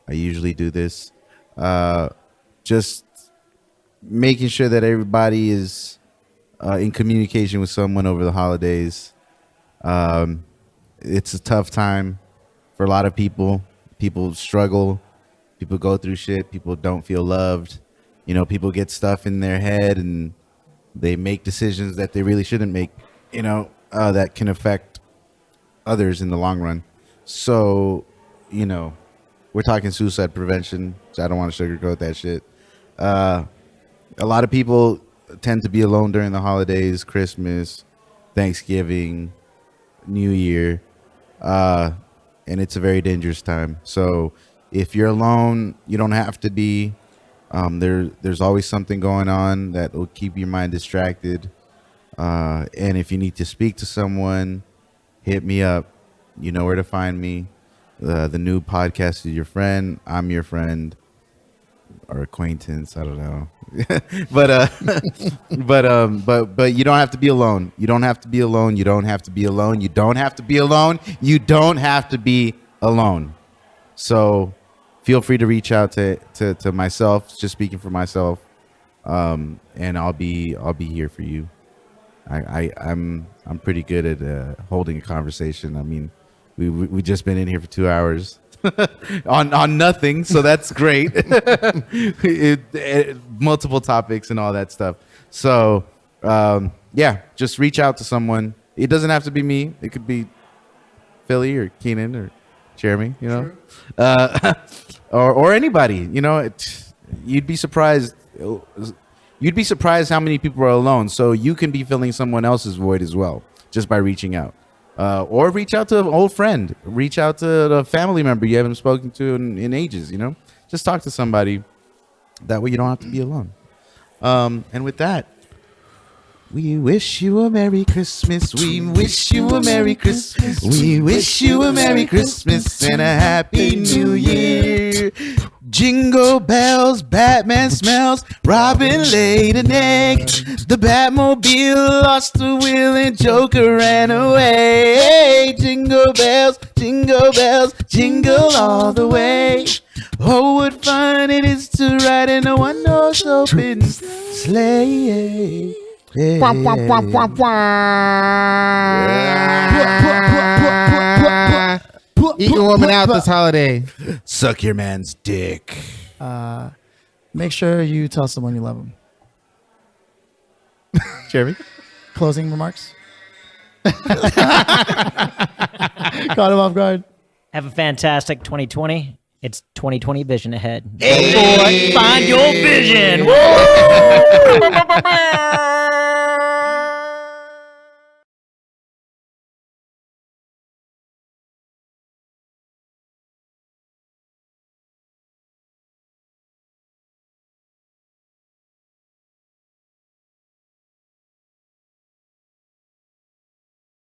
I usually do this. Just making sure that everybody is in communication with someone over the holidays. It's a tough time for a lot of people. People struggle. People go through shit. People don't feel loved. You know, people get stuff in their head and they make decisions that they really shouldn't make, you know, that can affect others in the long run. So, you know, we're talking suicide prevention. So I don't want to sugarcoat that shit. A lot of people tend to be alone during the holidays, Christmas, Thanksgiving, New Year, and it's a very dangerous time. So if you're alone, you don't have to be. There's always something going on that will keep your mind distracted. And if you need to speak to someone, hit me up. You know where to find me. The new podcast is your friend. I'm your friend or acquaintance. I don't know. but you don't have to be alone. You don't have to be alone. You don't have to be alone. You don't have to be alone. You don't have to be alone. So feel free to reach out to myself, just speaking for myself. And I'll be here for you. I'm pretty good at holding a conversation. I mean, we just been in here for 2 hours on nothing, so that's great. Multiple topics and all that stuff. So yeah, just reach out to someone. It doesn't have to be me. It could be Philly or Keenan or Jeremy, you know, or anybody. You know, you'd be surprised. You'd be surprised how many people are alone. So you can be filling someone else's void as well, just by reaching out. Or reach out to an old friend. Reach out to a family member you haven't spoken to in ages, you know? Just talk to somebody. That way you don't have to be alone. And with that, we wish you a Merry Christmas. We wish you a Merry Christmas. We wish you a Merry Christmas and a Happy New Year. Jingle bells, Batman smells, Robin laid an egg. The Batmobile lost the wheel and Joker ran away. Jingle bells, jingle all the way. Oh, what fun it is to ride in a one-horse open sleigh. Eat your woman out this holiday. Suck your man's dick. Make sure you tell someone you love them. Jeremy? Closing remarks? Caught him off guard. Have a fantastic 2020. It's 2020 vision ahead. Hey! Boy, find your vision. Woo!